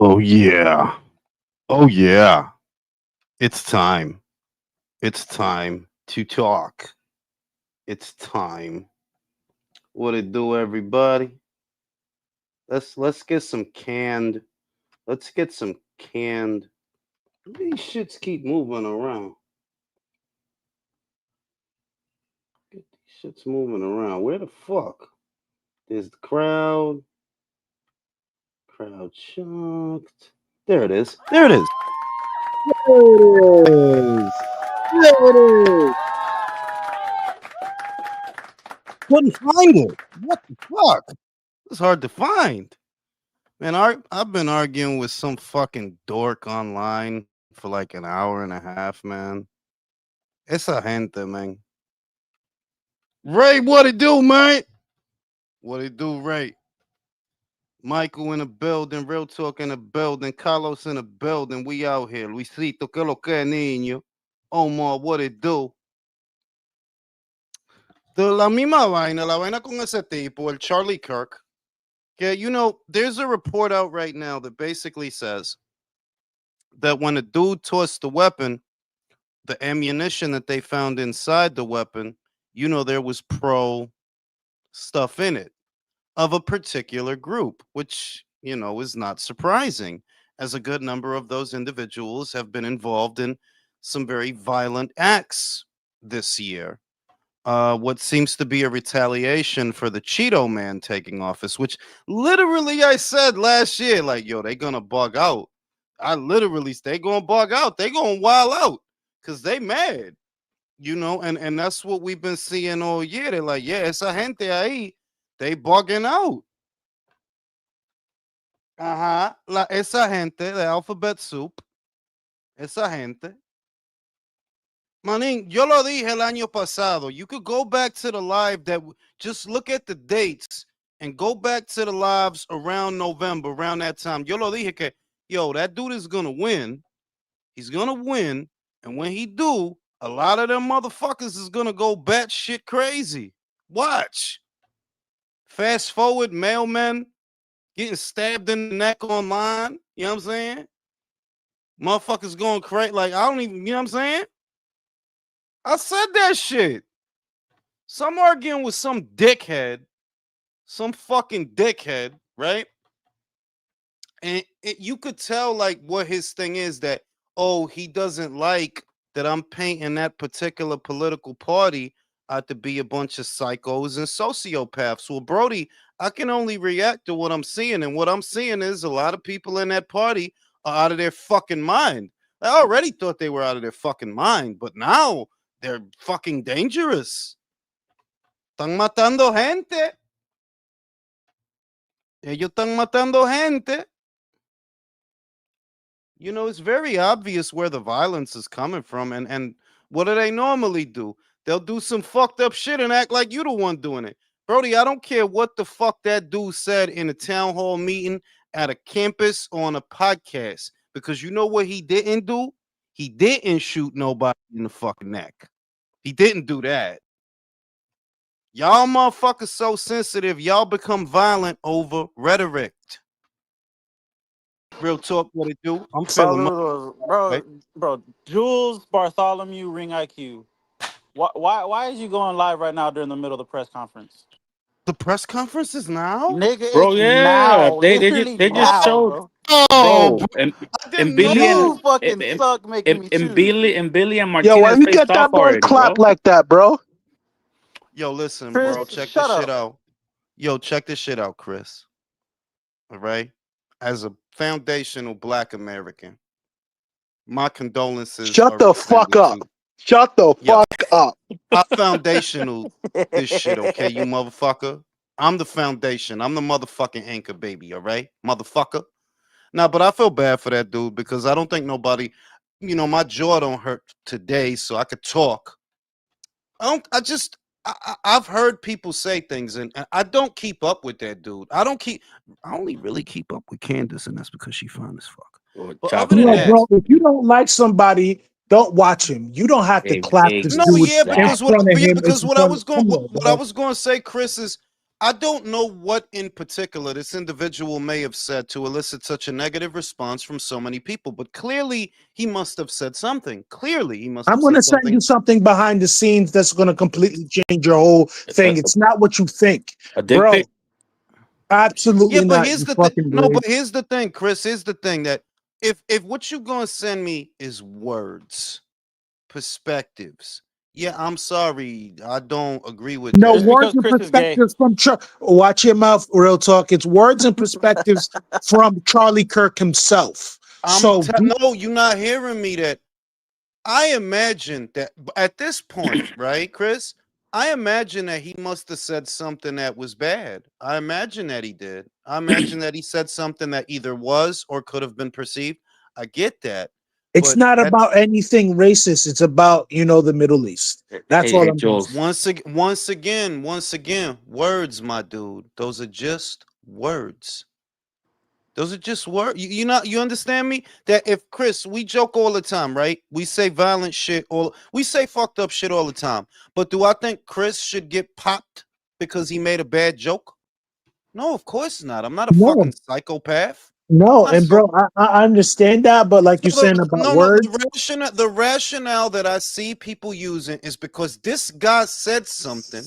Oh yeah. Oh yeah. It's time. It's time to talk. It's time. What it do, everybody? Let's get some canned. Let's get some canned. These shits keep moving around. Get these shits moving around. Where the fuck? There's the crowd. Crowd chunked. There it is. There it is. There it is. There it is. Couldn't find it. What the fuck? It's hard to find. Man, I've been arguing with some fucking dork online for like an hour and a half, man. Esa gente, man. Ray, what it do, man? What it do, Ray? Michael in the building, Real Talk in the building, Carlos in the building. We out here. Luisito, que lo que, niño? Omar, what it do? De la misma vaina, la vaina con ese tipo, el Charlie Kirk. Yeah, there's a report out right now that basically says that when a dude tossed the weapon, the ammunition that they found inside the weapon, there was pro stuff in it of a particular group, which, is not surprising, as a good number of those individuals have been involved in some very violent acts this year. What seems to be a retaliation for the Cheeto man taking office, which literally I said last year, like, yo, they gonna bug out. They gonna bug out. They gonna wild out because they mad, and that's what we've been seeing all year. They're like, yeah, esa gente ahí, they bugging out. Esa gente, the alphabet soup, esa gente. Manin, yo lo dije el año pasado. You could go back to the live just look at the dates and go back to the lives around November, around that time. Yo lo dije que, yo, that dude is gonna win. He's gonna win. And when he do, a lot of them motherfuckers is gonna go batshit crazy. Watch. Fast forward, mailmen getting stabbed in the neck online. You know what I'm saying? Motherfuckers going crazy. Like, I don't even, you know what I'm saying? I said that shit. Some arguing with some dickhead, some fucking dickhead, right? And you could tell, like, what his thing is that, oh, he doesn't like that I'm painting that particular political party to be a bunch of psychos and sociopaths. Well, Brody, I can only react to what I'm seeing. And what I'm seeing is a lot of people in that party are out of their fucking mind. I already thought they were out of their fucking mind, but now they're fucking dangerous. Están matando gente. Ellos están matando gente. It's very obvious where the violence is coming from. And what do they normally do? They'll do some fucked up shit and act like you the one doing it. Brody, I don't care what the fuck that dude said in a town hall meeting, at a campus, on a podcast. Because you know what he didn't do? He didn't shoot nobody in the fucking neck. He didn't do that. Y'all motherfuckers so sensitive, y'all become violent over rhetoric. Real talk, what it do? I'm feeling bro. Jules Bartholomew Ring IQ. Why is you going live right now during the middle of the press conference? The press conference is now, nigga. Bro, It's yeah. now. They just Now, showed. bro. Oh, Bro, bro, I and didn't Billy know. You fucking suck making me choose. And Billy and Yo, why Martinez you faced get that off boy already, clap bro. like that, bro? Yo, listen, bro, Chris, check this shut shit up. out. Yo, check this shit out, Chris. All right, as a foundational Black American, my condolences Shut are the fuck extended up. to. Shut the Yo, fuck up. I foundational this shit, okay, you motherfucker. I'm the foundation. I'm the motherfucking anchor, baby. All right, motherfucker. Now, but I feel bad for that dude because I don't think nobody, my jaw don't hurt today, so I could talk. I've heard people say things, and I don't keep up with that dude. I only really keep up with Candace, and that's because she fine as fuck. Oh, But other chopping than it No, that, ass. bro, if you don't like somebody, don't watch him. You don't have to clap this no, dude yeah, in Exact. because what front of yeah, him. because what I was going Come what, on, what I bro. was going to say, Chris, is I don't know what in particular this individual may have said to elicit such a negative response from so many people, but clearly he must have said something. Clearly he must I'm have going to said send you something. something behind the scenes that's going to completely change your whole A, thing. It's not what you think, a dick bro. pic. Yeah, Absolutely but not. here's You the thing. fucking No, but weird. here's the thing, Chris. Here's the thing that if what you gonna send me is words, perspectives. Yeah, I'm sorry. I don't agree with No Just that. words because and Chris is gay. perspectives from watch your mouth, real talk. It's words and perspectives from Charlie Kirk himself. So No, you're not hearing me. That I imagine that at this point, right, Chris? I imagine that he must have said something that was bad. I imagine that he did. I imagine that he said something that either was or could have been perceived. I get that, it's but not at about anything racist. It's about, the Middle East. That's all Hey, I'm gonna say. Jules. once again, words, my dude. Those are just words. Those are just words. You understand me? That if Chris, we joke all the time, right? We say violent shit, or we say fucked up shit all the time. But do I think Chris should get popped because he made a bad joke? No, of course not. I'm not a No, fucking psychopath. no, I'm not a and so. bro, I understand that, but like you're saying about No, no. words, The rationale that I see people using is because this guy said something,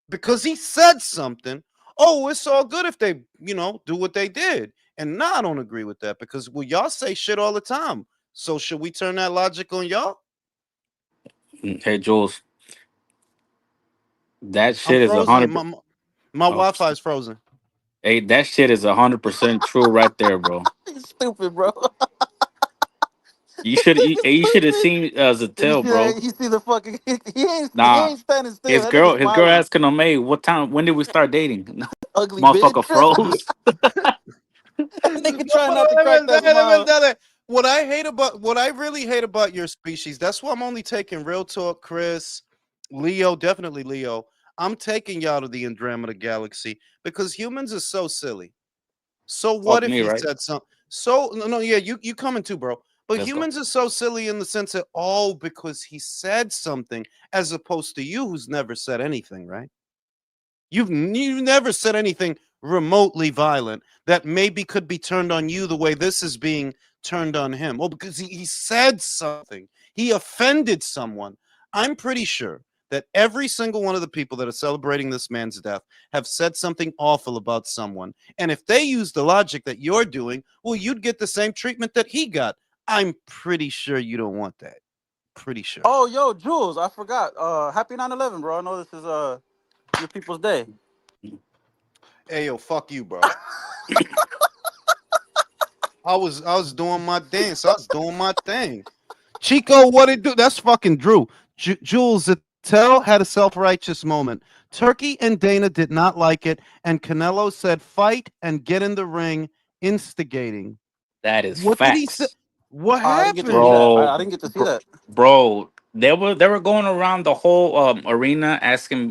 because he said something. Oh, it's all good if they, do what they did. And nah, I don't agree with that because well, y'all say shit all the time. So should we turn that logic on y'all? Hey, Jules. That I'm shit is a frozen. hundred. My Oh, Wi-Fi is frozen. hey, that shit is 100% true right there, bro. He's stupid, bro. You should have Stupid. seen You Zatel, see that? bro. You see the fucking he Nah, ain't standing still. his That girl nigga his girl smiling. asking him, "Hey, what time? When did we start dating?" Ugly Motherfucker bitch. froze. That nigga No, trying but not to crack that smile. what I really hate about your species, that's why I'm only taking real talk, Chris, Leo, definitely Leo. I'm taking y'all to the Andromeda galaxy because humans are so silly. So what Fuck if me, he right? said something? So no, yeah, you coming too, bro. But Let's go. humans are so silly in the sense that because he said something, as opposed to you who's never said anything, right? You've never said anything remotely violent that maybe could be turned on you the way this is being turned on him. Well, because he said something, he offended someone. I'm pretty sure that every single one of the people that are celebrating this man's death have said something awful about someone. And if they use the logic that you're doing, well, you'd get the same treatment that he got. I'm pretty sure you don't want that. Pretty sure. Oh, yo, Jules, I forgot. Happy 9/11, bro. I know this is your people's day. Hey, yo, fuck you, bro. I was doing my dance. I was doing my thing. Chico, what it do? That's fucking Drew. Jules Zattel had a self-righteous moment. Turkey and Dana did not like it, and Canelo said, "Fight and get in the ring," instigating. That is What did he say? facts. What I didn't get to see happened? that. Bro, I didn't get to see bro, that. bro, they were going around the whole arena asking,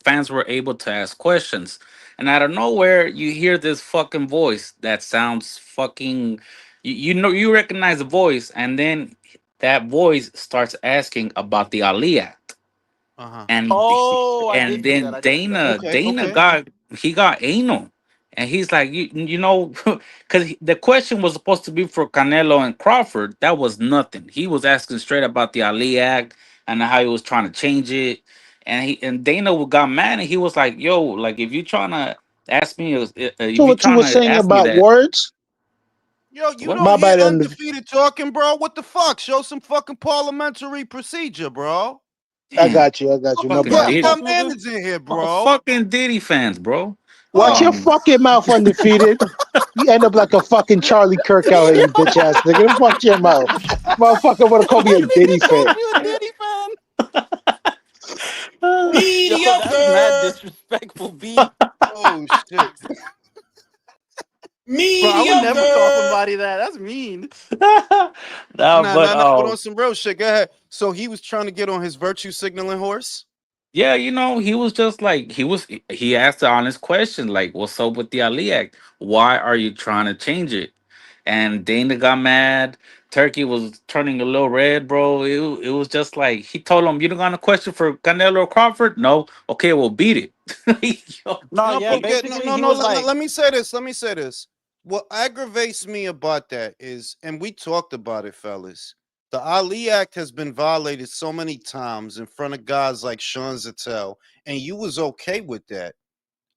fans were able to ask questions. And out of nowhere, you hear this fucking voice that sounds fucking you recognize the voice, and then that voice starts asking about the Ali Act. Uh huh. Oh, I And did see that. then I did see that. Dana Okay. Dana Okay. got anal, and he's like, because the question was supposed to be for Canelo and Crawford. That was nothing. He was asking straight about the Ali Act and how he was trying to change it, and Dana got mad, and he was like, "Yo, like if you trying to ask me, so if you what you trying were to saying ask me about that, words, Yo, you what?" don't my hear bad. undefeated talking, bro. What the fuck? Show some fucking parliamentary procedure, bro. I Damn, got you. I got you. My fucking Black bad. Diddy, My folk man nigga. is in here, bro. fucking Diddy fans, bro. Watch your Fuck. Um, fucking mouth, undefeated. You end up like a fucking Charlie Kirk out here, you bitch ass nigga. Fuck your mouth, motherfucker. Want to call me a That Diddy nigga called fan? you a Diddy fan. Yo, that's mad Mediocre. disrespectful, B. Oh shit. Bro, I would never call Mediocre. somebody that. That's mean. no, Nah, but nah, nah. But on some real shit, go ahead. So he was trying to get on his virtue signaling horse. yeah, he was just like he asked the honest question, like, "What's up with the Ali Act? Why are you trying to change it?" and Dana got mad. Turkey was turning a little red, bro. It was just like he told him, "You don't got a question for Canelo or Crawford? No, okay, we'll beat it." Yo, No, No, yeah, Turkey. porque no, basically no, he no. was Let, like, let me say this. Let me say this. What aggravates me about that is, and we talked about it, fellas. The Ali Act has been violated so many times in front of guys like Sean Zattel, and you was okay with that.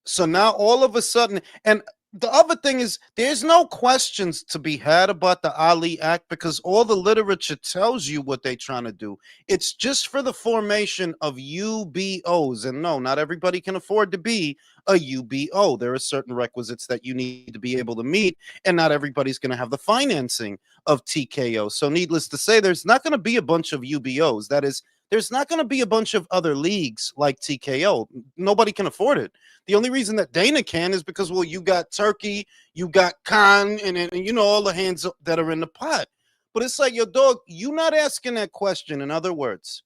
So now all of a sudden, and the other thing is, there's no questions to be had about the Ali Act because all the literature tells you what they're trying to do. It's just for the formation of UBOs. And no, not everybody can afford to be a UBO. There are certain requisites that you need to be able to meet, and not everybody's going to have the financing of TKO. So, needless to say, there's not going to be a bunch of UBOs. That is, there's not going to be a bunch of other leagues like TKO. Nobody can afford it. The only reason that Dana can is because, well, you got Turkey, you got Khan, and you know all the hands that are in the pot. But it's like, your dog, you're not asking that question. In other words,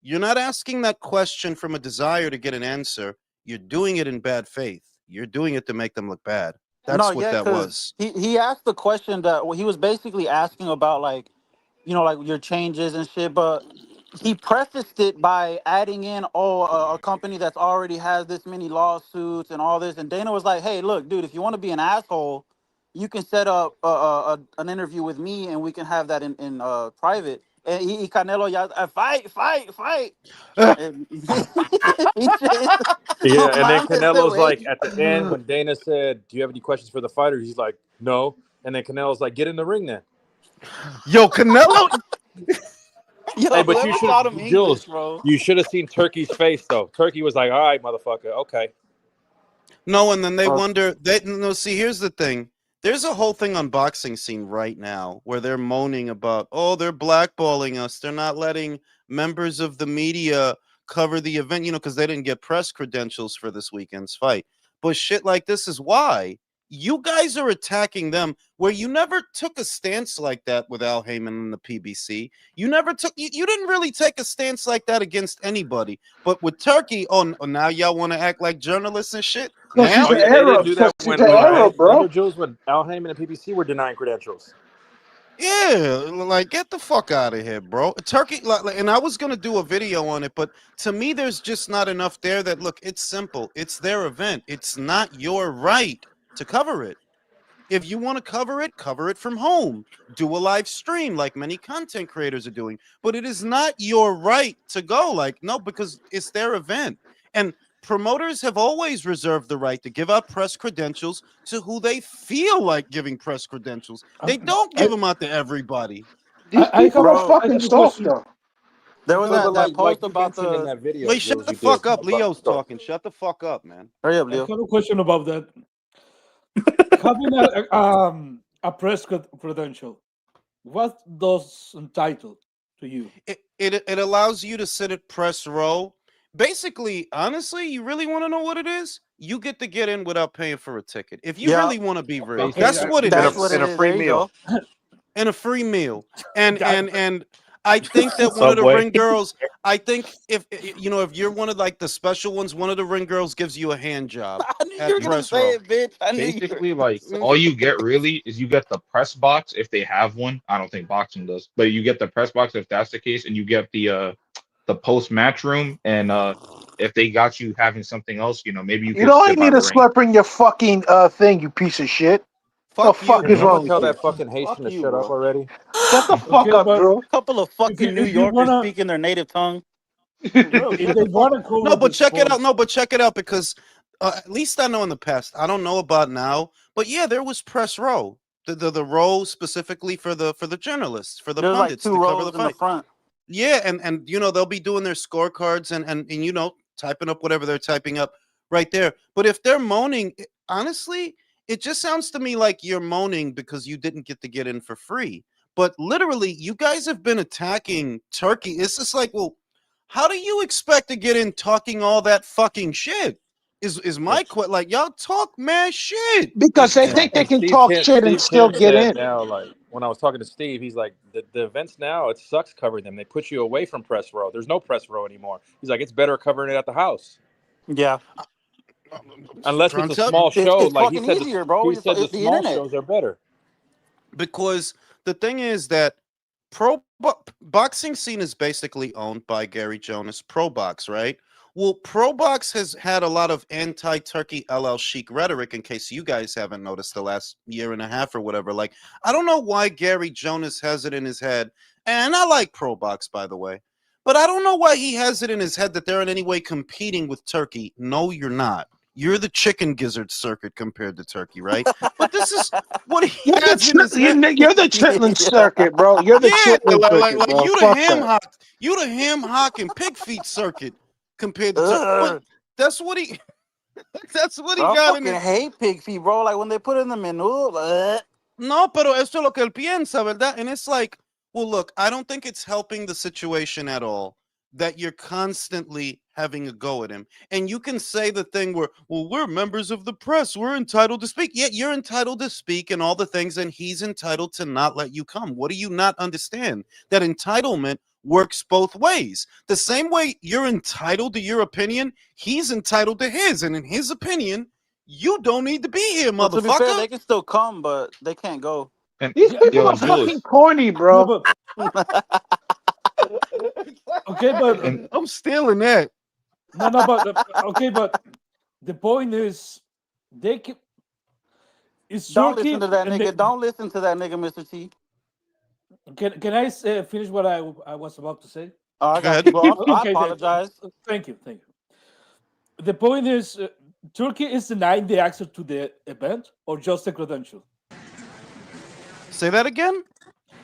you're not asking that question from a desire to get an answer. You're doing it in bad faith. You're doing it to make them look bad. no, That's what yeah, that because was. he asked the question that, well, he was basically asking about, like, like your changes and shit, but he prefaced it by adding in, oh, a company that's already has this many lawsuits and all this. And Dana was like, hey, look, dude, if you want to be an asshole, you can set up an interview with me and we can have that in private. And Canelo yelled, fight, fight, fight. And he just, Yeah, no and then mames, the Canelo's like way. at the end when Dana said, "Do you have any questions for the fighter?" He's like, "No," and then Canelo's like, "Get in the ring then." Yo, Canelo. Hey, Yo, but you whoever should, taught him English, Jules, bro. you should have seen Turkey's face though. Turkey was like, "All right, motherfucker, okay." No, and then they Uh, wonder. They no. See, here's the thing. There's a whole thing on boxing scene right now where they're moaning about, oh, they're blackballing us. They're not letting members of the media cover the event, because they didn't get press credentials for this weekend's fight. But shit like this is why you guys are attacking them, where you never took a stance like that with Al Heyman and the PBC. You never took. You didn't really take a stance like that against anybody. But with Turkey, now y'all want to act like journalists and shit. Because Now it's Oh an yeah, they era. didn't do Because that it's when an era, bro. remember Jules when Al Heyman and PBC were denying credentials. yeah, like get the fuck out of here, bro. Turkey, and I was gonna do a video on it, but to me, there's just not enough there. That look, it's simple. It's their event. It's not your right to cover it. If you want to cover it from home. Do a live stream like many content creators are doing. But it is not your right to go. Like, no, because it's their event. And promoters have always reserved the right to give out press credentials to who they feel like giving press credentials. They don't give I, them out to everybody. these I people are bro, I fucking have a soft, question. though. there I was have a No, but that question. post you about mentioned in the. that video, Wait, shut Jules, the you did fuck up. about Leo's go. talking. Shut the fuck up, man. Hurry up, I Leo. have a question about that. Having a press credential, what does entitle to you? It allows you to sit at press row. Basically, honestly, you really want to know what it is? You get to get in without paying for a ticket. If you Yeah, really want to be real, Okay, that's Basically, what it and that's a what is. it and a is. free There you meal. go. And a free meal. And that, and and I think that one of the Subway. ring girls, I think if you're one of like the special ones, one of the ring girls gives you a hand job I knew you at were gonna press say row. it, bitch. I knew you were Basically, gonna like say Mm, all it. you get really is you get the press box if they have one. I don't think boxing does, but you get the press box if that's the case, and you get the post match room, and if they got you having something else, maybe you You could don't sit even by need the a ring. slurp in your fucking thing, you piece of shit. The Fuck you, fuck Can is bro. someone wrong with tell you? that fucking Haitian Fuck to you, shut up bro. already? Shut the fuck okay, up, but Drew. Couple of fucking New if you Yorkers wanna, speaking their native tongue. for real, if Shut they the fuck. wanna cover No, the but check it sport, out. No, but check it out because at least I know in the past. I don't know about now, but yeah, there was press row. The row specifically for the journalists, for the There's like pundits two to cover the rows in the fight. front. Yeah, and they'll be doing their scorecards and typing up whatever they're typing up right there. But if they're moaning, honestly, it just sounds to me like you're moaning because you didn't get to get in for free. But literally, you guys have been attacking Turkey. It's just like, well, how do you expect to get in talking all that fucking shit? Is my Which question, like, y'all talk mad shit. Because they and think they and can talk shit and Steve still Kim get said in. now, like when I was talking to Steve, he's like the events now it sucks covering them. They put you away from press row. There's no press row anymore. He's like it's better covering it at the house. Yeah, Unless it's Trying a to tell small it's show, it's like he fucking said. easier, bro. He It's said the the small internet. shows are better. because the thing is that boxing scene is basically owned by Gary Jonas, Pro Box, right? Well, Pro Box has had a lot of anti-Turkey LL Chic rhetoric. In case you guys haven't noticed, the last year and a half or whatever. Like, I don't know why Gary Jonas has it in his head, and I like Pro Box, by the way, but I don't know why he has it in his head that they're in any way competing with Turkey. No, you're not. You're the chicken gizzard circuit compared to Turkey, right? But this is what he You're has in his head. you're the chitlin circuit, bro. You're the Yeah, chitlin circuit, like bro. you the Fuck ham that. hock, you the ham hock and pig feet circuit compared to Turkey. But Ugh. that's what he that's what he Bro, I got in fucking his. hate pig feet, bro. Like when they put it in the menu. No, pero eso es lo que él piensa, ¿verdad? And it's like, well, look, I don't think it's helping the situation at all that you're constantly having a go at him. And you can say the thing where, well, we're members of the press, we're entitled to speak. Yeah, you're entitled to speak and all the things, and he's entitled to not let you come. What do you not understand? That entitlement works both ways. The same way you're entitled to your opinion, he's entitled to his. And in his opinion, you don't need to be here, Well, to be fair, motherfucker. they can still come, but they can't go. And These Yeah, people yo, are but fucking Jules, corny, no, bro. but okay, but and I'm stealing that. no, but okay, but the point is, they can, it's Don't Turkey, listen to that and they, nigga. Don't listen to that nigga, Mr. T. can I finish what I was about to say? Oh, I Go got you, ahead. bro. I Okay, apologize. thank you. The point is, Turkey is denying the access to the event or just the credential. Say that again?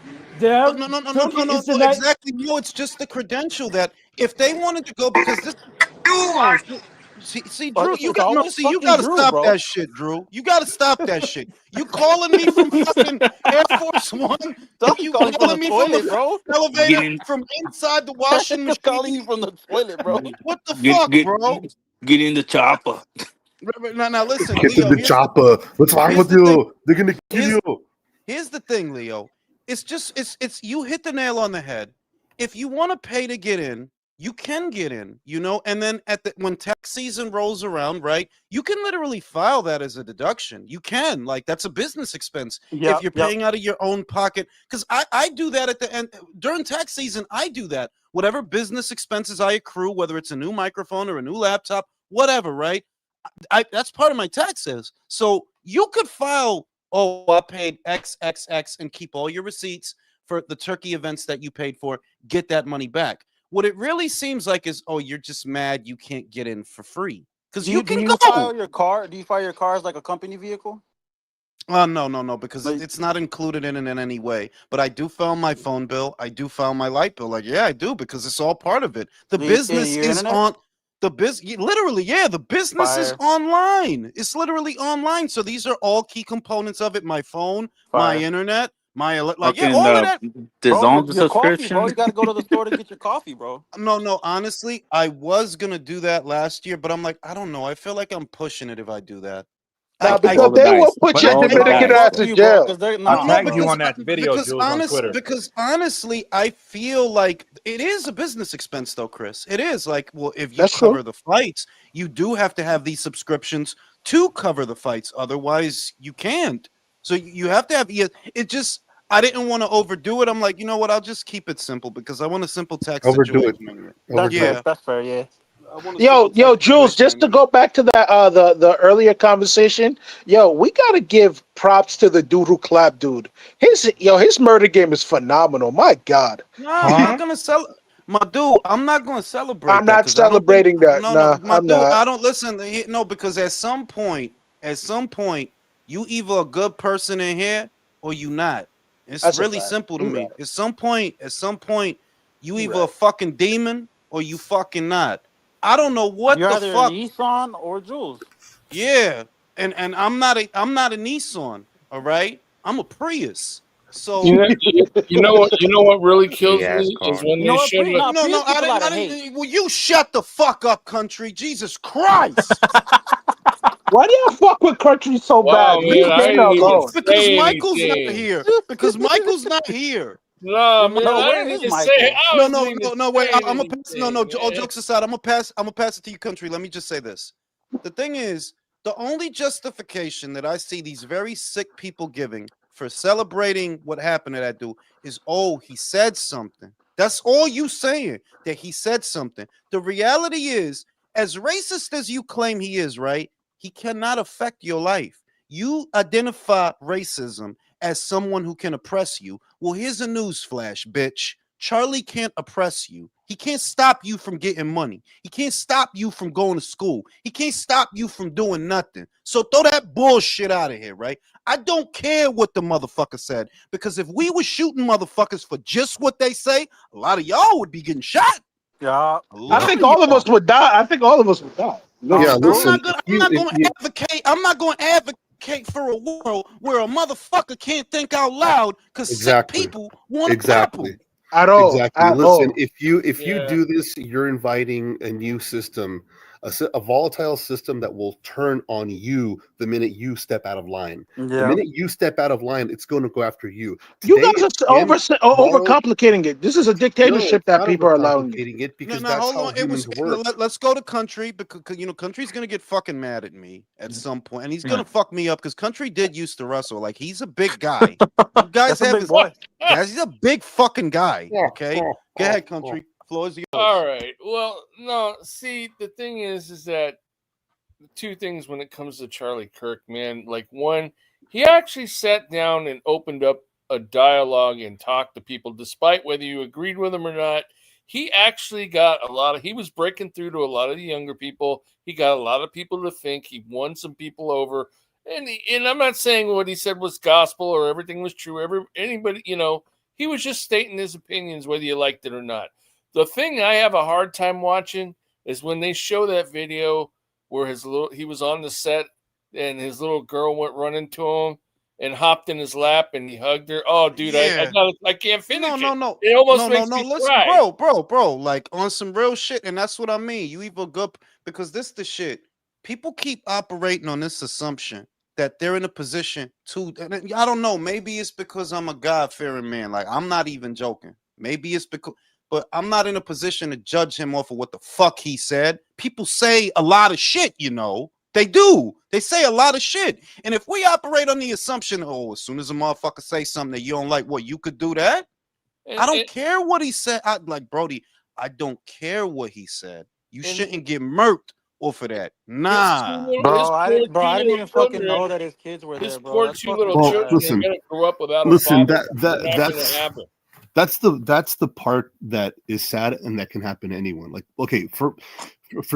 Oh, There, no, no, no, no, Turkey no, no, is no, denying. exactly. No, it's just the credential that if they wanted to go, because this, hold on. See, Drew, It's always you fucking got to Drew, stop bro. that shit, Drew. You got to stop that shit. You calling me from fucking Air Force One? Don't You call you from calling the me from the toilet, fucking bro. Get elevator in, from inside the That washing nigga's calling machine? you from the toilet, bro. What the get fuck, get bro? get in the chopper. Now, listen, Get to Leo. the chopper. What's wrong Here's with the thing. you? They're gonna kill Here's you. Here's the thing, Leo. It's you hit the nail on the head. If you want to pay to get in, you can get in, and then when tax season rolls around, right? You can literally file that as a deduction. You can, like, that's a business expense if Yep, you're yep. paying out of your own pocket. Because I do that at the end during tax season. I do that. Whatever business expenses I accrue, whether it's a new microphone or a new laptop, whatever, right? That's part of my taxes. So you could file, oh, I paid XXX and keep all your receipts for the turkey events that you paid for, get that money back. What it really seems like is, oh, you're just mad you can't get in for free. Because Do you you do can you go. file your car? Do you file your car as like a company vehicle? No, because Like, it's not included in it in any way. But I do file my phone bill. I do file my light bill. Like, yeah, I do, because it's all part of it. The do you pay business your is internet? on literally, yeah, the business is Fire, online. It's literally online. So these are all key components of it. My phone, my fire, internet, like, yeah, Fucking all of that. the bro. on the Your coffee, bro. You subscription. got to go to the store to get your coffee, bro. No, honestly, I was gonna do that last year, but I'm like, I don't know. I feel like I'm pushing it if I do that. Now, I Roll because the they will dice. put But your Roll the No, Dominican dice. ass fuck in you, bro. jail. Because they're I no, no, tagged you bro. on that video, Jules, on Twitter. because honestly, I feel like it is a business expense, though, Chris. It is like, well, if you That's true. cover the fights, you do have to have these subscriptions to cover the fights. Otherwise, you can't. So you have to have. It just. I didn't want to overdo it. I'm like, you know what? I'll just keep it simple because I want a simple tax Overdo it. situation anyway. That's Overdo fair. it. Yeah, That's fair. Yeah. I want a Yo, simple tax Jules, situation just to anyway. go back to that the earlier conversation, yo, we gotta give props to the dude who clapped dude. His murder game is phenomenal. My God. No, I'm not huh? gonna sell my dude. I'm not gonna celebrate I'm that not because I don't think. celebrating that. No, Nah, my I'm dude. not. I don't listen. No, because at some point, you either a good person in here or you not. It's That's a really fact. simple to You're me. right. At some point, you You're either a right. fucking demon or you fucking not. I don't know what You're the either a fuck. Nissan or Jules. Yeah, and I'm not a Nissan. All right, I'm a Prius. You So know, you know what really Big kills ass me is car. when You they know what? show the. Prius no, people gotta I hate. didn't. Will you shut the fuck up, country? Jesus Christ! Why do y'all fuck with country so Wow, bad? Leave man, I Dana didn't even alone. Because say Michael's not anything. here. Because Michael's not here. No, man, No, Remember? I where didn't is even say. Michael? I No, wasn't even no. Wait, saying I'm gonna pass. No, anything, all man. jokes aside, I'm gonna pass. I'm gonna pass it to you, country. Let me just say this: the thing is, the only justification that I see these very sick people giving for celebrating what happened to that dude is, oh, he said something. That's all you saying, that he said something. The reality is, as racist as you claim he is, right? He cannot affect your life. You identify racism as someone who can oppress you. Well, here's a news flash, bitch. Charlie can't oppress you. He can't stop you from getting money. He can't stop you from going to school. He can't stop you from doing nothing. So throw that bullshit out of here, right? I don't care what the motherfucker said, because if we were shooting motherfuckers for just what they say, a lot of y'all would be getting shot. Yeah. I think all of us would die. I think all of us would die. Yeah, I'm listen. not gonna advocate. I'm not gonna advocate for a world where a motherfucker can't think out loud because Exactly. sick people want to Exactly. pop 'em. At all. Exactly. At Listen, all. if you Yeah. do this, you're inviting a new system, a volatile system that will turn on you the minute you step out of line. The Yeah. minute you step out of line, it's going to go after you. You Today guys it's are him, tomorrow. overcomplicating it. This is a No, dictatorship it's that not people are allowing you. overcomplicating it No, because no, that's hold how on. It was. humans work. Let's go to country, because country's gonna get fucking mad at me at some point, and he's gonna fuck me up because country did used to wrestle. Like, he's a big guy. You guys That's a have big his. boy. Guys, he's a big fucking guy. Yeah, Okay, yeah, go yeah, ahead, yeah. country. Floor is yours. All right. Well, no. See, the thing is that the two things when it comes to Charlie Kirk, man. Like, one, he actually sat down and opened up a dialogue and talked to people, despite whether you agreed with him or not. He actually got he was breaking through to a lot of the younger people. He got a lot of people to think. He won some people over. And I'm not saying what he said was gospel or everything was true. Anybody, he was just stating his opinions, whether you liked it or not. The thing I have a hard time watching is when they show that video where he was on the set and his little girl went running to him and hopped in his lap and he hugged her. Oh, dude, Yeah. I can't finish it. No. It almost makes No. me Listen, cry. bro. Like, on some real shit, and that's what I mean. You either good, because this the shit. People keep operating on this assumption that they're in a position to. And I don't know. Maybe it's because I'm a God-fearing man. Like, I'm not even joking. Maybe it's because, but I'm not in a position to judge him off of what the fuck he said. People say a lot of shit, They do. They say a lot of shit. And if we operate on the assumption, oh, as soon as a motherfucker say something that you don't like, what, you could do that? I don't care what he said. Like, Brody, I don't care what he said. You shouldn't get murked off of that. Nah. Bro, I didn't even fucking know that his kids were His there, bro. poor That's two fucking little sad. children listen, are gonna grow up without a listen, father. That's gonna happen. that's the part that is sad and that can happen to anyone. Like, okay, for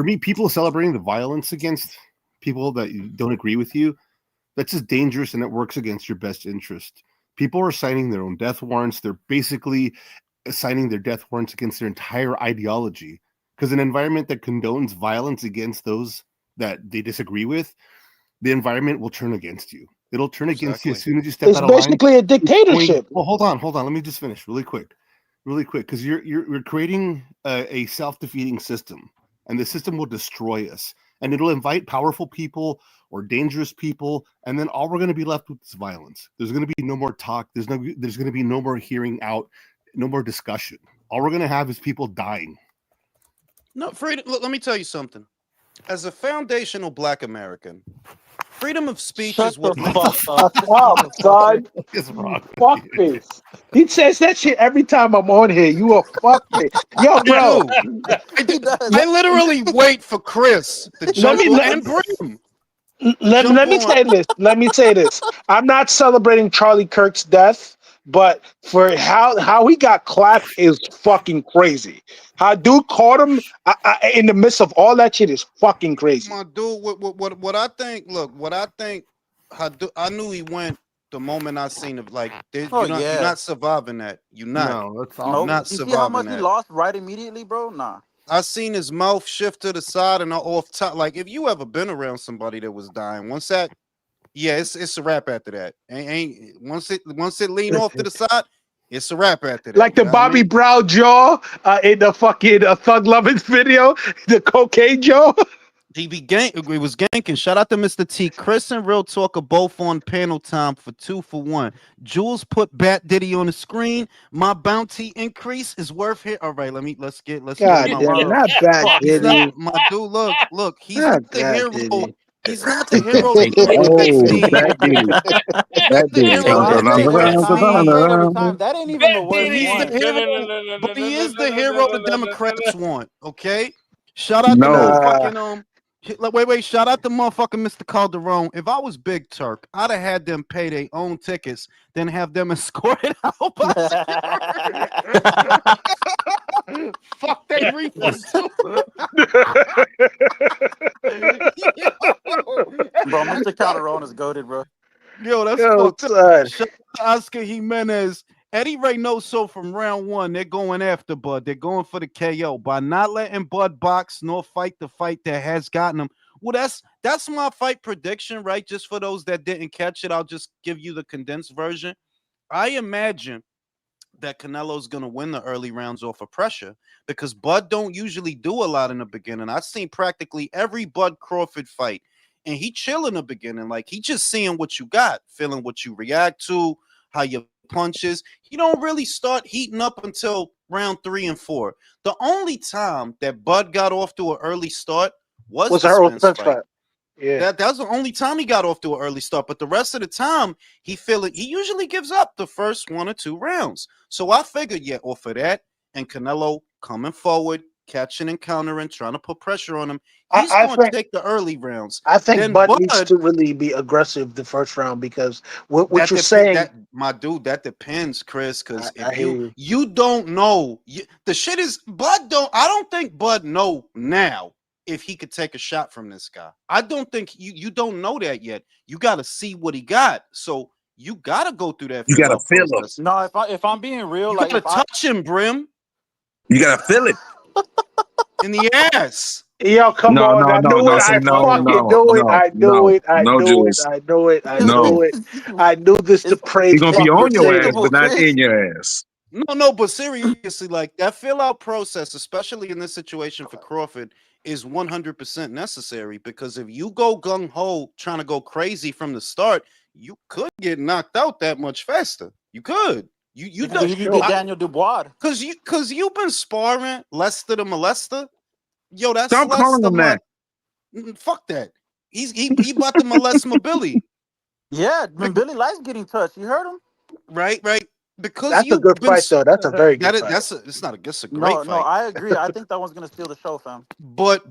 me, people celebrating the violence against people that don't agree with you, that's just dangerous, and it works against your best interest. People are signing their own death warrants. They're basically signing their death warrants against their entire ideology, because an environment that condones violence against those that they disagree with, the environment will turn against you. It'll turn against you as soon as you step It's out of line. basically a dictatorship. Well, hold on. Let me just finish really quick, because you're creating a self-defeating system, and the system will destroy us, and it'll invite powerful people or dangerous people, and then all we're going to be left with is violence. There's going to be no more talk. There's going to be no more hearing out, no more discussion. All we're going to have is people dying. No, freedom. Look, let me tell you something. As a foundational Black American, freedom of speech Shut is what the makes fuck up. Wow, son. What's wrong? Fuckface. He says that shit every time I'm on here. You a fuckface. Yo, bro. I literally wait for Chris to jump on and Brim. Let me say this. Let me say this. I'm not celebrating Charlie Kirk's death, but for how he got clapped is fucking crazy. How dude caught him in the midst of all that shit is fucking crazy. My dude, what I think? Look, what I think. I knew he went the moment I seen it. Like, you're not surviving that. You're not. No, that's No, not you see how much surviving he that. lost right immediately, bro? Nah. I seen his mouth shift to the side and off top. Like, if you ever been around somebody that was dying, once that, it's a wrap after that. Ain't once it lean off to the side, it's a wrap after that. Like the Bobby Brown jaw in the fucking Thug Lovins video, the cocaine jaw. He was ganking. Shout out to Mr. T. Chris and Real Talk are both on panel time for 2 for 1. Jules put Bat Diddy on the screen. My bounty increase is worth here. All right, let's get God my damn, word. not bad, He's Diddy. not, my dude. Look, he's Not not the bad, hero. Diddy. He's not the hero to Take do it with take Big two. D. that dude. He's not That the dude. hero Bro, to I do say it it with every Big time. I C. say it every time. That ain't even the That worst He's the one. hero, but he is the hero the Democrats want. Okay, shout out to No. motherfucking wait, shout out to motherfucking Mr. Calderon. If I was Big Turk, I'd have had them pay their own tickets, then have them escorted out by security. Fuck they refund too. Bro, Mr. Calderon is goaded, bro. Yo, that's Yo, fucked up. son. Shout out to Oscar Jimenez. Eddie Reynoso from round one. They're going after Bud. They're going for the KO by not letting Bud box nor fight the fight that has gotten him. Well, that's my fight prediction, right? Just for those that didn't catch it, I'll just give you the condensed version. I imagine that Canelo's going to win the early rounds off of pressure because Bud don't usually do a lot in the beginning. I've seen practically every Bud Crawford fight, and he chill in the beginning. Like, he just seeing what you got, feeling what you react to, how your punches. He don't really start heating up until round 3 and 4. The only time that Bud got off to an early start was Was the her old Spence Spence fight. fight? Yeah. That was the only time he got off to an early start. But the rest of the time, he usually gives up the first 1 or 2 rounds. So I figured, yeah, off of that, and Canelo coming forward, catching and countering, trying to put pressure on him, he's I going to think take the early rounds. I think Then Bud needs Bud, to really be aggressive the first round because what that you're depends. saying. That my dude, that depends, Chris. Because I if hear you. you don't know, the shit is Bud. I don't think Bud know now if he could take a shot from this guy. I don't think you don't know that yet. You got to see what he got. So you got to go through that You feel gotta out feel him. process. No, if I'm being real, You like got if to I touch him, Brim, You gotta feel it. in the ass. Yo, come No, on! no, I no, knew no. it! Say I no, fucking no, knew it! no, I knew no, it! I no, knew it! Juice. I knew it! I No. knew it! I knew this it's, depraved He's gonna it's be fuck on would your say ass, this. predictable, but not Chris. in your ass. No, but seriously, like that fill out process, especially in this situation for Crawford, is 100% necessary because if you go gung ho trying to go crazy from the start, you could get knocked out that much faster. You could. You You don't. can get Daniel Dubois. Cause you've been sparring Lester the molester. Yo, that's Stop calling Lester. him that. Fuck that. He about to molest my Billy. Yeah, when Billy Lights getting touched, you heard him? Right. Because That's a you've good been fight, though. That's a very good that is fight. it's not a it's a great No, fight. I agree. I think that one's gonna steal the show, fam. But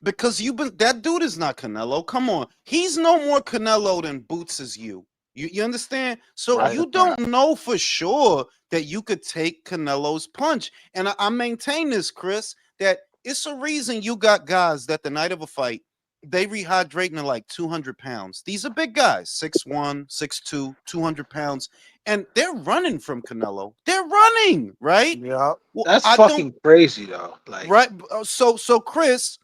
because you've been that dude is not Canelo. Come on. He's no more Canelo than Boots is you. You understand? So That's Right. a you fact. don't know for sure that you could take Canelo's punch. And I maintain this, Chris, that it's a reason you got guys that the night of a fight, they rehydrating to like 200 pounds. These are big guys, 6'1, 6'2, 200 pounds. And they're running from Canelo. They're running, right? Yeah. Well, That's I don't fucking crazy, though. Like, right. So Chris,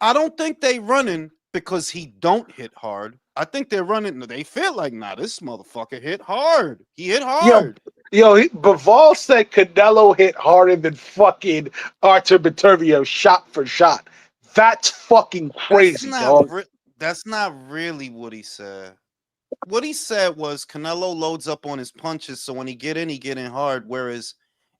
I don't think they running because he don't hit hard. I think they're running. They feel like, nah, this motherfucker hit hard. He hit yo, hard. Bivol said Canelo hit harder than fucking Artur Beterbiev shot for shot. That's fucking That's crazy, not. dog. That's not really what he said. What he said was Canelo loads up on his punches, so when he get in hard. Whereas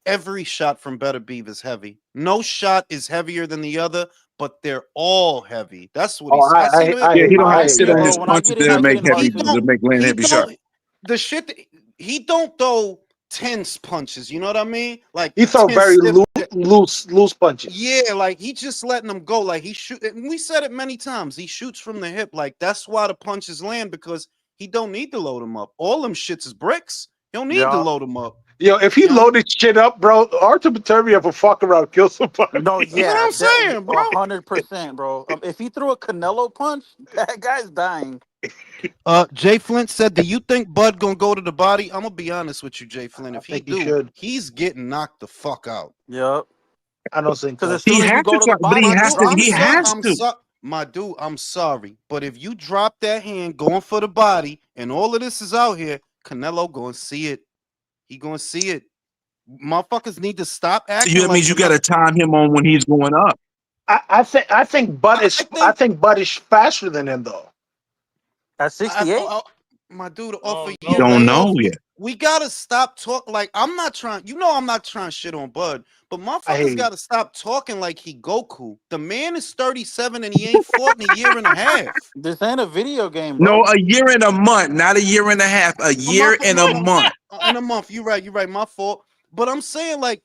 every shot from Better Beef is heavy. No shot is heavier than the other, but they're all heavy. That's what he Oh, said. I seen him. Yeah, he don't I have to I, sit agree, on bro. his When punches I to get make in he hard heavy too. to don't. make land He heavy shot. don't. The shit. He don't throw tense punches. You know what I mean? Like he throw tense very stiff. loose punches. Yeah, like he just letting them go. Like he shoot. And we said it many times. He shoots from the hip. Like that's why the punches land because he don't need to load them up. All them shits is bricks. He don't need to Yeah. load them up. Yo, if he You know? loaded shit up, bro, Artur Beterbiev will fuck around, kill somebody. No, That's what yeah, I'm saying, bro. 100%, bro. If he threw a Canelo punch, that guy's dying. Jay Flint said, "Do you think Bud gonna go to the body?" I'm gonna be honest with you, Jay Flint. I If he think he do, should. he's getting knocked the fuck out. Yep. I don't think Because so. as He soon as you has go to to try, the but he body, My he has dude, to. drops He you. has to. My dude, I'm sorry, but if you drop that hand going for the body, and all of this is out here, Canelo gonna see it. He gonna see it. Motherfuckers need to stop So acting that like means you got Canelo. to time him on when he's going up. I think Bud I is think Bud is faster than him though. At I, 68? I, my dude, off Oh of no, Don't year, know man. yet. we gotta stop talking. Like I'm not trying. You know, I'm not trying to shit on Bud, but I hear motherfuckers you. gotta stop talking like he Goku. The man is 37 and he ain't fought in a year and a half. This ain't a video game, No, bro. a year and a month, not a year and a half. A Oh, my year fault. and a No, no, month. in a month. You're right. You're right. My fault. But I'm saying like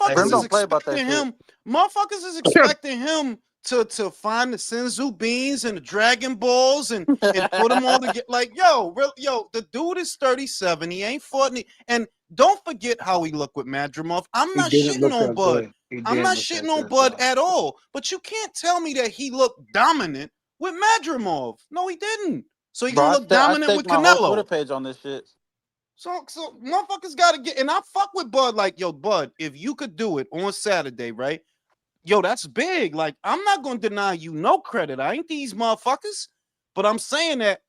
I hear Brim motherfuckers is don't you. play about that expecting shit. him. Motherfuckers is expecting him to find the Senzu beans and the Dragon Balls and put them all together. Like yo, the dude is 37. He ain't fought any. And don't forget how he looked with Madrimov. I'm He not didn't shitting look on that Bud. good. He I'm didn't not look shitting that on good, Bud though. at all. But you can't tell me that he looked dominant with Madrimov. No, he didn't. So he Bro, gonna look I dominant staked with my whole Twitter Canelo. page on this shit. So motherfuckers gotta get, and I fuck with Bud like, yo, Bud, if you could do it on Saturday, right? Yo, that's big. Like, I'm not gonna deny you no credit. I ain't these motherfuckers, but I'm saying that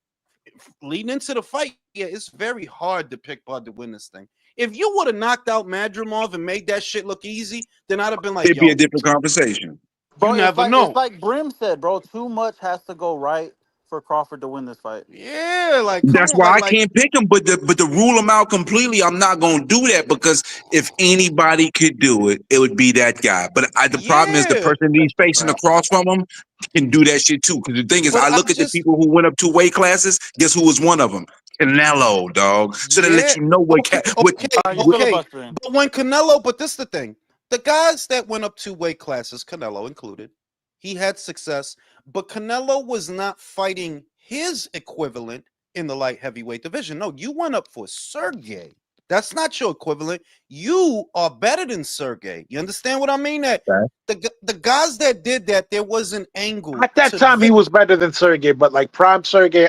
leading into the fight, yeah, it's very hard to pick Bud to win this thing. If you would have knocked out Madrimov and made that shit look easy, then I'd have been like, It'd be a yo, different conversation. you Bro, never it's know. like Brim said, bro. Too much has to go right for Crawford to win this fight. Yeah, like, come That's on, why I like, can't pick him. But to rule him out completely, I'm not gonna do that because if anybody could do it, it would be that guy. But the problem is the yeah. person he's facing Right. across from him can do that shit too. Because the thing is, But I I look at the just, people who went up 2 weight classes. Guess who was one of them? Canelo, dog. So to let yeah. you know what Okay, what You okay. filibustering. But when Canelo, but this the thing. The guys that went up 2 weight classes, Canelo included, he had success, but Canelo was not fighting his equivalent in the light heavyweight division. No, you went up for Sergey. That's not your equivalent. You are better than Sergey. You understand what I mean? That the guys that did that, there was an angle At that to the time, he was better than Sergey, but like prime Sergey,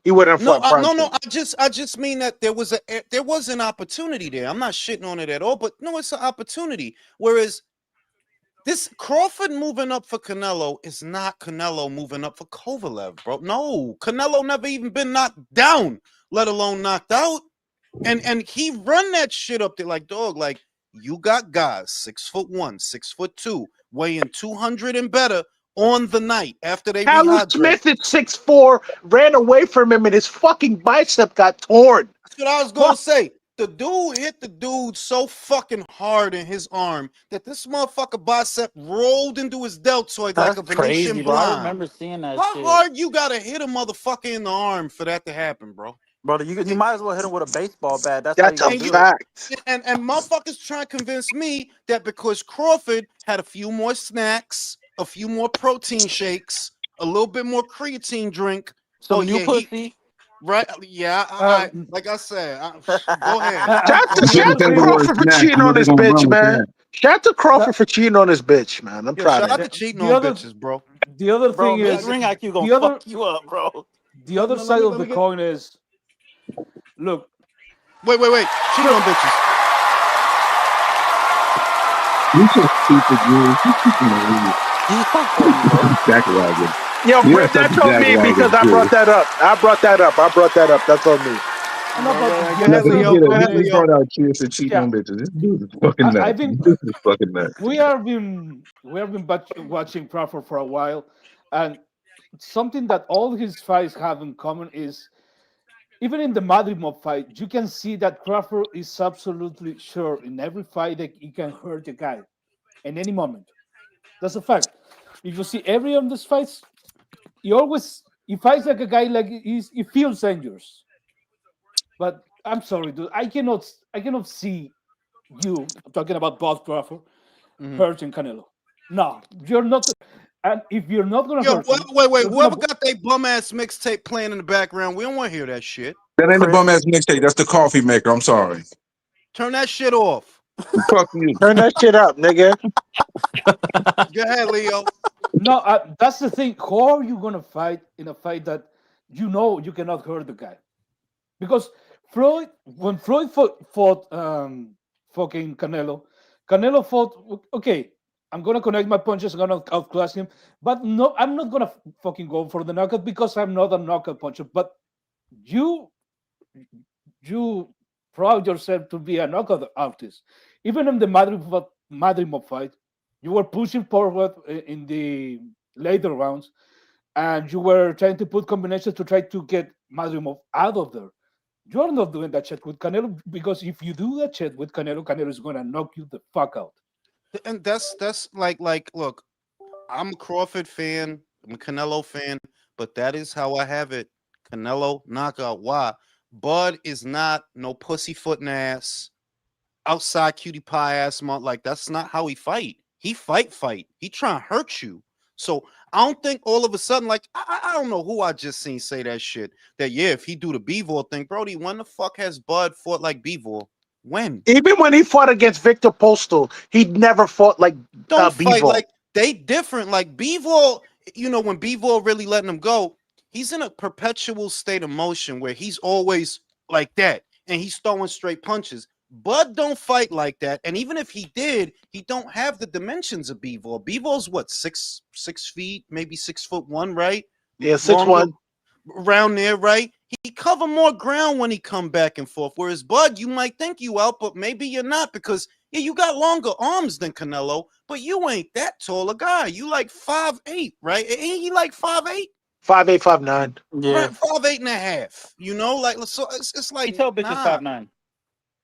he wouldn't have No, fought prime no. Sergey. I just mean that there was an opportunity there. I'm not shitting on it at all, but no, it's an opportunity. Whereas this Crawford moving up for Canelo is not Canelo moving up for Kovalev, bro. No, Canelo never even been knocked down, let alone knocked out. And he run that shit up there like dog. Like you got guys 6'1", 6'2", weighing 200 and better on the night after they Callum rehydrate. Smith at 6'4", ran away from him, and his fucking bicep got torn. That's what I was gonna say. The dude hit the dude so fucking hard in his arm that this motherfucker bicep rolled into his deltoid like That's a crazy, Venetian bro. I blind. remember seeing that How shit. hard you gotta hit a motherfucker in the arm for that to happen, bro? Bro, you And might as well hit him with a baseball bat. That's how you That's a gonna and you do it. fact. and motherfuckers trying to convince me that because Crawford had a few more snacks, a few more protein shakes, a little bit more creatine drink. Oh Some new yeah, he pussy. right. Yeah, I Um, like I said, go ahead. and the Nigga other Shout to said the thing, word Crawford for snack. cheating You know on they're his gonna bitch, run with man. that. Shout to the, Crawford for cheating on his bitch, man. I'm Yo, proud shout of out him. to cheating the on other bitches, bro. the other Bro, thing mid is ring IQ gonna the other fuck you up, bro. the other side of the coin is, look, Wait. Cheating look, on bitches. You so stupid, dude. You freaking hilarious. He's so corny, bro. Jackrabbit. Yo, You're Brim, such a that's on me because jackrabbit, I too. brought that up. That's on me. no, but Go the ahead, other Nothing to thing Leo. get is it. Go that ahead, He Leo. brought out cheers to cheating yeah, on bitches. This dude is fucking I nuts. think This is fucking nuts. we have been watching Crawford for a while, and something that all his fights have in common is even in the Madrid mob fight, you can see that Crawford is absolutely sure in every fight that he can hurt the guy in any moment. That's a fact. If you see every of these fights, he fights like a guy like he feels dangerous. But I'm sorry, dude. I cannot see you talking about Bob Crawford Mhm. hurting Canelo. No, you're not. And if you're not gonna Yo, hurt him, wait. you're gonna. Whoever got that bum ass mixtape playing in the background, we don't want to hear that shit. That ain't the Chris. bum ass mixtape. That's the coffee maker. I'm sorry. Turn that shit off. Fuck you. Turn that shit up, nigga. Go ahead, Leo. No, that's the thing. How are you gonna fight in a fight that you know you cannot hurt the guy? Because when Floyd fought fucking Canelo, Canelo fought. Okay, I'm gonna connect my punches. I'm gonna outclass him, but no, I'm not gonna fucking go for the knockout because I'm not a knockout puncher. But you you proud yourself to be a knockout artist. Even in the Madrid mob fight, you were pushing forward in the later rounds, and you were trying to put combinations to try to get Madrid mob out of there. You're not doing that shit with Canelo because if you do that shit with Canelo, Canelo is gonna knock you the fuck out. And that's like look, I'm a Crawford fan, I'm a Canelo fan, but that is how I have it. Canelo knockout. Why? Bud is not no pussyfooting ass, outside cutie pie ass month. Like that's not how he fight. He fight. He trying to hurt you. So I don't think all of a sudden, like I don't know who I just seen say that shit. That yeah, if he do the Bivol thing, Brody, when the fuck has Bud fought like Bivol? When? Even when he fought against Victor Postal, he never fought like Don't fight Bivol. like they different. Like Bivol, when Bivol really letting him go, he's in a perpetual state of motion where he's always like that and he's throwing straight punches. Bud don't fight like that, and even if he did, he don't have the dimensions of Bivol. Bivol's what 6 feet, maybe 6'1", right? Yeah, Longer 6'1". around there, right? He cover more ground when he come back and forth. Whereas Bud, you might think you out, but maybe you're not because yeah, you got longer arms than Canelo, but you ain't that tall a guy. You like 5'8", right? Ain't he like 5'8"? 5'8", 5'9". Yeah. Right, 5'8" and a half. Like so, it's He like tell bitches nah. 5'9".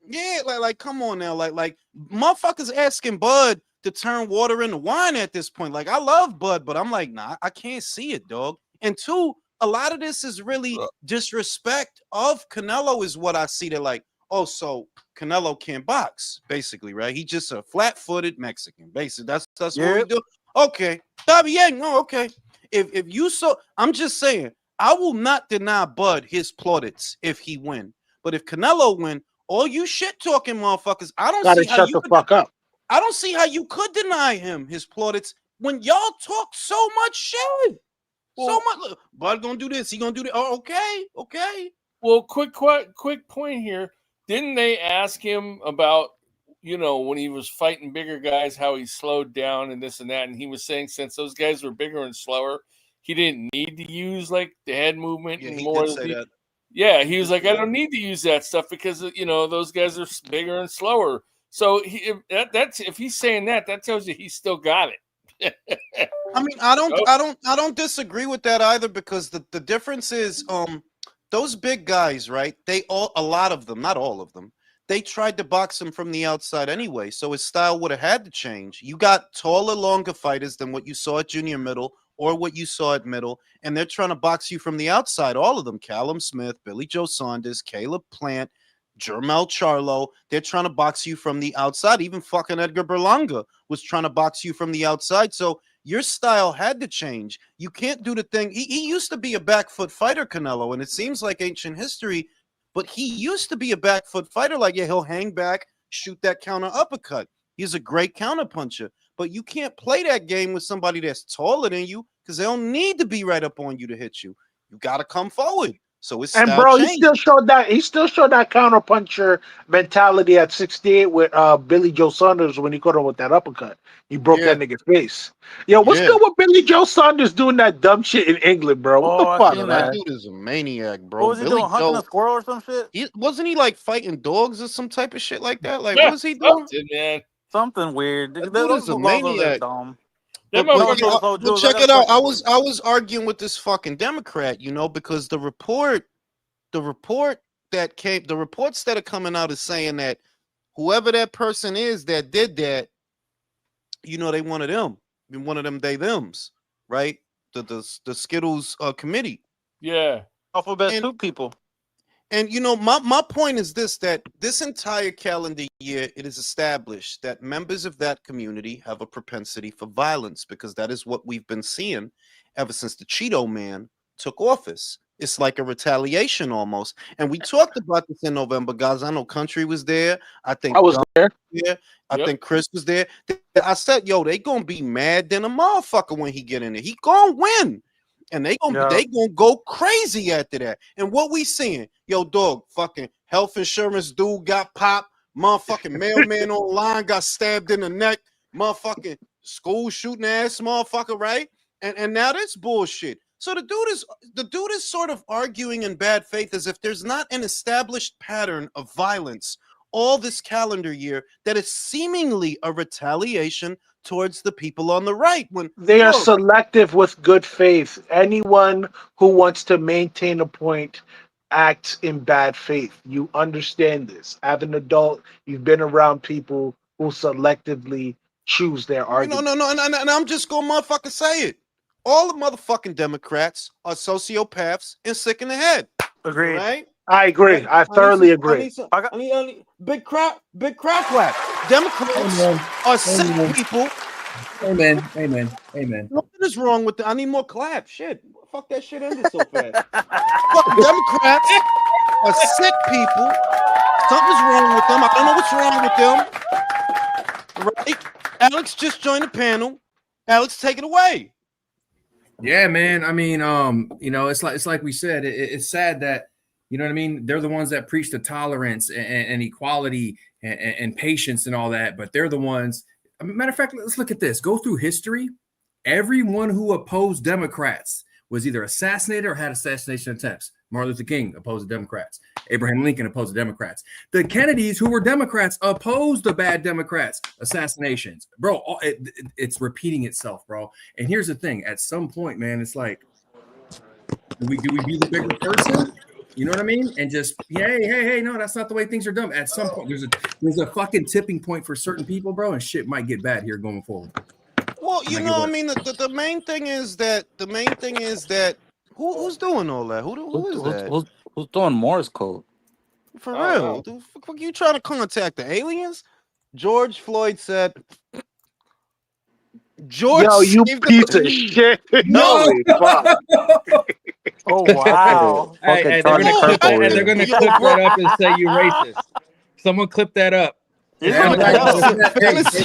Yeah, like come on now, like motherfuckers asking Bud to turn water into wine at this point. Like I love Bud, but I'm like, nah, I can't see it, dog. And two, a lot of this is really disrespect of Canelo, is what I see. They're like, oh, so Canelo can't box, basically, right? He just a flat-footed Mexican, basically. That's what we Yep. do. Okay, está bien. No, okay. If you so, I'm just saying, I will not deny Bud his plaudits if he win. But if Canelo win, all you shit talking motherfuckers, I don't Gotta see how shut you the could. fuck up. I don't see how you could deny him his plaudits when y'all talk so much shit. So Well, much. Look, Bud gonna do this. He gonna do that. Oh, okay. well, quick point here. Didn't they ask him about when he was fighting bigger guys how he slowed down and this and that, and he was saying since those guys were bigger and slower, he didn't need to use like the head movement Yeah, and he more did of say the. that. Yeah, He he was did like, say I that. don't need to use that stuff because those guys are bigger and slower. So that's if he's saying that, that tells you he still got it. I mean, I don't disagree with that either because the difference is those big guys, right? A lot of them, not all of them, they tried to box him from the outside anyway, so his style would have had to change. You got taller, longer fighters than what you saw at junior middle or what you saw at middle, and they're trying to box you from the outside. All of them: Callum Smith, Billy Joe Saunders, Caleb Plant, Jermel Charlo. They're trying to box you from the outside. Even fucking Edgar Berlanga was trying to box you from the outside. So your style had to change. You can't do the thing. He used to be a back foot fighter, Canelo, and it seems like ancient history, but he used to be a back foot fighter. Like, yeah, he'll hang back, shoot that counter uppercut. He's a great counter puncher, but you can't play that game with somebody that's taller than you because they don't need to be right up on you to hit you. You got to come forward. So his And style bro, he changed. still showed that counterpuncher mentality at 68 with Billy Joe Saunders when he caught him with that uppercut. He broke Yeah, that nigga's face. Yo, what's yeah. good with Billy Joe Saunders doing that dumb shit in England, bro? What the Oh, I fuck, Yo, seen that that. man? dude is a maniac, What bro. was he Billy doing? Hunting a Joe. squirrel or some shit? Wasn't he like fighting dogs or some type of shit like that? Like, what Yeah, was he doing? something, man. Something weird. That dude Those is a laws over there maniac. dumb. That You But want to yeah, know motherfucker. what's so but Jules? I check got a it out. question for you. I was arguing with this fucking Democrat, because the reports that are coming out is saying that whoever that person is that did that, they wanted them, one of them they thems, right? The Skittles committee, Yeah. Alphabet and soup people. my point is this: that this entire calendar year, it is established that members of that community have a propensity for violence because that is what we've been seeing ever since the Cheeto Man took office. It's like a retaliation almost. And we talked about this in November, guys. I know Country was there. I I think was Gun there. was there. I Yep. think Chris was there. I said, yo, they gonna be mad than a motherfucker when he get in there. He gonna win. And Yeah. they gonna go crazy after that. And what we seeing? Yo, dog, fucking health insurance dude got popped. Motherfucking mailman online got stabbed in the neck. Motherfucking school shooting ass motherfucker, right? And now that's bullshit. So the dude is sort of arguing in bad faith as if there's not an established pattern of violence all this calendar year that is seemingly a retaliation towards the people on the right. When They are look, selective with good faith. Anyone who wants to maintain a point act in bad faith. You understand this. As an adult, you've been around people who selectively choose their No, argument. no, no, and I'm just gonna motherfucking say it. All the motherfucking Democrats are sociopaths and sick in the head. All Agreed. right, I all agree. right. I I need some. thoroughly I agree. need some. I got. I need big crowd clap. Democrats Amen. are sick Amen. people. Amen. Amen. Amen. Nothing is wrong with that. I need more clap. Shit, fuck that shit ended so fast. Fucking Democrats are sick people. Something's wrong with them. I don't know what's wrong with them. Right? Alex just joined the panel. Alex, take it away. Yeah, man. I mean, it's like we said. It's sad that you know what I mean. They're the ones that preach the tolerance and equality and patience and all that, but they're the ones. Matter of fact, let's look at this. Go through history. Everyone who opposed Democrats was either assassinated or had assassination attempts. Martin Luther King opposed the Democrats. Abraham Lincoln opposed the Democrats. The Kennedys, who were Democrats, opposed the bad Democrats. Assassinations, bro. It's repeating itself, bro. And here's the thing: at some point, man, it's like, do we be the bigger person? You know what I mean? And just hey, no, that's not the way things are done. At some point, there's a fucking tipping point for certain people, bro, and shit might get bad here going forward. Well, you know, I mean, the main thing is that who's doing all that? Who is that? Who's doing Morse code? For I don't real? know. The fuck you trying to contact the aliens? George Floyd said. George Yo, you saved piece of the. shit. No. Holy fuck. Oh wow. Hey, Fucking they're gonna Charlie No, clip Kirk that, over and they're here. gonna yo, clip bro. that up and say you racist. Someone clip that up. He's And going to write hell. hey, Fantasy,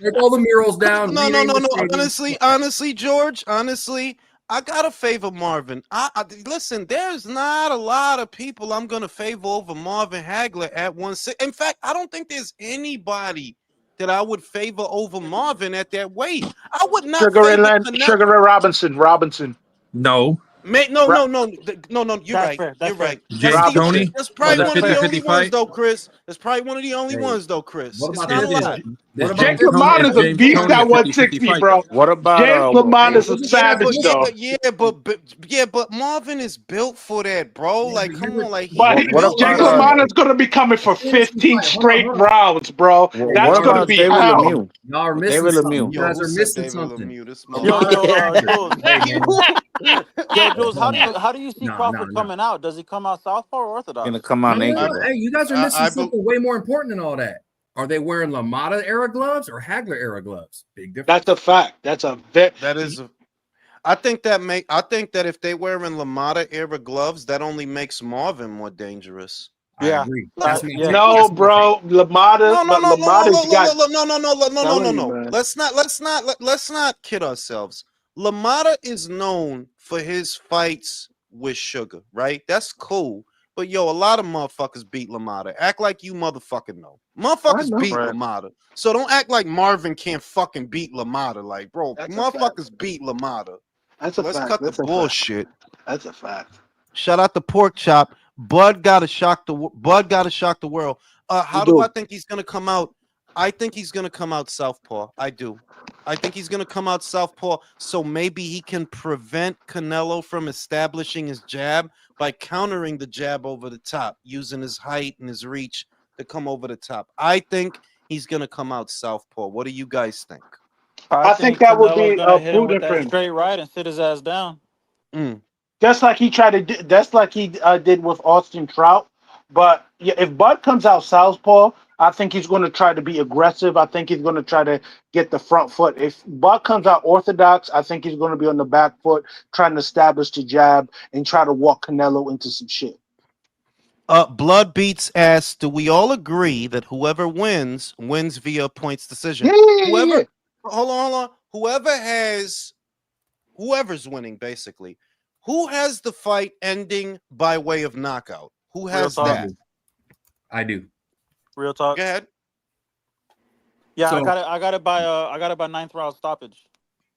take all the murals down. no, no, Rename no, the no. stadium. Honestly, George. Honestly, I gotta favor Marvin. Listen. There's not a lot of people I'm gonna favor over Marvin Hagler at 160. In fact, I don't think there's anybody that I would favor over Marvin at that weight. I would not favor Canelo. Sugar Ray Robinson. No. No, Ra- no, no, no, no. You're That's right. fair. You're That's fair. right. James Robinson. Tony That's was probably a That's one of the fair. 50-50 only ones, fight. though, Chris. That's probably one of the only Hey, ones, though, Chris. what It's about not Is a this? is lot. What is about Jake James this? Tony LaMotta is is a Hey, James beast Tony at a 50-50 160, fight bro. though? What about James hey, LaMotta's a savage, though. Yeah, but Marvin is built for that, bro. yeah, Like, but come on, like But he what he, built Jake about for it. LaMotta's going to be coming a for fantasy 15 fight. Hold on, straight hold on. rounds, bro. Hey, That's what going to about be David hell. Lemieux? y'all are missing David something. Lemieux. You Yo, guys who are said missing David something. Lemieux? This A Yo, lot of yo, motherfucker. actors. Jules. Hey, man. Yo, Hey, Jules. hold on. How do you see No, no, Crawford no. coming out? Does he come out southpaw or Gonna orthodox? come No, out no, I, no. naked. Hey, you guys are missing I, I, something way more important than all that. Are they wearing LaMotta era gloves or Hagler era gloves? Big That's a difference. fact. That's a vet. that is a. I think that if they wearing Lamada era gloves, that only makes Marvin more dangerous. I Yeah. agree. That's my Yeah. take. No, That's my take. bro. No, no, no, no, no, LaMotta's look, look, got. look, look, no, no, no, look, no, no, no, Telling you, no. man. Let's not kid ourselves. Lamada is known for his fights with Sugar, right? That's cool. But yo, a lot of motherfuckers beat Lamada. Act like you motherfucking know. I Motherfuckers know. beat Right. Lamada. So don't act like Marvin can't fucking beat Lamada. Like, bro, That's a fact. motherfuckers beat Lamada. That's So a let's fact. cut the That's a fact. bullshit. That's a fact. Shout out to Pork Chop. Bud got to shock the world. You How do I do. think he's gonna come out? I think he's gonna come out southpaw. I do. I think he's gonna come out southpaw. So maybe he can prevent Canelo from establishing his jab by countering the jab over the top, using his height and his reach to come over the top. I think he's gonna come out southpaw. What do you guys think? I I think think that would Canelo's be gonna hit him with prudent for that him. straight right and sit his ass down. Mm. Just like he tried to do, that's like he did with Austin Trout. But yeah, if Bud comes out southpaw, I think he's going to try to be aggressive. I think he's going to try to get the front foot. If Bud comes out orthodox, I think he's going to be on the back foot, trying to establish the jab and try to walk Canelo into some shit. Blood Beats asks, do we all agree that whoever wins via points decision? Yeah. Whoever, hold on. Whoever's winning, basically. Who has the fight ending by way of knockout? Who Real has I talk. that? do. I do. Real talk. Go ahead. Yeah, So, I got it by ninth round stoppage.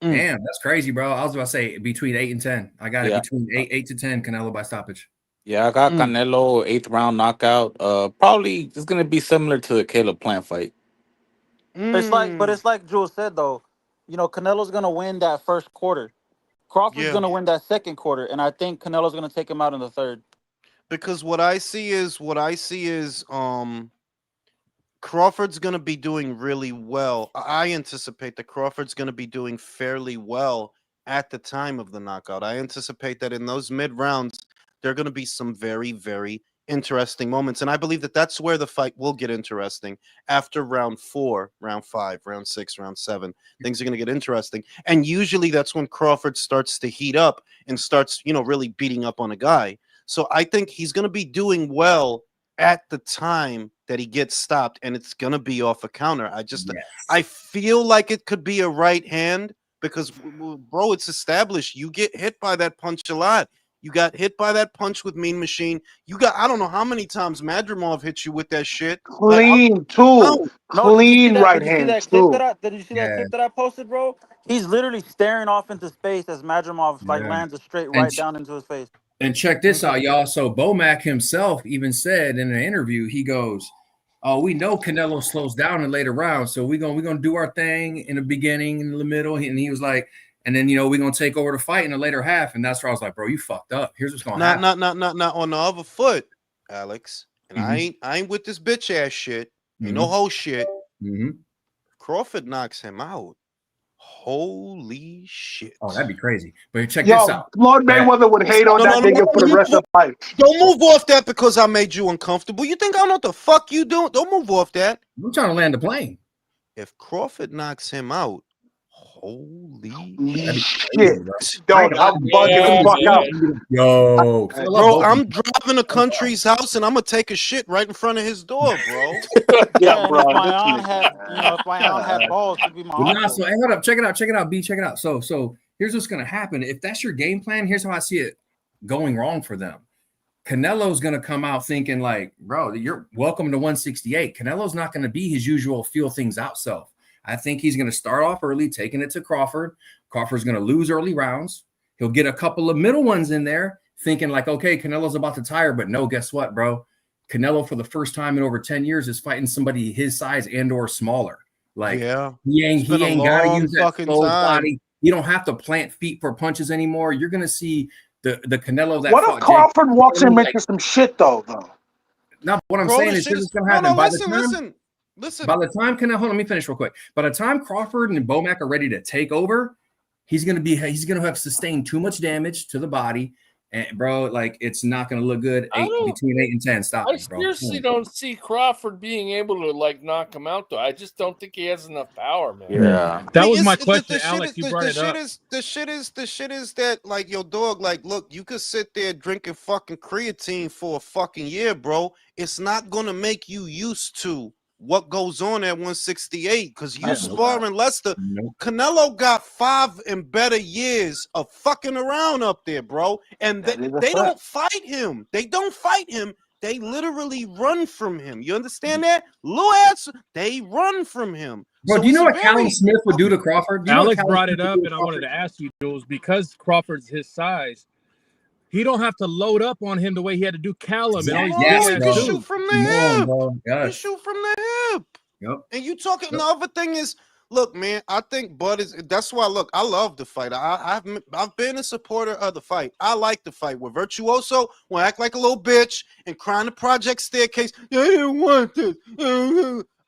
damn, that's crazy, bro. I was about to say between 8 and 10. I got it Yeah. between 8 to 10. Canelo by stoppage. Yeah, I got Mm. Canelo 8th round knockout. Probably it's gonna be similar to the Caleb Plant fight. But Mm. it's like Jules said though. Canelo's gonna win that first quarter. Crawford's Yeah. gonna win that second quarter, and I think Canelo's gonna take him out in the third. Because what I see is Crawford's going to be doing really well. I anticipate that Crawford's going to be doing fairly well at the time of the knockout. I anticipate that in those mid rounds, there are going to be some very, very interesting moments. And I believe that that's where the fight will get interesting after round 4, round 5, round 6, round 7. Things are going to get interesting. And usually that's when Crawford starts to heat up and starts, really beating up on a guy. So I think he's going to be doing well at the time that he gets stopped, and it's gonna be off a counter. I feel like it could be a right hand because, bro, it's established. You get hit by that punch a lot. You got hit by that punch with Mean Machine. I don't know how many times Madrimov hit you with that shit. Clean too. No, did you see Clean that? right Did you see hands that clip too. did you see that Yeah, clip that I posted, bro? He's literally staring off into space as Madrimov yeah. lands a straight And right down into his face. And check this out, y'all. So Bomac himself even said in an interview, he goes, "Oh, we know Canelo slows down in later rounds, so we're gonna do our thing in the beginning, in the middle." And he was like, "And then we're gonna take over the fight in the later half." And that's where I was like, "Bro, you fucked up. Here's what's gonna happen." Not on the other foot, Alex. And Mhm. I ain't with this bitch ass shit. Ain't no Mhm. whole shit. Mhm. Crawford knocks him out. Holy shit. Oh, that'd be crazy. But check this Yo, out. Floyd That Mayweather would hate on No, that no, no, nigga for the rest of life. don't move off that because I made you uncomfortable. You think I don't know what the fuck you doing? Don't move off that. I'm trying to land the plane. If Crawford knocks him out, holy That'd be Shit. crazy, bro. I ain't Dog, gonna lie I'm to you. bugging the Yeah, fuck out. Yo, 'cause I love bro, both of I'm you. driving to country's house and I'm gonna take a shit right in front of his door, bro. Yeah, Yeah, and if bro. my This aunt had, nigga. if my aunt had balls, she'd be my But nah, uncle. so hey, hold up, check it out, B, check it out. So here's what's gonna happen. If that's your game plan, here's how I see it going wrong for them. Canelo's gonna come out thinking like, bro, you're welcome to 168. Canelo's not gonna be his usual feel things out self. I think he's gonna start off early, taking it to Crawford. Crawford's gonna lose early rounds. He'll get a couple of middle ones in there, thinking like, okay, Canelo's about to tire, but no, guess what, bro? Canelo for the first time in over 10 years is fighting somebody his size and or smaller. Like Yeah. he It's been a ain't got to long use that fucking slow time. body. You don't have to plant feet for punches anymore. You're gonna see the Canelo that What if fought Jake. Crawford walks in Like, making some shit though? now what I'm Bro, saying this is shit here's is what's gonna no, happen. no, listen. By the time Canelo, let me finish real quick. By the time Crawford and Bomac are ready to take over, he's gonna have sustained too much damage to the body. And bro, like it's not gonna look good between 8 and 10. Stop I it, bro. seriously don't see Crawford being able to knock him out though. I just don't think he has enough power, man. Yeah. That was my The question, shit Alex. is You brought it up. the shit is that like your dog, like, look, you could sit there drinking fucking creatine for a fucking year, bro. It's not gonna make you used to what goes on at 168 because you sparring Lester. Nope. Canelo got 5 and better years of fucking around up there, bro. And That is a they don't fact. fight him. They don't fight him. They literally run from him. You understand that? Little ass, they run from him. Bro, So do you it's know a what Callum very Smith would do to Crawford? Do you know what Alex Callum brought Smith it would up, do to and I wanted Crawford? to ask you, Jules, because Crawford's his size, he don't have to load up on him the way he had to do Callum and all these Yes, big you ass can bro. shoot dudes. from Come the on, hip. bro. You Yes. shoot from the hip. Yep. And you talking. The other thing is, look, man. I think Bud is. That's why. Look, I love the fight. I've been a supporter of the fight. I like the fight. Where Virtuoso will act like a little bitch and cry in the project staircase. I didn't want this.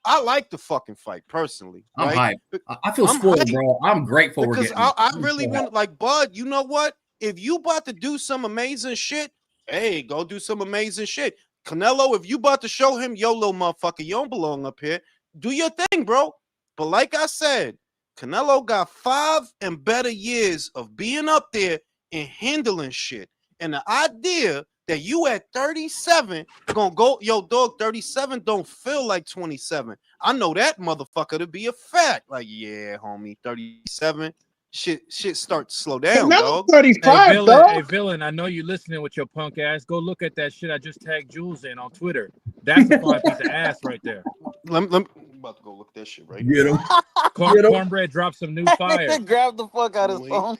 I like the fucking fight personally. I'm Right? hyped. I feel I'm spoiled, hyped. bro. I'm grateful we're Because getting this. I I'm really so want, like, Bud, you know what? If you about to do some amazing shit, hey, go do some amazing shit. Canelo, if you about to show him, yo, little motherfucker, you don't belong up here, do your thing, bro. But like I said, Canelo got 5 and better years of being up there and handling shit. And the idea that you at 37 gonna go, yo, dog, 37 don't feel like 27. I know that motherfucker to be a fact. Like, yeah, homie, 37. Shit start to slow down, Canelo dog. Hey, 35, dog. Villain, I know you listening with your punk ass. Go look at that shit I just tagged Jules in on Twitter. That's a fine piece of ass right there. Let me I'm about to go look that shit right Get now. him. Get him. Cornbread dropped some new fire. Grab the fuck out of his phone.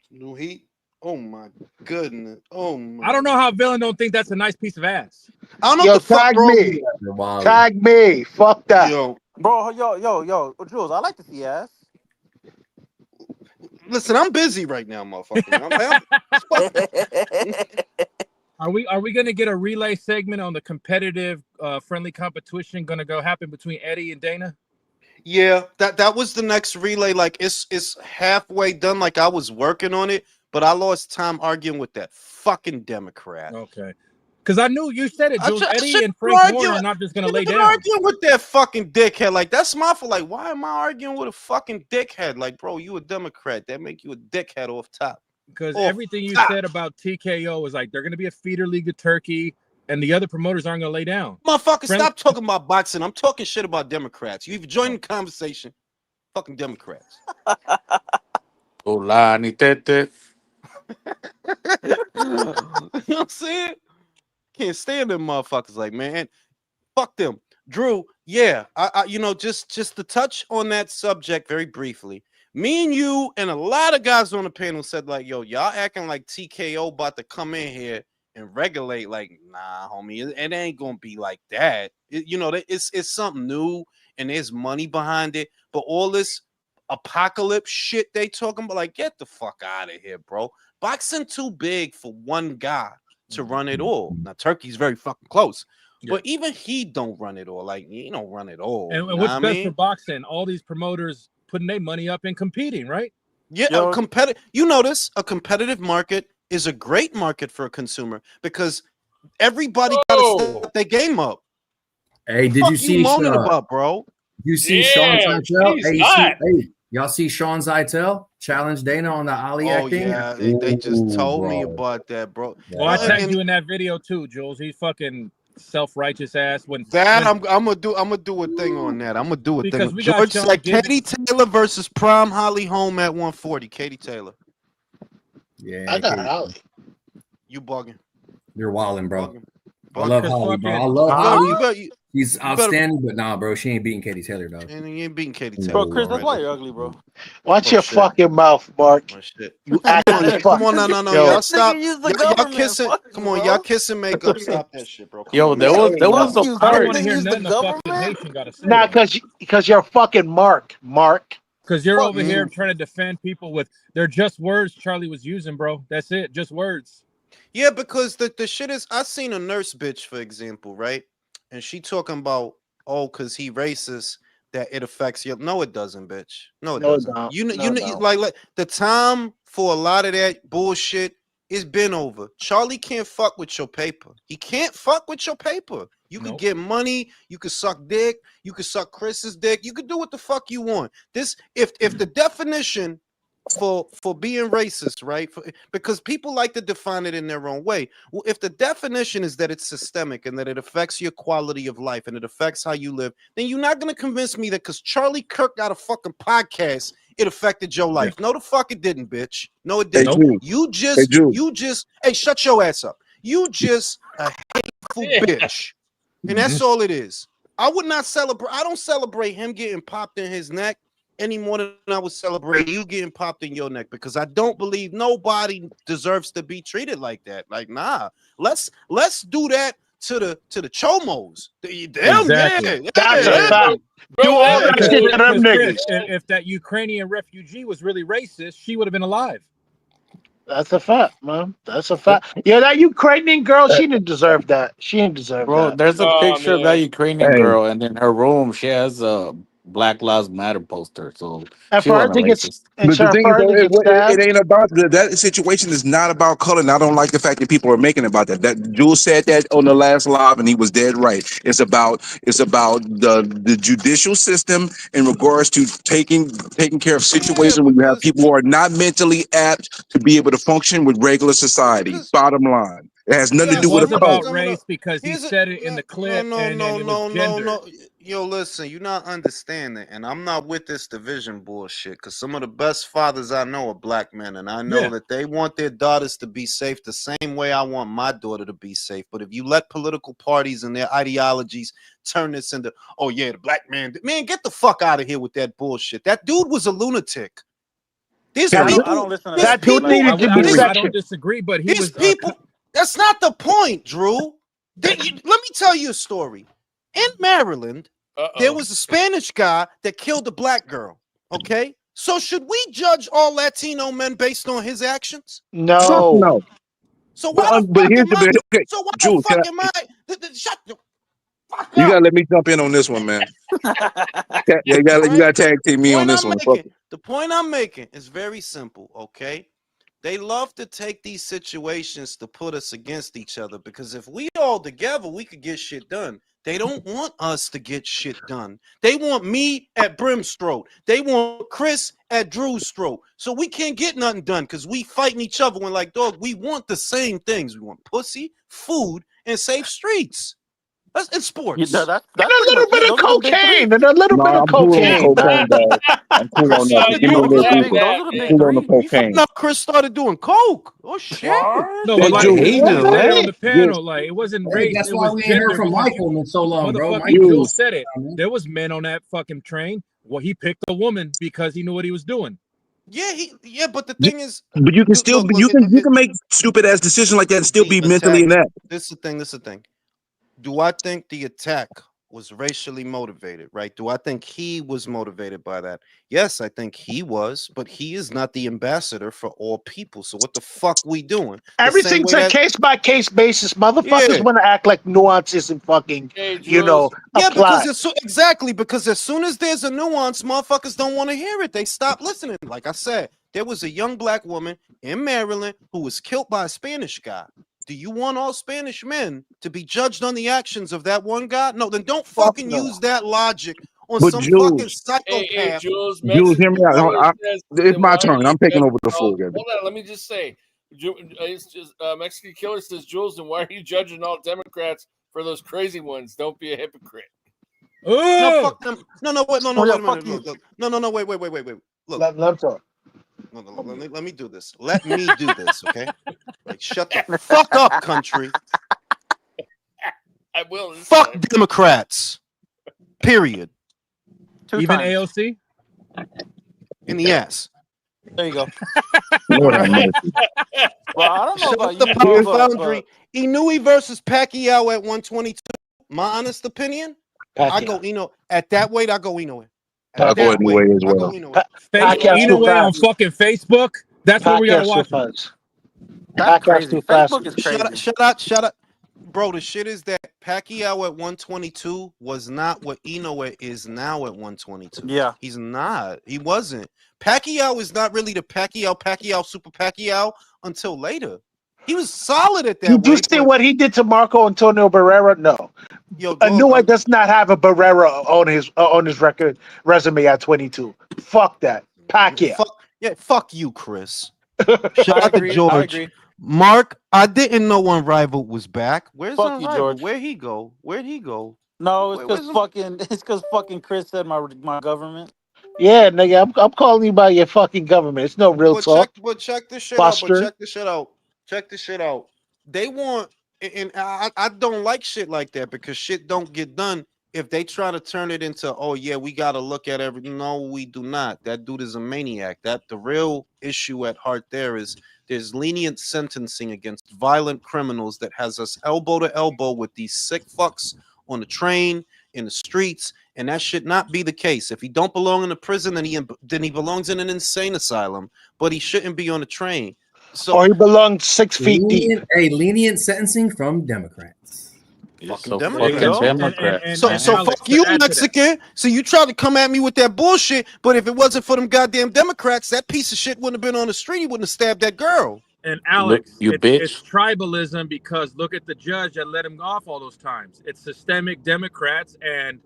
New heat. Oh my goodness. Oh my. I don't know how Villain don't think that's a nice piece of ass. I don't know Yo, what the fuck tag wrong. me. You're wild. Tag me. Fuck that. Yo, Bro, yo, Jules, I like to see ass. listen, I'm busy right now, motherfucker. Are we going to get a relay segment on the competitive, friendly competition going to go happen between Eddie and Dana? Yeah, that was the next relay. Like it's halfway done. Like I was working on it, but I lost time arguing with that fucking Democrat. Okay. Because I knew you said it, Jules. I Eddie shouldn't and Frank argue. Warren are not just going to lay Been down. arguing with that fucking dickhead. Like that's my fault. Like why am I arguing with a fucking dickhead? Like bro, you a Democrat. That make you a dickhead off top. Because Off everything you top. said about TKO is like they're going to be a feeder league to Turkey, and the other promoters aren't going to lay down. Motherfucker, stop talking about boxing. I'm talking shit about Democrats. You've joined the conversation. Fucking Democrats. Hola, ni tete. You know what I'm saying? Can't stand them motherfuckers. Like, man, fuck them. Drew, yeah, I you know, just to touch on that subject very briefly. Me and you and a lot of guys on the panel said, like, yo, y'all acting like TKO about to come in here and regulate. Like, nah, homie, it ain't gonna be like that. You know, it's something new and there's money behind it. But all this apocalypse shit they talking about, like, get the fuck out of here, bro. Boxing too big for one guy to run it all. Now, Turkey's very fucking close. Yeah. But even he don't run it all. Like, he don't run it all. And you know what's what best I for mean? boxing? All these promoters putting their money up and competing, right? Yeah, Yo. a competitive. You notice a competitive market is a great market for a consumer because everybody got to step their game up. Hey, did Fuck you see moaning about, bro? you see Sean Damn, Zeitel? he's Hey, hot. y'all see Sean Zeitel challenge Dana on the Ali Oh thing? yeah, they just Ooh, told me bro. about that, bro. Well, I No, tagged and you in that video too, Jules. He's fucking self-righteous ass. When I'm gonna do a thing on that. I'm gonna do a because thing. we got George Sean said Gibbons. Katie Taylor versus Prime Holly Holm at 140. Katie Taylor, Yeah, I got Katie, Holly. you bugging? you're wilding, bro. Bugging. I love Because Holly, bro. I fucking- love Holly. You better, He's better- outstanding, but nah, bro, she ain't beating Katie Taylor, dog. and you ain't beating Katie Taylor. Bro, Chris, that's why already. you're ugly, bro. Watch Oh, your shit. fucking mouth, Mark. Oh, shit. You Come on, actually come on, no, Yo. y'all This stop. nigga used the Y'all government. kissing. Fuck Come you, on, bro. y'all kissing makeup. Stop that shit, bro. Come Yo, on, there man. was a You I don't part. want to hear use the nothing the fucking government? nation got to say. Nah, because you're fucking Mark. Because you're Fuck over here you. trying to defend people with they're just words Charlie was using, bro. That's it, just words. Yeah, because the shit is. I seen a nurse bitch, for example, right? And she talking about, oh, because he racist, that it affects you. No, it doesn't, bitch. No, it No, it doesn't. don't. You know, No, you it know, don't. like the time for a lot of that bullshit is been over. Charlie can't fuck with your paper. He can't fuck with your paper. You could Nope. get money. You could suck dick. You could suck Chris's dick. You could do what the fuck you want. This, if the definition for being racist, right? Because people like to define it in their own way. Well, if the definition is that it's systemic and that it affects your quality of life and it affects how you live, then you're not going to convince me that because Charlie Kirk got a fucking podcast, it affected your life. No, the fuck it didn't, bitch. No, it Hey, didn't. Drew. You just, hey, shut your ass up. You just a hateful bitch. And that's all it is. I would not celebrate. I don't celebrate him getting popped in his neck any more than I would celebrate you getting popped in your neck, because I don't believe nobody deserves to be treated like that. Like, nah, let's do that to the chomos. Damn, Exactly. That's a yeah. fact. Bro, Do all that because shit to them Chris, niggas. if that Ukrainian refugee was really racist, she would have been alive. That's a fact, man. That's a fact. Yeah, that Ukrainian girl, she didn't deserve that. She didn't deserve Bro, that. there's a Oh, picture of that man. Ukrainian Hey, girl, and in her room, she has a Black Lives Matter poster. So And she for her wasn't to get racist. and but the for thing is, her though, to get it stabbed. ain't about that situation. Is not about color, and I don't like the fact that people are making it about that. That Jules said that on the last live, and he was dead right. It's about the judicial system in regards to taking care of situations where you have because people who are not mentally apt to be able to function with regular society. because Bottom line, it has you nothing to gotta It do with was a sum color. about it up. race because he Here's a said it in no, the clip, and it was gender. no. Yo, listen, you're not understanding, and I'm not with this division bullshit. Because some of the best fathers I know are black men, and I know Yeah. that they want their daughters to be safe the same way I want my daughter to be safe. But if you let political parties and their ideologies turn this into, oh yeah, the black man, get the fuck out of here with that bullshit. That dude was a lunatic. There's That, people. I don't listen to There's that that shit. dude Like, people. needed to be There's I don't sectioned. disagree, but he these was people. That's not the point, Drew. Let me tell you a story. In Maryland, there was a Spanish guy that killed a black girl. Okay, so should we judge all Latino men based on his actions? Fuck No. no. So why the But fuck here's am I? the okay, So why the Jules, fuck am I? Shut the fuck you up. gotta let me jump in on this one, man. Yeah, you Right? gotta tag team me on this one. Fuck. The point I'm making is very simple, okay? They love to take these situations to put us against each other because if we all together, we could get shit done. They don't want us to get shit done. They want me at Brim's throat. They want Chris at Drew's throat. So we can't get nothing done because we fighting each other when like, dog, we want the same things. We want pussy, food, and safe streets. That's in Yeah, sports. that's And pretty a little much it. bit of Those are the big three. cocaine. And a little No, bit of I'm cool on the cocaine. cocaine, dog. I'm cool on Chris that. started Give me a doing Those little are the that, big. Uber. Those are the I'm big cool on the three. we found cocaine. out Chris started doing coke. Oh shit. What? No, Hey, but like Jules, Jules What? said it on the Jules, panel, like it wasn't Hey, race, that's it why was we ain't heard gender from because Michael in so long, bro. motherfucking Michael, Jules Jules. said it. There was men on that fucking train. Well, he picked a woman because he knew what he was doing. Yeah, but the thing is, But you can still look, you can make stupid ass decisions like that and still the be mentally attack. inept. This is the thing. Do I think the attack was racially motivated, right? Do I think he was motivated by that? Yes, I think he was, but he is not the ambassador for all people. So what the fuck we doing? The same Everything's way a that case by case basis. Motherfuckers yeah. want to act like nuance isn't fucking, Hey, Jules. Yeah, because apply. it's exactly because as soon as there's a nuance, motherfuckers don't want to hear it. They stop listening. Like I said, there was a young black woman in Maryland who was killed by a Spanish guy. Do you want all Spanish men to be judged on the actions of that one guy? No, then don't Fuck fucking no. use that logic on But some fucking Hey, psychopath. Jules. Jules, hear Mexican me out. killer says, It's then my why are turn. you I'm taking over judging the all? floor, Gabby. Hold on, let me just say, it's just Mexican killer says, Jules, then why are you judging all Democrats for those crazy ones? Don't be a hypocrite. No, Oh, fuck them. No, wait, Oh wait yeah, a minute. fuck you. Look. No, wait. Look, Let talk. no, let me do this. Let me do this, okay? Like, shut the fuck up, country. I will this Fuck time. Democrats. Period. even times. AOC? In the ass. There you go. Lord have mercy. Well, I don't know Shut about the you, power bro, boundary. Inoue versus Pacquiao at 122. My honest opinion, I go Pacquiao. Ino. At that weight, I go Inoue. I'll At go that anyway weight, as I go well. Inoue. Pacquiao's too Inoue on fast. fucking Facebook. That's where we gotta Pacquiao's too watch him. fast. that's Pacquiao's crazy. too fast. Facebook is crazy. Shut up. Bro, the shit is that Pacquiao at 122 was not what Inoue is now at 122. Yeah. He's not. He wasn't. Pacquiao is not really the Pacquiao, Super Pacquiao until later. He was solid at that Did you weight, see but what he did to Marco Antonio Barrera? No. yo, dog, Inoue does not have a Barrera on his record resume at 22. Fuck that. Pacquiao. fuck you, Chris. Shout I out to agree. I George. agree. Mark, I didn't know Unrivaled was back. Where's Fuck you, Unrivaled? George. Where'd he go? No, it's Where's because fucking Chris said my government. Yeah, nigga, I'm calling you by your fucking government. It's no real talk, check this shit out. Buster. Check this shit out. They want, and I don't like shit like that because shit don't get done if they try to turn it into, oh yeah, we got to look at everything. No, we do not. That dude is a maniac. That the real issue at heart there is there's lenient sentencing against violent criminals that has us elbow to elbow with these sick fucks on the train, in the streets, and that should not be the case. If he don't belong in a prison, then he belongs in an insane asylum, but he shouldn't be on a train. So Or he belongs 6 feet deep. Lenient sentencing from Democrats. fucking There you Democrats. go. And So Alex, fuck to you, add to that, Mexican. So you tried to come at me with that bullshit, but if it wasn't for them goddamn Democrats, that piece of shit wouldn't have been on the street. He wouldn't have stabbed that girl. and Alex, you it's bitch. tribalism because look at the judge that let him off all those times. It's systemic Democrats, and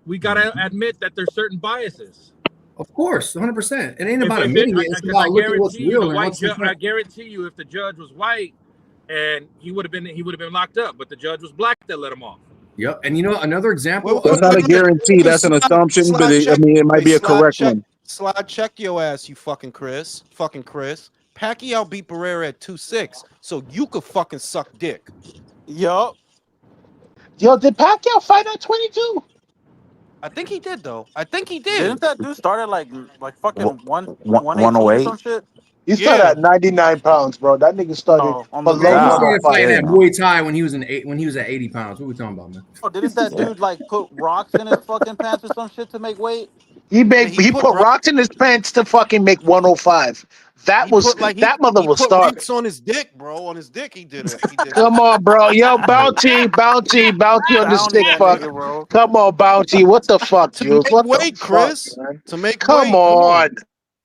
we gotta admit that there's certain biases. Of course, 100%. It ain't If about it, admitting it. It's because about looking what's real and what's I guarantee you, if the judge was white, and he would have been locked up, but the judge was black that let him off. Yep. And another example. That's not a guarantee. That's an assumption, but it might be a correct one. Slide check your ass, you fucking Chris. Pacquiao beat Barrera at 2-6, so you could fucking suck dick. Yup. Yo, did Pacquiao fight at 22? I think he did though. Didn't that dude start at like fucking 118 or 108. some shit? He started at 99 pounds, bro. That nigga started On the below He low. started fighting at damn. Muay Thai when he was at 80 pounds. What are we talking about, man? Oh, didn't that dude like put rocks in his fucking pants or some shit to make weight? He Yeah, made he he put put rocks in his pants to fucking make 105. That he was put like that mother he was put starving. rocks on his dick, bro. On his dick, he did it. He did Come that on, shit. bro. Yo, bounty on this Bounty dick that fuck. nigga, bro. Come on, bounty. What the fuck, To Jules? make What the weight, fuck, Chris. man? To make Come weight. Come on. on.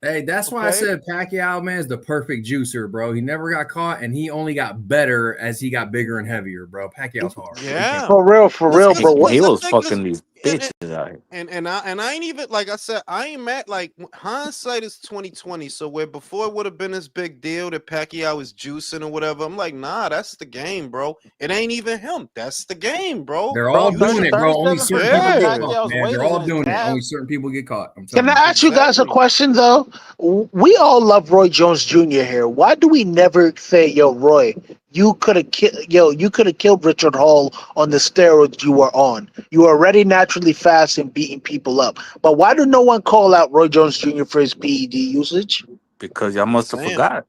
Hey, that's why I Okay. said Pacquiao, man, is the perfect juicer, bro. He never got caught, and he only got better as he got bigger and heavier, bro. Pacquiao's hard. Bro. He can't- Yeah. For real, Because bro. He the was thing is, fucking these and, bitches out here. and I ain't even like I said, I ain't mad. Like hindsight is 2020. So where before it would have been this big deal that Pacquiao is juicing or whatever, I'm like, nah, that's the game, bro. It ain't even him. That's the game, bro. They're Bro, all You doing it, bro. Only 37% certain Yeah. people get of caught, Pacquiao's man. weight They're is in all his doing it. Only calves. certain people get caught. I'm Can telling I you. ask you guys a Exactly. question though? We all love Roy Jones Jr. here. Why do we never say, "Yo, Roy, you could have killed Richard Hall on the steroids you were on. You were already naturally fast and beating people up." But why do no one call out Roy Jones Jr. for his PED usage? Because y'all must have Saying forgot.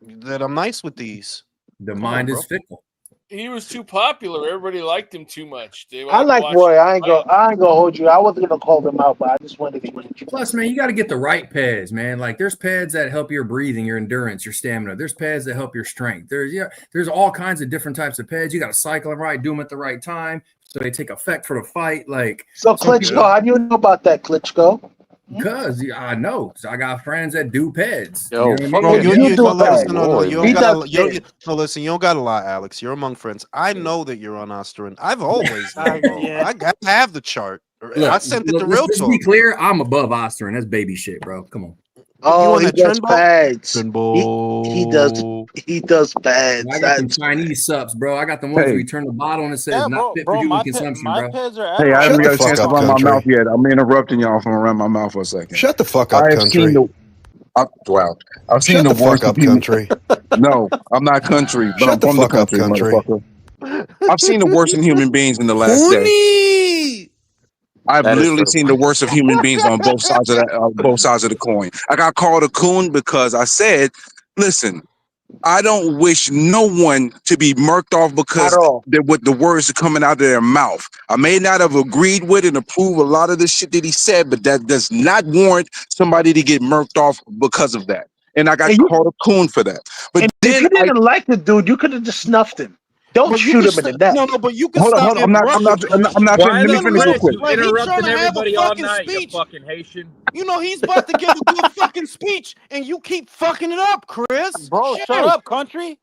that I'm nice with these. The Come on, mind bro. is fickle. He was too popular. Everybody liked him too much. They I like watching Roy. him I ain't fight. gonna hold you. I wasn't gonna call them out, but I just wanted to get you. Plus, man, you got to get the right pads, man. Like there's pads that help your breathing, your endurance, your stamina. There's pads that help your strength. There's all kinds of different types of pads. You got to cycle them right, do them at the right time, so they take effect for the fight. Like So some Klitschko, people, how do you know about that, Klitschko? because I know, 'cause I got friends that do pads. You Yo, know what I fuck mean? Oh, it. Like, you do No, bad. listen, no, Roy, you He don't man. does gotta, shit. no, listen, you don't gotta lie, Alex. You're among friends. I know that you're on Osterin. I've always known, bro. Yeah. I have the chart. I look, sent it to look Real let's be Talk. clear. I'm above Osterin. That's baby shit, bro. Come on. You Oh, on he that does Trimbo? pads. He does Trimbo. pads. I got them That's Chinese sups, bro. I got the ones where Hey, you turn the bottle and it says Yeah, not bro. fit for Bro, human consumption, my bro. peds are hey, I Adderall, haven't Shut got the a bro. chance fuck to up, run my mouth country. yet. I'm interrupting y'all from run my mouth for a second. Shut the fuck I up, have seen country. the wow. I've seen Shut the the fuck worst of up, human. country. No, I'm not country, but I'm Shut the from the fuck up, country, country. motherfucker. I've seen the worst in human beings in the last day. Cooney. I've That is literally true. seen the worst of human beings on both sides of both sides of the coin. I got called a coon because I said, "Listen, I don't wish no one to be murked off at because all. with the words coming out of their mouth. I may not have agreed with and approve a lot of the shit that he said, but that does not warrant somebody to get murked off because of that. And I got And called a coon for that. But if then you didn't like the dude, you could have just snuffed him. Don't But you shoot can him in the neck. no, but you can hold on, stop hold on. interrupting, Chris. I'm not Why Let me the finish real Chris? quick. You Like he trying interrupting to have a everybody all fucking night, you speech. fucking Haitian. You know he's about to give a fucking speech, and you keep fucking it up, Chris. Bro, Shit. shut up, country.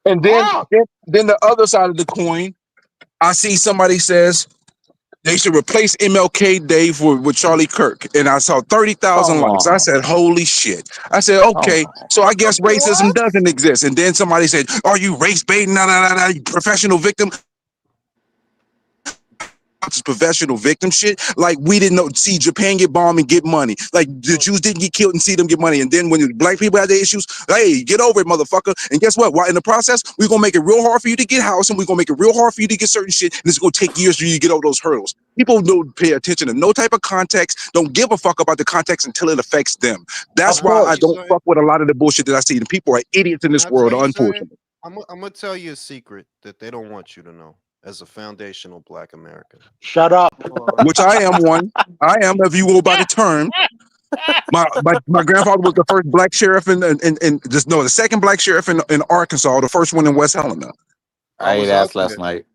And Fuck. then the other side of the coin, I see somebody says they should replace MLK Day with Charlie Kirk. And I saw 30,000 Come likes. I on. said, holy shit. I said, Come okay, so I guess racism What? doesn't exist. And then somebody said, are you race baiting? Nah, nah, nah, nah, you professional victim. Professional victim shit. Like we didn't know see Japan get bombed and get money. Like the Jews didn't get killed and see them get money. And then when the black people had their issues, hey, get over it, motherfucker. And guess what? While in the process, we're gonna make it real hard for you to get housing. We're gonna make it real hard for you to get certain shit, and it's gonna take years for you to get over those hurdles. People don't pay attention to no type of context, don't give a fuck about the context until it affects them. That's Of Can I why tell I course. you don't something? fuck with a lot of the bullshit that I see. The people are idiots in Can this I world, tell you something? unfortunately. I'm gonna tell you a secret that they don't want you to know as a foundational Black American. Shut up. Which I am one. I am, if you go by the term. My grandfather was the first black sheriff in just no, the second black sheriff in Arkansas, the first one in West Helena. I I ate was out ass last there. night.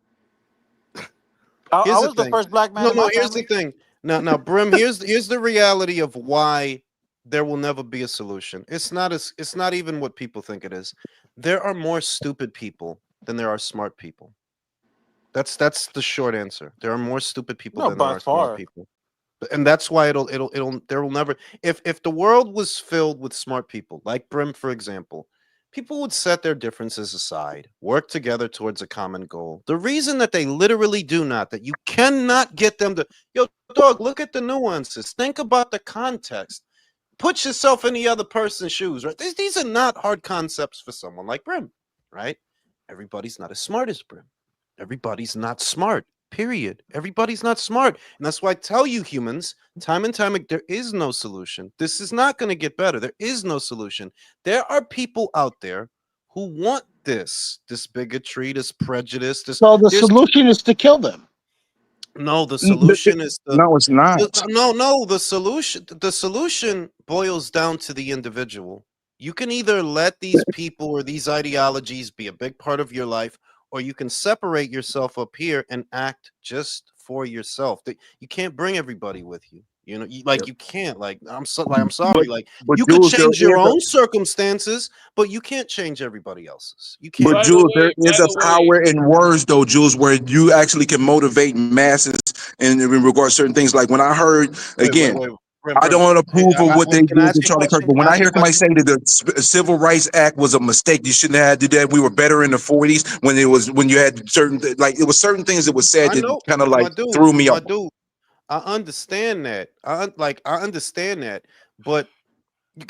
I Here's the was the thing. first black man No, in no. my Here's the family. thing. Now, Brim. Here's the reality of why there will never be a solution. It's not even what people think it is. There are more stupid people than there are smart people. That's the short answer. There are more stupid people No, than there by are smart far. people. And that's why it'll there will never if the world was filled with smart people like Brim, for example, people would set their differences aside, work together towards a common goal. The reason that they literally do not, that you cannot get them to, yo, dog, look at the nuances, think about the context, put yourself in the other person's shoes, right? These are not hard concepts for someone like Brim, right? Everybody's not as smart as Brim. Everybody's not smart. Period. Everybody's not smart. And that's why I tell you, humans, time and time again, there is no solution. This is not going to get better. There is no solution. There are people out there who want this bigotry, this prejudice, So the there's solution is to kill them. No, the solution is No, it's not. no. The solution boils down to the individual. You can either let these people or these ideologies be a big part of your life, or you can separate yourself up here and act just for yourself. You can't bring everybody with you. You know, you can't. I'm sorry. But You could Jules, there change your is a own circumstances, but you can't change everybody else's. You but can't. By the Jules, there way, is a power in words, though, Jules, where you actually can motivate masses in regards to certain things. Like when I heard again, Wait. I Brim. don't Hey, approve of what they can I did ask to you a Charlie Kirk, question? but Can when I I ask you hear a somebody question? say that the Civil Rights Act was a mistake, you shouldn't have did that. We were better in the 40s when you had certain it was certain things that was said I that know, kind of like my dude, threw me off. my dude. I understand that. I understand that, but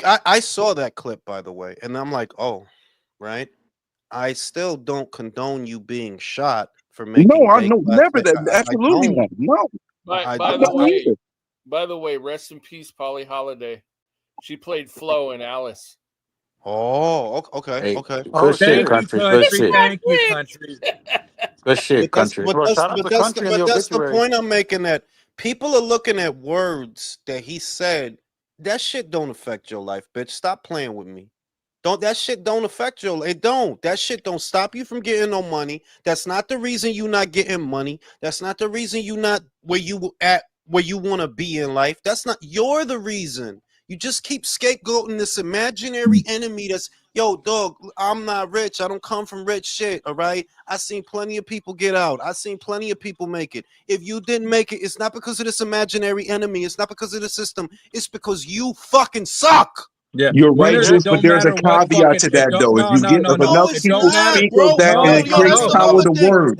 I saw that clip, by the way, and I'm like, oh, right. I still don't condone you being shot for No, making I gay know never classic. that. I Absolutely don't. not. No, I I by the don't. don't way, either. rest in peace, Polly Holiday. She played Flo in Alice. Okay, Hey, okay. Oh good shit, Thank shit, you, country. Good It's country. shit. not Thank you, great. country. Good shit, country. bro! Shout out to country in the But that's the obituary. point I'm making. That people are looking at words that he said. That shit don't affect your life, bitch. Stop playing with me. Don't that shit don't affect your it don't. That shit don't stop you from getting no money. That's not the reason you not getting money. That's not the reason you not where you want to be in life. That's not you're the reason. You just keep scapegoating this imaginary enemy that's yo, dog, I'm not rich. I don't come from rich shit. All right. I seen plenty of people get out. I seen plenty of people make it. If you didn't make it, it's not because of this imaginary enemy. It's not because of the system. It's because you fucking suck. Yeah, You're right, winners. Yeah. It Jules, but don't there's a matter what caveat fucking. to It that, don't. though. If No, you no, get no, if no. No, enough It it's don't people not, matter. speak of bro. that, and Yo, No, it yo, creates that's no. the power other to thing. words.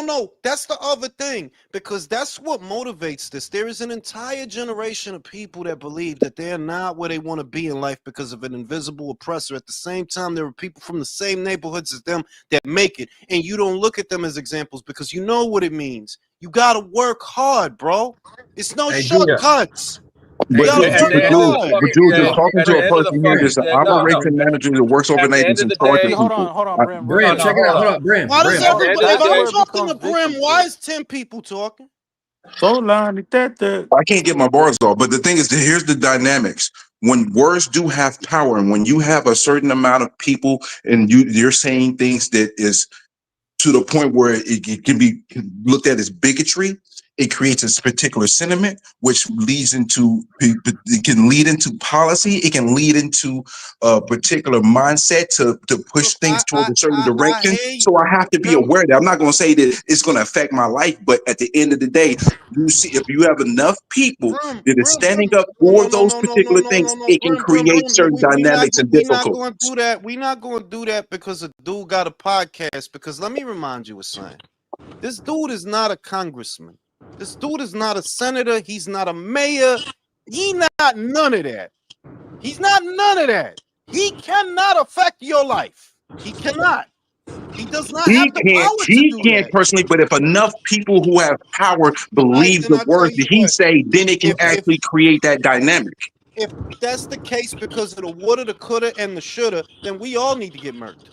No. That's the other thing because that's what motivates this. There is an entire generation of people that believe that they're not where they want to be in life because of an invisible oppressor. At the same time, there are people from the same neighborhoods as them that make it, and you don't look at them as examples because you know what it means. You gotta work hard, bro. It's no Hey, Jules. Yeah. shortcuts. You Hey, But gotta Jules. At work the Jules. end of the hard. but fucking Jules, you're day, No, talking at to the a end of person the here fucking that's an day, no. operation manager that works At the overnight end and of in the charge of day, Hold people. on, I, Brim. Brim, no, check it hold out. Hold on. up, Brim. Why does Brim. At the everybody? end of If the That's I'm day, where it talking becomes to Brim, viciously. why is 10 people talking? So long, that. I can't get my bars off. But the thing is, that here's the dynamics. When words do have power, and when you have a certain amount of people, and you're saying things that is to the point where it can be looked at as bigotry. It creates a particular sentiment, which leads into it can lead into policy. It can lead into a particular mindset to push Look, things towards a certain I direction. hear you. So I have to be Brim, aware that I'm not going to say that it's going to affect my life, but at the end of the day, you see, if you have enough people that is standing up for those particular things, it can create Brim. certain dynamics and We not going to difficulties. do that. We not going to do that because a dude got a podcast. Because let me remind you of something. This dude is not a congressman. This dude is not a senator. He's not a mayor. He not none of that. He's not none of that. He cannot affect your life. He cannot. He does not have the power to He do can't that. personally, but if enough people who have power All right, believe then the I tell words you that he what. say, then it can If actually create that dynamic. if that's the case because of the woulda, the coulda, and the shoulda, then we all need to get murked.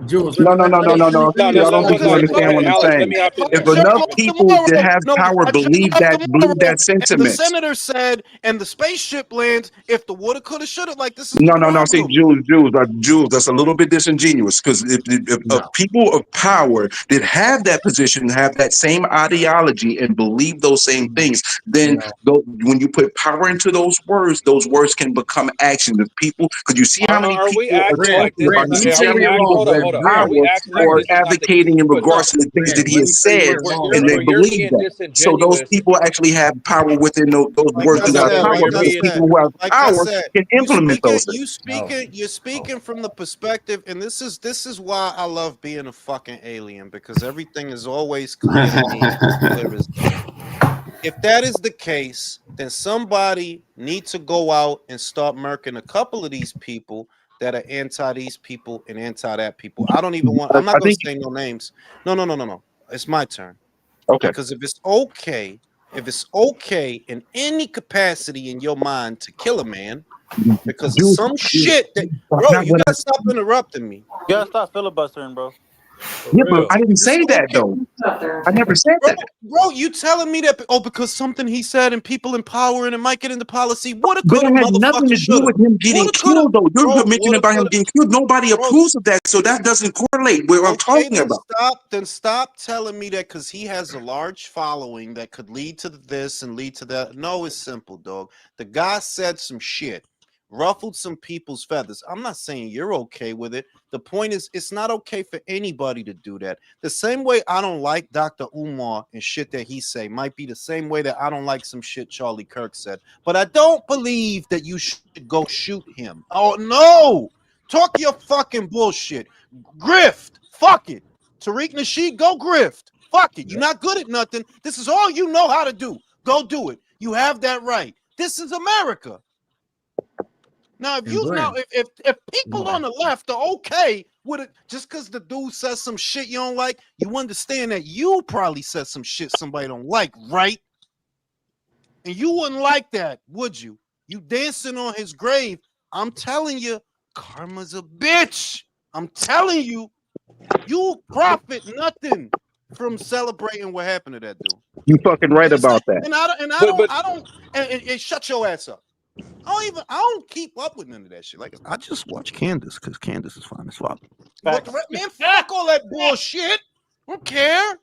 Jules, No, no, no, no, no, no. No, See, no, I no, don't no, think you Because no. understand Okay, what I'm Alex, let saying. me hop in If there. I Let me jerk enough hop in off there. people that tomorrow. have No, power I jerk believe off that tomorrow. And the sentiment. senator said, and the spaceship lands. If the woulda, coulda, shoulda, like this is the No, no, no. See, problem. Jules, that's a little bit disingenuous because if no. people of power that have that position, have that same ideology and believe those same things, then No. when you put power into those words can become action. If people, because you see how many Are we people are acting Brim, like talking this about, Brim, you is? let me see Are tell how you we where many you're act? people wrong, Hold up, with hold Brim. up. Are Brim, we power acting like are this is not the case? advocating in But regards no, to the things that Brim, he let me has tell you said where you're wrong, and they bro. where you're believe being that. So those disingenuous. people actually have power within those Like words I do No, have said, no, power, like you're but I the being. said, people who have like I power said, can implement those things. No. you're speaking from the perspective, and this is why I love being a fucking alien because everything is always clear to me, clear as day. If that is the case, then somebody needs to go out and start murking a couple of these people that are anti these people and anti that people. I don't even want. I'm not I going think to say no names. No. It's my turn okay. because if it's okay in any capacity in your mind to kill a man because of Dude, some shit that, that's bro, not you what gotta stop interrupting me. You gotta stop filibustering, bro. For Yeah, but real. I didn't say that Okay, though. I never said bro, that. bro, you telling me that because something he said and people in power and it might get into policy? Woulda, But coulda, it had nothing motherfucker, to do shoulda. with him getting Woulda, coulda, killed, though. You're bro. mentioning Woulda, about him coulda, getting killed. Nobody bro. approves of that, so that doesn't correlate with what I'm Okay, talking about. then stop telling me that because he has a large following that could lead to this and lead to that. No, it's simple, dog. The guy said some shit, ruffled some people's feathers. I'm not saying you're okay with it. The point is, it's not okay for anybody to do that. The same way I don't like Dr. Umar and shit that he say might be the same way that I don't like some shit Charlie Kirk said. But I don't believe that you should go shoot him. Oh no! Talk your fucking bullshit. Grift. Fuck it. Tariq Nasheed, go grift. Fuck it. You're not good at nothing. This is all you know how to do. Go do it. You have that right. This is America. Now, if And you know, Brim, if people on the left are okay with it, just because the dude says some shit you don't like, you understand that you probably said some shit somebody don't like, right? And you wouldn't like that, would you? You dancing on his grave. I'm telling you, karma's a bitch. I'm telling you, you profit nothing from celebrating what happened to that dude. You fucking right It's like, about that. and But I don't, and shut your ass up. I don't keep up with none of that shit. Like, I just watch Candace because Candace is fine as fuck. But the man, fuck all that bullshit. I don't care.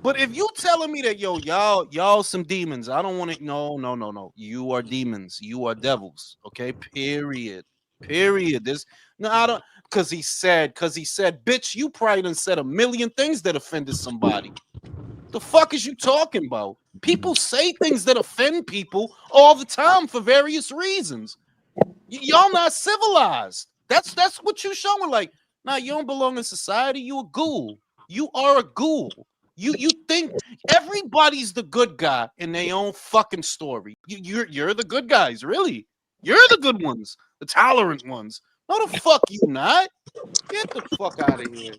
But if you telling me that y'all some demons, I don't want to. No. You are demons. You are devils. Okay. Period. This. No, I don't. Because he said, bitch, you probably done said a million things that offended somebody. The fuck is you talking about? People say things that offend people all the time for various reasons. Y'all not civilized. That's what you showing. Like, nah, you don't belong in society. You a ghoul. You are a ghoul. You think everybody's the good guy in their own fucking story. You're the good guys, really. You're the good ones, the tolerant ones. No, the fuck you not. Get the fuck out of here.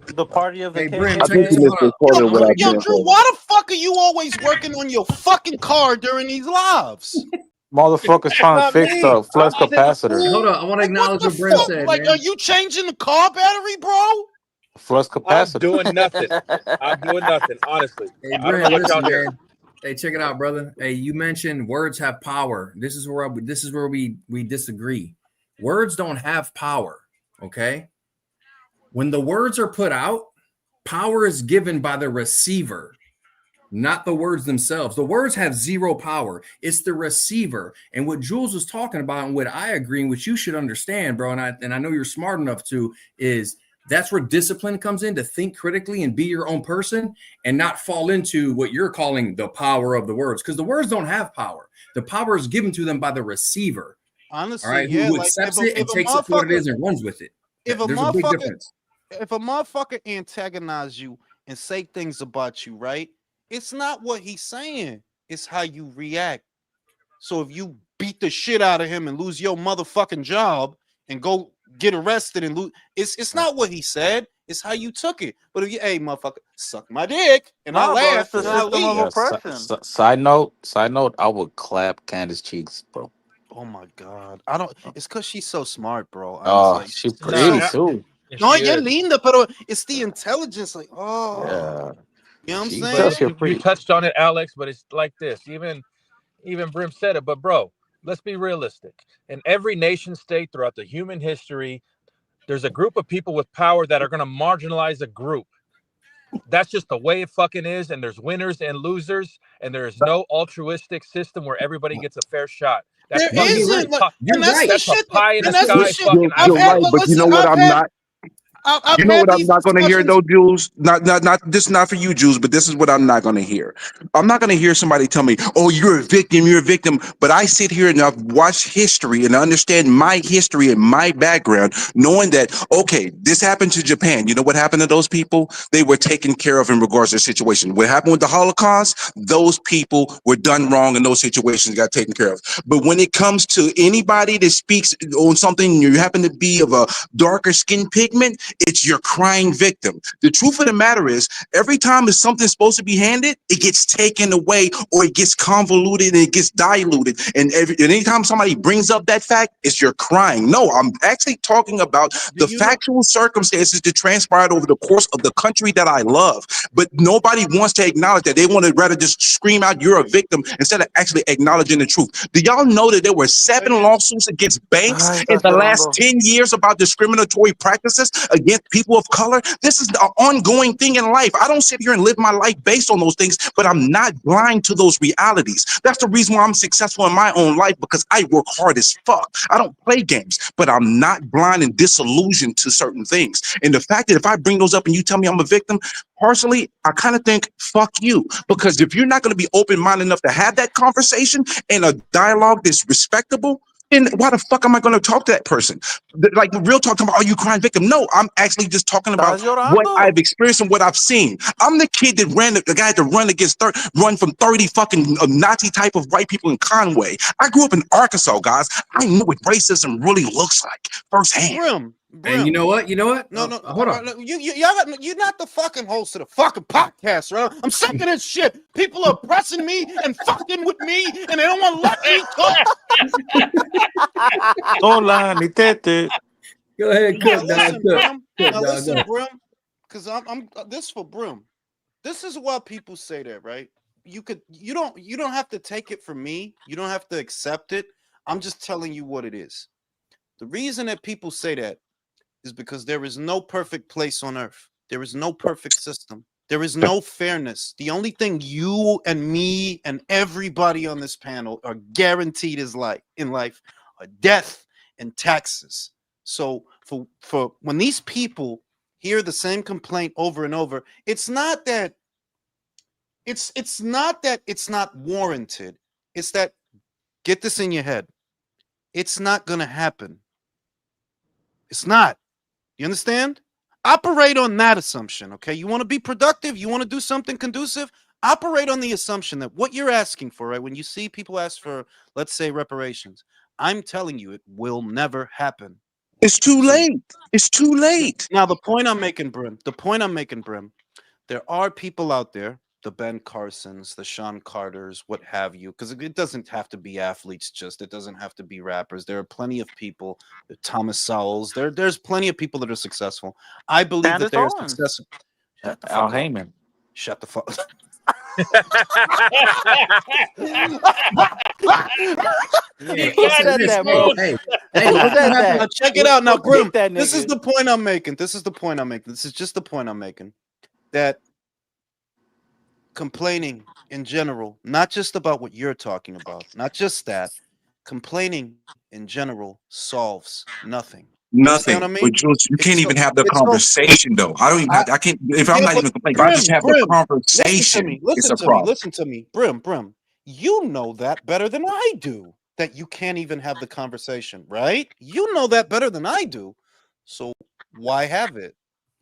The party of the hey, Brim, I check think this you KKK. one out. misreported I what want I to Yo, said. Drew, why the fuck are you always working on your fucking car during these lives? Motherfuckers That's trying to not fix me. the I'm flux sitting capacitor. hold cool. on. I want to Like, what acknowledge the what Brim fuck? said, Like, are man. you changing the car battery, bro? Flux I'm capacitor. doing nothing. I'm doing nothing. Honestly, Hey, I don't know Brim, what y'all listen, hear. man. Hey, check it out, brother. Hey, you mentioned words have power. This is where we disagree. Words don't have power. Okay. When the words are put out, power is given by the receiver, not the words themselves. The words have zero power. It's the receiver. And what Jules was talking about, and what I agree, and what you should understand, bro, and I know you're smart enough to, is that's where discipline comes in, to think critically and be your own person and not fall into what you're calling the power of the words, because the words don't have power. The power is given to them by the receiver. All Honestly, right, yeah. who Like, accepts it and takes it for what it is and runs with it. if a There's a big motherfucker, difference. if a motherfucker antagonize you and say things about you, right? It's not what he's saying. It's how you react. So if you beat the shit out of him and lose your motherfucking job and go get arrested and lose, it's not what he said. It's how you took it. But if you, hey, motherfucker, suck my dick, and I Nah, bro, it's laugh the and I system of leave. Yeah. oppression. Side note. I would clap Candace cheeks, bro. Oh my god, I don't. It's because she's so smart, bro. Oh, Honestly, she she's Nah, pretty so. too. No, she you're is. linda, pero it's the intelligence. Like, oh, Yeah, you know what I'm she But does. saying? She you pretty. touched on it, Alex. But it's like this. Even Brim said it. But bro, let's be realistic. In every nation state throughout the human history, there's a group of people with power that are going to marginalize a group. That's just the way it fucking is. And there's winners and losers. And there is no altruistic system where everybody gets a fair shot. That's There No, fucking you're right. isn't, like, and You're that's right. the that's a shit. pie in the And That's the that's the sky shit. fucking You're I've had, right, ideology. but but you know listen, what? I'm not. I've You know had what I'm these not going to hear discussions. though, Jules. Not. This is not for you, Jules. But this is what I'm not going to hear. I'm not going to hear somebody tell me, "Oh, you're a victim. You're a victim." But I sit here and I've watched history and I understand my history and my background, knowing that okay, this happened to Japan. You know what happened to those people? They were taken care of in regards to the situation. What happened with the Holocaust? Those people were done wrong, and those situations got taken care of. But when it comes to anybody that speaks on something, you happen to be of a darker skin pigment, It's your crying victim. The truth of the matter is, every time it's something supposed to be handed, it gets taken away or it gets convoluted and it gets diluted. And anytime somebody brings up that fact, it's your crying. No, I'm actually talking about the factual circumstances that transpired over the course of the country that I love. But nobody wants to acknowledge that. They want to rather just scream out, you're a victim, instead of actually acknowledging the truth. Do y'all know that there were 7 lawsuits against banks Ay, in está the last cerrando. 10 years about discriminatory practices against people of color? This is an ongoing thing in life. I don't sit here and live my life based on those things, but I'm not blind to those realities. That's the reason why I'm successful in my own life, because I work hard as fuck. I don't play games, but I'm not blind and disillusioned to certain things. And the fact that if I bring those up and you tell me I'm a victim, personally, I kind of think, fuck you. Because if you're not going to be open-minded enough to have that conversation and a dialogue that's respectable, then why the fuck am I going to talk to that person? Like the real talk about, are you crying victim? No, I'm actually just talking about Estás what llorando. I've experienced and what I've seen. I'm the kid that ran, the guy that run from 30 fucking Nazi type of white people in Conway. I grew up in Arkansas, guys. I know what racism really looks like firsthand. Brim. And you know what? You know what? No, Hold on. you're not the fucking host of the fucking podcast, right? I'm sick of this shit. People are pressing me and fucking with me, and they don't want to let me talk. Hola, mi tete. Go ahead, Now cook, dog. listen, Cook. Brim. Cook, Now dog. listen, Go. Brim, because I'm this for Brim. This is why people say that, right? You don't have to take it from me. You don't have to accept it. I'm just telling you what it is. The reason that people say that is because there is no perfect place on earth. There is no perfect system. There is no fairness. The only thing you and me and everybody on this panel are guaranteed is in life are death and taxes. So for when these people hear the same complaint over and over, it's not that it's not warranted. It's that, get this in your head. It's not going to happen. It's not. You understand? Operate on that assumption, okay? You want to be productive? You want to do something conducive? Operate on the assumption that what you're asking for, right? When you see people ask for, let's say, reparations, I'm telling you, it will never happen. It's too late. It's too late. Now, the point I'm making, Brim, there are people out there, the Ben Carsons, the Sean Carters, what have you, because it doesn't have to be athletes, it doesn't have to be rappers. There are plenty of people, Thomas Sowell's, there's plenty of people that are successful. I believe that Candace they are Owens. successful. Shut the Al fuck up. Heyman. Shut the fuck up. Hey, Who listen to said this. that, bro? Hey, Who what said happened? that? Check it out now, Grim. Beat that This is nigga. the point I'm making. This is just the point I'm making. That complaining in general, not just about what you're talking about, not just that, complaining in general solves nothing. You understand what I Nothing. mean? But you can't It's so, even have the it's so, conversation though. I don't even I, have I can't if I'm yeah, not but even complaining. If I just Grim, have the Grim, conversation, it's a problem. listen to me, Brim. You know that better than I do. That you can't even have the conversation, right? You know that better than I do. So why have it?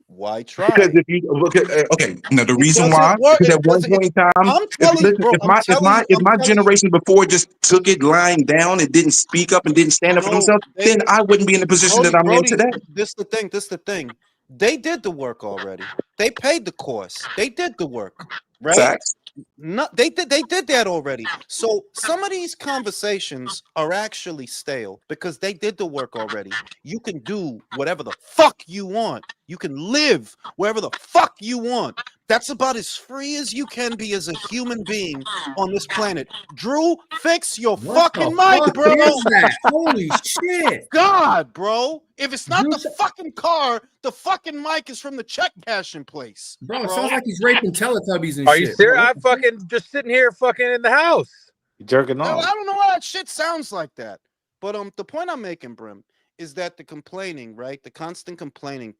Why Because try? if you look at okay, now the It reason why, doesn't work. because It at one doesn't. point in time, I'm telling you, bro. I'm telling you. if I'm my telling you. generation before just took it lying down and didn't speak up and didn't stand up for No, themselves, then I wouldn't be in the position that I'm in Brody. today. This the thing. This the thing. They did the work already. They paid the course. They did the work, right? Facts. No, they did that already. So some of these conversations are actually stale because they did the work already. You can do whatever the fuck you want. You can live wherever the fuck you want. That's about as free as you can be as a human being on this planet. Drew, fix your What the fucking mic, fuck bro. is that? Holy shit. God, bro. If it's not Drew the sa- fucking car, the fucking mic is from the check cashing place. Bro, it sounds like he's raping Teletubbies and Are you shit, bro. serious? I fucking just sitting here fucking in the house. Jerking I off. don't know why that shit sounds like that. But the point I'm making, Brim, is that the complaining, right? The constant complaining,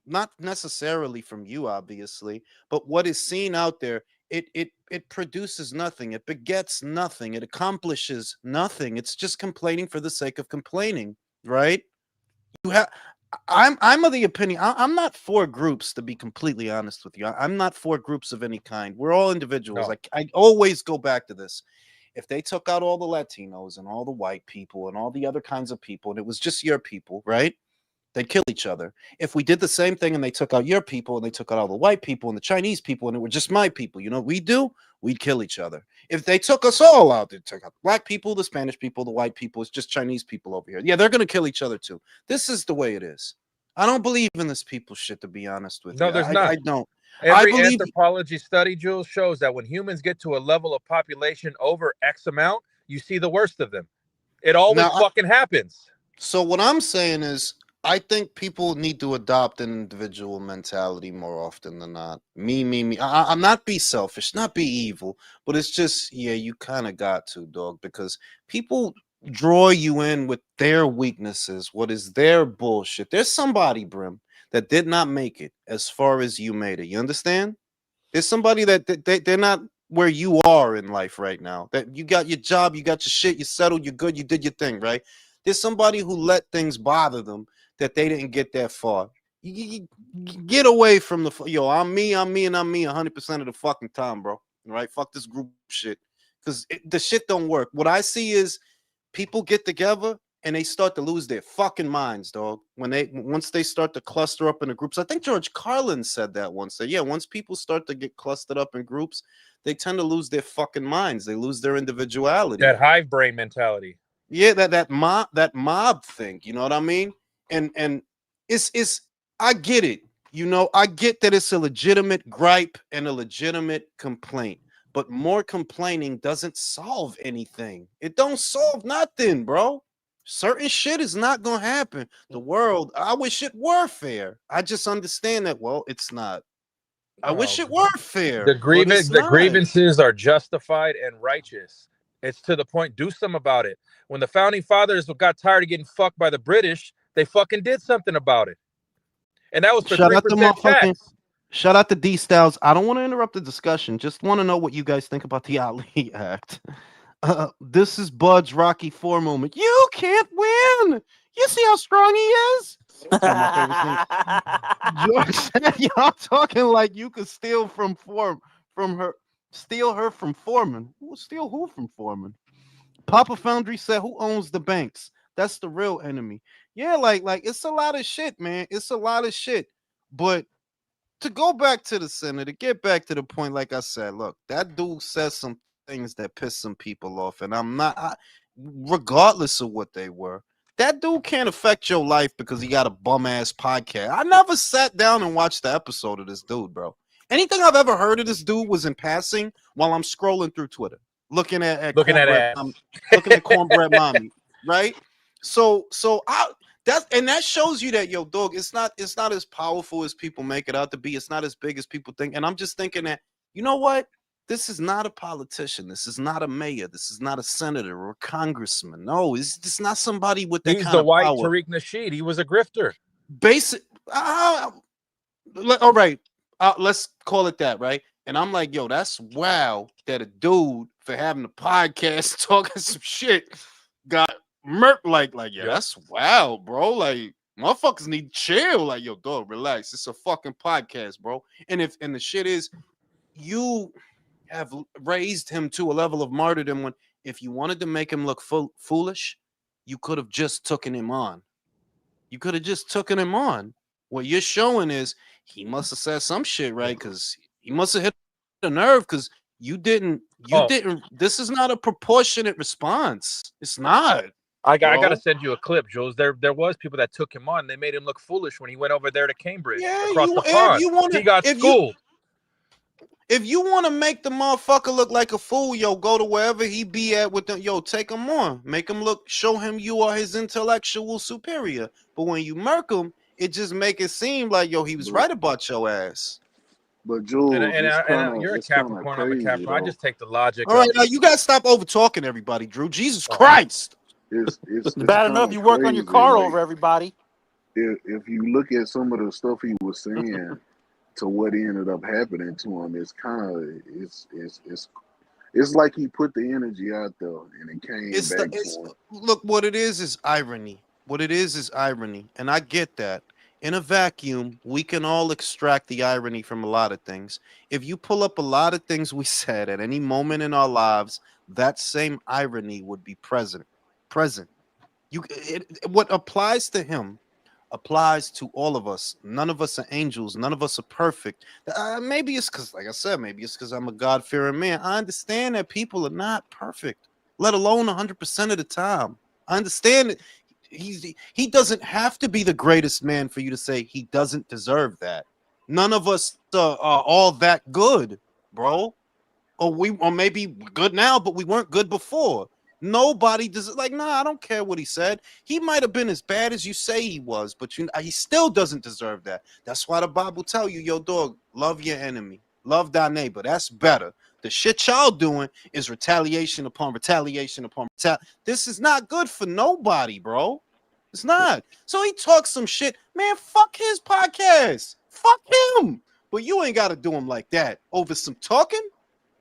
not necessarily from you, obviously, but what is seen out there, it produces nothing. It begets nothing. It accomplishes nothing. It's just complaining for the sake of complaining, right? You have. I'm of the opinion. I'm not for groups, to be completely honest with you. I'm not for groups of any kind. We're all individuals. No. I always go back to this. If they took out all the Latinos and all the white people and all the other kinds of people, and it was just your people, right? They'd kill each other. If we did the same thing and they took out your people and they took out all the white people and the Chinese people and it were just my people, you know what we do? We'd kill each other. If they took us all out, they took out the black people, the Spanish people, the white people, it's just Chinese people over here. Yeah, they're going to kill each other too. This is the way it is. I don't believe in this people shit, to be honest with No, you. there's I none. don't. I Every believe anthropology study, Jules, shows that when humans get to a level of population over X amount, you see the worst of them. It always now. fucking happens. So what I'm saying is, I think people need to adopt an individual mentality more often than not. Me. I'm not be selfish, not be evil, but it's just, yeah, you kind of got to, dog, because people draw you in with their weaknesses. What is their bullshit? There's somebody, Brim, that did not make it as far as you made it. You understand? There's somebody that they're not where you are in life right now. That you got your job, you got your shit, you settled, you're good, you did your thing, right? There's somebody who let things bother them that they didn't get that far. You get away from the yo. I'm me, and I'm me 100% of the fucking time, bro. Right? Fuck this group shit, because the shit don't work. What I see is people get together and they start to lose their fucking minds, dog. Once they start to cluster up in the groups. I think George Carlin said that once. That yeah, once people start to get clustered up in groups, they tend to lose their fucking minds. They lose their individuality. That hive brain mentality. Yeah, that mob thing. You know what I mean? And it's I get it. You know, I get that it's a legitimate gripe and a legitimate complaint, but more complaining doesn't solve anything. It don't solve nothing, bro. Certain shit is not gonna happen. The world, I wish it were fair. I just understand that. Well, it's not. I wish it were fair, but it's The not. grievances are justified and righteous. It's to the point. Do something about it. When the founding fathers got tired of getting fucked by the British, they fucking did something about it, and that was for Shout out to 3% motherfucking tax. Shout out to D Styles. I don't want to interrupt the discussion. Just want to know what you guys think about the Ali Act. This is Bud's Rocky Four moment. You can't win. You see how strong he is? That's one of my favorite scenes. George said, y'all talking like you could steal from her, steal her from Foreman. Who steal who from Foreman? Papa Foundry said, "Who owns the banks? That's the real enemy." Yeah, like it's a lot of shit, man. It's a lot of shit. But to go back to the center, to get back to the point, like I said, look, that dude says some things that piss some people off, and regardless of what they were, that dude can't affect your life because he got a bum ass podcast. I never sat down and watched the episode of this dude, bro. Anything I've ever heard of this dude was in passing while I'm scrolling through Twitter, looking at Looking at cornbread, ass. looking at cornbread mommy, right? So that shows you that yo dog, it's not as powerful as people make it out to be. It's not as big as people think. And I'm just thinking that, you know what? This is not a politician. This is not a mayor. This is not a senator or a congressman. No, it's not somebody with that He's kind the of white power. Tariq Nasheed. He was a grifter. Basic. All right. Let's call it that, right? And I'm like, yo, that's wow that a dude for having a podcast talking some shit got murked. Like, yeah, Yep. that's wow, bro. Like, motherfuckers need to chill. Like, yo, dog, relax. It's a fucking podcast, bro. And the shit is, you have raised him to a level of martyrdom when, if you wanted to make him look foolish, you could have just taken him on. You could have just taken him on. What you're showing is he must have said some shit, right? Because he must have hit a nerve, because you didn't. Oh, This is not a proportionate response. It's not, I got to bro. send you a clip, Jules. There was people that took him on. They made him look foolish when he went over there to Cambridge Yeah, across the if pond. you want He to, got schooled. if you want to make the motherfucker look like a fool, yo, go to wherever he be at with them. Yo, take him on, make him look, show him you are his intellectual superior. But when you murk him, it just make it seem like, yo, he was But right about your ass. but Jules, You're a it's kind of Capricorn. I'm a crazy Capricorn. I though. just take the logic All right, of. now you gotta stop over talking everybody, Drew. Jesus Oh, Christ. It's Bad kind enough of you work on your crazy. car Like over everybody. if you look at some of the stuff he was saying to what ended up happening to him, it's kind of it's like he put the energy out there and it came back to him. Look, what it is irony. What it is irony, and I get that. In a vacuum, we can all extract the irony from a lot of things. If you pull up a lot of things we said at any moment in our lives, that same irony would be present. What applies to him applies to all of us. None of us are angels. None of us are perfect. Maybe it's because, like I said, maybe it's because I'm a God-fearing man. I understand that people are not perfect, let alone 100% of the time. I understand that he doesn't have to be the greatest man for you to say he doesn't deserve that. None of us are all that good, bro. Or maybe good now, but we weren't good before. Nobody does it. Like, nah, I don't care what he said. He might have been as bad as you say he was, but he still doesn't deserve that. That's why the Bible tell you, yo, dog, love your enemy, love thy neighbor. That's better. The shit y'all doing is retaliation upon retaliation upon This is not good for nobody, bro. It's not. So he talks some shit, man. Fuck his podcast. Fuck him. But you ain't got to do him like that over some talking.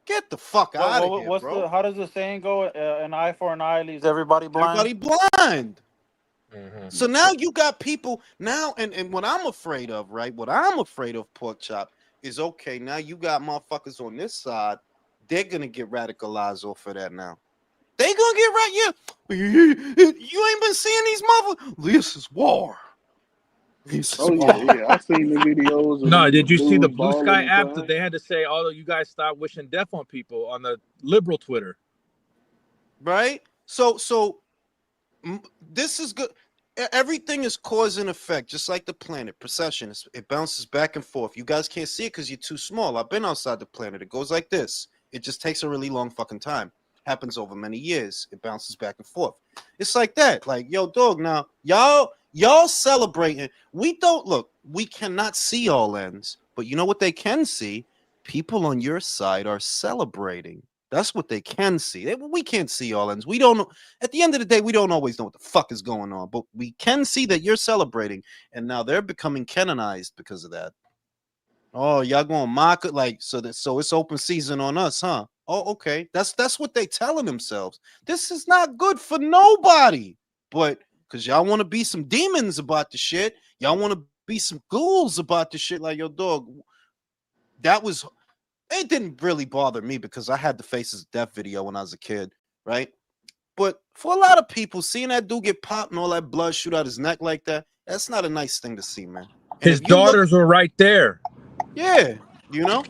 Get the fuck out of here, What's bro. the? How does the saying go? An eye for an eye leaves everybody blind. Everybody blind. Mhm. So now you got people now, and what I'm afraid of, right? What I'm afraid of, pork chop, is okay. Now you got motherfuckers on this side. They're gonna get radicalized off of that now. They gonna get right. Yeah, you ain't been seeing these motherfuckers. This is war. This is Oh yeah, war. yeah. I seen the videos of No, did the you see the dudes Blue bawling Sky and app that crying. they had to say, "Oh, you guys stop wishing death on people" on the liberal Twitter? Right. So this is good. Everything is cause and effect, just like the planet precession. It bounces back and forth. You guys can't see it because you're too small. I've been outside the planet. It goes like this. It just takes a really long fucking time. Happens over many years. It bounces back and forth. It's like that. Like, yo, dog. Now, y'all celebrating. We don't look. We cannot see all ends, but you know what they can see? People on your side are celebrating. That's what they can see. We can't see all ends. We don't know. At the end of the day, we don't always know what the fuck is going on, but we can see that you're celebrating, and now they're becoming canonized because of that. Oh, y'all gonna mock it like so it's open season on us, huh? Oh, okay. That's what they telling themselves. This is not good for nobody. But because y'all want to be some demons about the shit, y'all want to be some ghouls about the shit, like your dog. That was it didn't really bother me because I had the Faces of Death video when I was a kid, right? But for a lot of people, seeing that dude get popped and all that blood shoot out his neck like that, that's not a nice thing to see, man. And His if you look, daughters were right there. yeah, you know,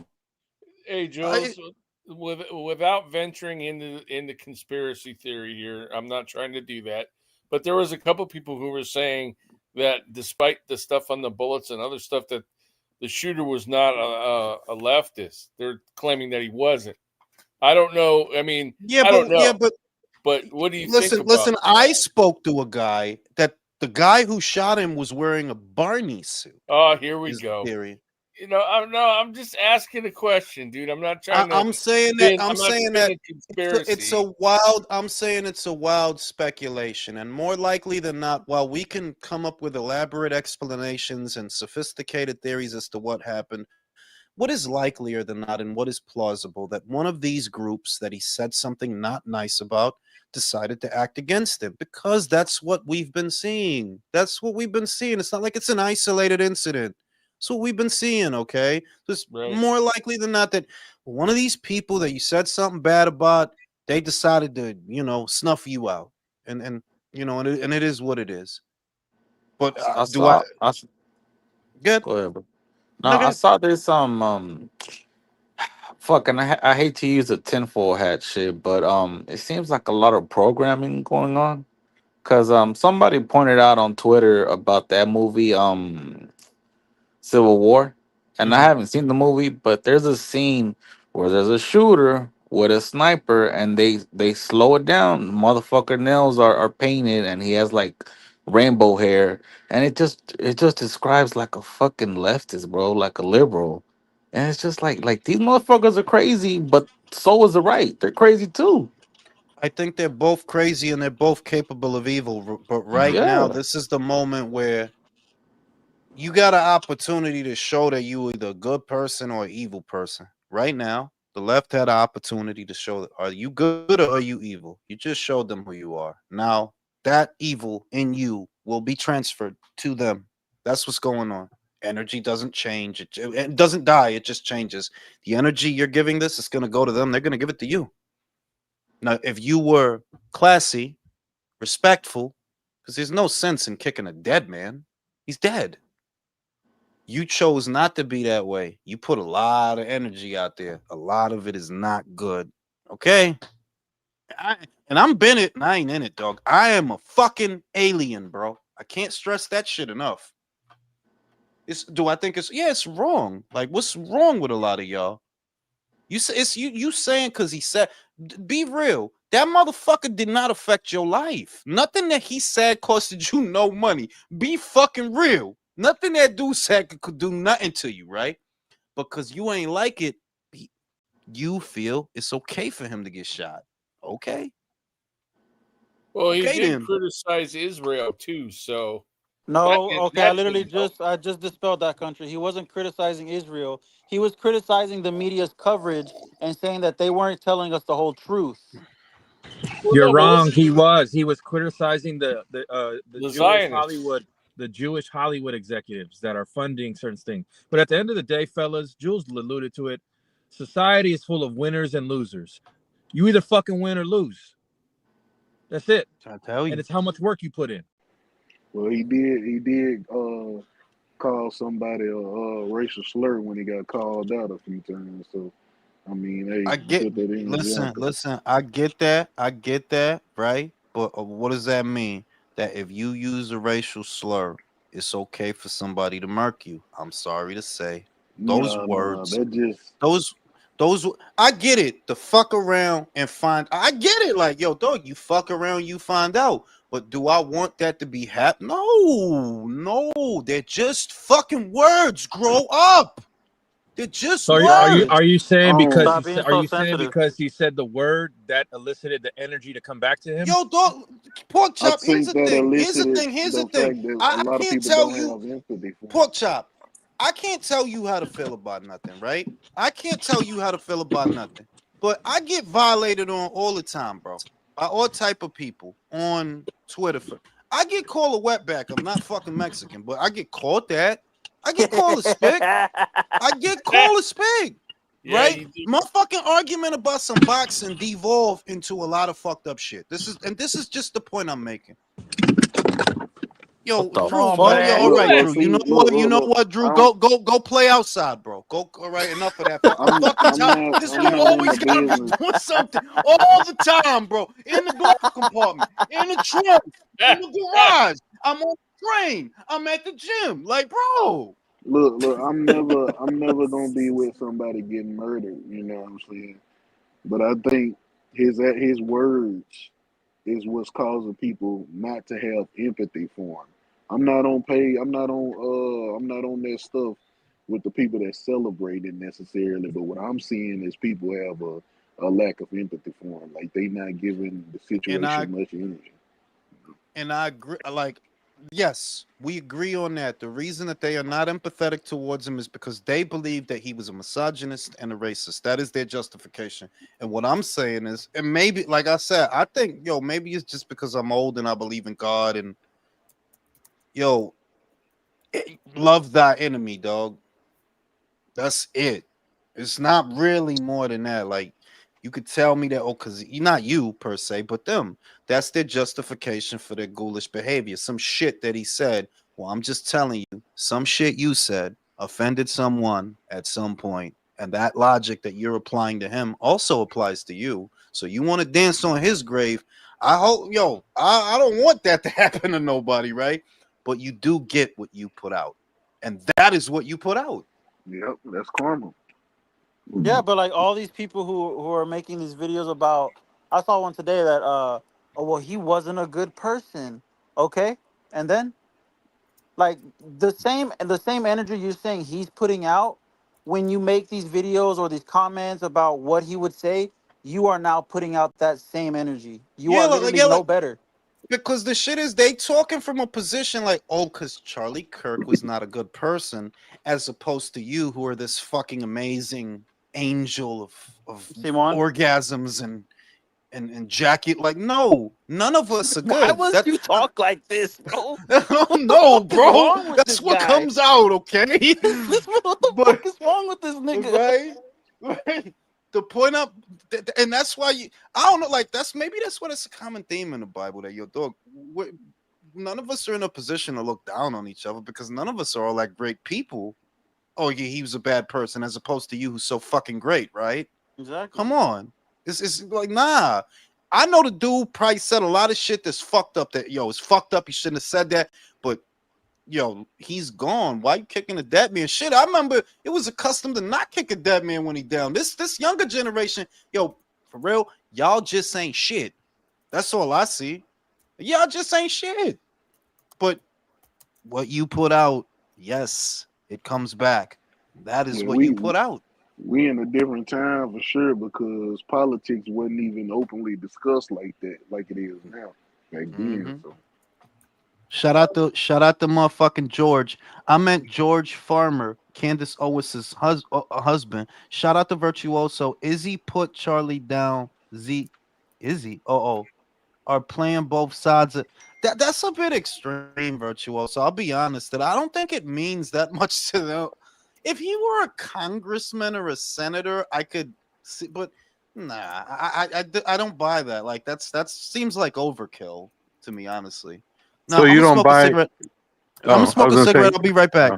Hey, I, Jules, without venturing into conspiracy theory here, I'm not trying to do that, but there was a couple people who were saying that despite the stuff on the bullets and other stuff, that the shooter was not a leftist. They're claiming that he wasn't. I don't know. I mean, I don't yeah, know. but But what do you think listen, about listen. I spoke to a guy that the guy who shot him was wearing a Barney suit. Oh, here we Is the go. theory? I'm just asking a question, dude. I'm not trying to I'm saying that spin. I'm not that spinning it's conspiracy. a wild. I'm saying it's a wild speculation, and more likely than not, while we can come up with elaborate explanations and sophisticated theories as to what happened, what is likelier than not, and what is plausible that one of these groups that he said something not nice about decided to act against him because that's what we've been seeing. That's what we've been seeing. It's not like it's an isolated incident. It's what we've been seeing, okay? So it's Right. more likely than not that one of these people that you said something bad about, they decided to, snuff you out. And and it is what it is. But I do I saw. get Go ahead, bro. No, no I good? saw this. Fucking, I hate to use a tinfoil hat shit, but it seems like a lot of programming going on. Cause somebody pointed out on Twitter about that movie Civil War, and I Mhm. haven't seen the movie, but there's a scene where there's a shooter with a sniper, and they slow it down. Motherfucker nails are painted, and he has like rainbow hair, and it just describes like a fucking leftist, bro, like a liberal, and it's just like these motherfuckers are crazy, but so is the right. They're crazy too. I think they're both crazy and they're both capable of evil. But right now, Yeah. this is the moment where you got an opportunity to show that you either a good person or an evil person. Right now, the left had an opportunity to show that are you good or are you evil? You just showed them who you are. Now, that evil in you will be transferred to them. That's what's going on. Energy doesn't change. It doesn't die. It just changes. The energy you're giving this is going to go to them. They're going to give it to you. Now, if you were classy, respectful, because there's no sense in kicking a dead man. He's dead. You chose not to be that way. You put a lot of energy out there. A lot of it is not good. Okay? And I'm Bennett and I ain't in it, dog. I am a fucking alien, bro. I can't stress that shit enough. Do I think it's wrong. Like, what's wrong with a lot of y'all? You say it's you saying because he said, be real. That motherfucker did not affect your life. Nothing that he said costed you no money. Be fucking real. Nothing that dude said could do nothing to you, right? Because you ain't like it, you feel it's okay for him to get shot. Okay. Well, he Okay did then. criticize Israel too, so No, okay, I that literally didn't help. I just dispelled that country. He wasn't criticizing Israel. He was criticizing the media's coverage and saying that they weren't telling us the whole truth. Well, You're no, but wrong. wasn't He was. He was criticizing the the Jewish Zionists? Hollywood, the Jewish Hollywood executives that are funding certain things. But at the end of the day, fellas, Jules alluded to it. Society is full of winners and losers. You either fucking win or lose. That's it. I tell And you. it's how much work you put in. Well, he did call somebody a racial slur when he got called out a few times. So I mean, hey, I you get put that energy out there. listen, I get that, right? But what does that mean? That if you use a racial slur, it's okay for somebody to murk you. I'm sorry to say. Those No, words, that just those I get it. The fuck around and find I get it. Like, yo, dog, you fuck around, you find out. But do I want that to be no, they're just fucking words. Grow up. They're just So words. are you saying because um Stop being are so you saying sensitive. because he said the word that elicited the energy to come back to him? Yo, dog, pork I chop. Here's think the that thing. Here's the elicited thing. Here's the the thing. fact that a I lot of can't people tell don't you, have empathy for him. pork chop. I can't tell you how to feel about nothing, right? I can't tell you how to feel about nothing. But I get violated on all the time, bro. By all type of people on Twitter. I get called a wetback. I'm not fucking Mexican, but I get called that. I get called a spick. I get called a spig, Yeah, right? you do. My fucking argument about some boxing devolved into a lot of fucked up shit. This is just the point I'm making. Yo, What the Come on, Drew, fuck? yeah, man. all right, Well, Drew. You see, know what? You know look. what, I Drew? don't. Go play outside, bro. Go, all right, enough of that. Fucking I'm time. not. This I'm nigga not in the always gotta be business. doing something all the time, bro. In the glove compartment, in the trunk, in the garage. I'm on the train. I'm at the gym. Like, bro. Look. I'm never gonna be with somebody getting murdered. You know what I'm saying? But I think his words is what's causing people not to have empathy for him. I'm not on pay. I'm not on. I'm not on that stuff with the people that celebrate it necessarily. But what I'm seeing is people have a lack of empathy for him. Like they not giving the And I situation much energy. and I agree. Like, yes, we agree on that. The reason that they are not empathetic towards him is because they believe that he was a misogynist and a racist. That is their justification. And what I'm saying is, and maybe, like I said, I think, yo, maybe it's just because I'm old and I believe in God. And yo, love thy enemy, dog. That's it. It's not really more than that. Like, you could tell me that, oh, because you're not you per se, but them. That's their justification for their ghoulish behavior. Some shit that he said. Well, I'm just telling you, some shit you said offended someone at some point, and that logic that you're applying to him also applies to you. So you want to dance on his grave. I hope, yo, I don't want that to happen to nobody, right? But you do get what you put out. And that is what you put out. Yep, that's karma. Yeah, but like all these people who are making these videos about, I saw one today that oh well, he wasn't a good person. Okay, and then like the same energy you're saying he's putting out when you make these videos or these comments about what he would say, you are now putting out that same energy. You Yeah, are like, literally yeah, no like, better. because the shit is they talking from a position like, oh, because Charlie Kirk was not a good person, as opposed to you, who are this fucking amazing angel of Simon, orgasms and Jackie. Like, no, none of us are why good. must you talk like this, bro? What the No, fuck is bro. wrong with That's this what guy? comes out, okay? What the But fuck is wrong with this nigga? right, right. The point up, and that's why you. I don't know. Like that's maybe that's what it's a common theme in the Bible that your dog. none of us are in a position to look down on each other because none of us are all like great people. Oh yeah, he was a bad person, as opposed to you who's so fucking great, right? Exactly. Come on. It's like, nah. I know the dude probably said a lot of shit that's fucked up, that it's fucked up. He shouldn't have said that. But he's gone. Why you kicking a dead man? Shit, I remember it was a custom to not kick a dead man when he down. This younger generation, for real, y'all just ain't shit. That's all I see. Y'all just ain't shit. But what you put out, yes, it comes back. That is Yeah, what you put out. we in a different time for sure because politics wasn't even openly discussed like that, like it is now. Back then, Hmm. so Shout out to motherfucking George. I meant George Farmer, Candace Owens's husband. Shout out to Virtuoso. Izzy put Charlie down. Izzy. Are playing both sides of that's a bit extreme, Virtuoso. I'll be honest, that I don't think it means that much to them. If you were a congressman or a senator, I could see, but nah, I don't buy that. Like that seems like overkill to me, honestly. So Now I'm you gonna don't smoke a buy? cigarette. I'm gonna Oh, I smoke was a gonna cigarette. say. I'll be right back.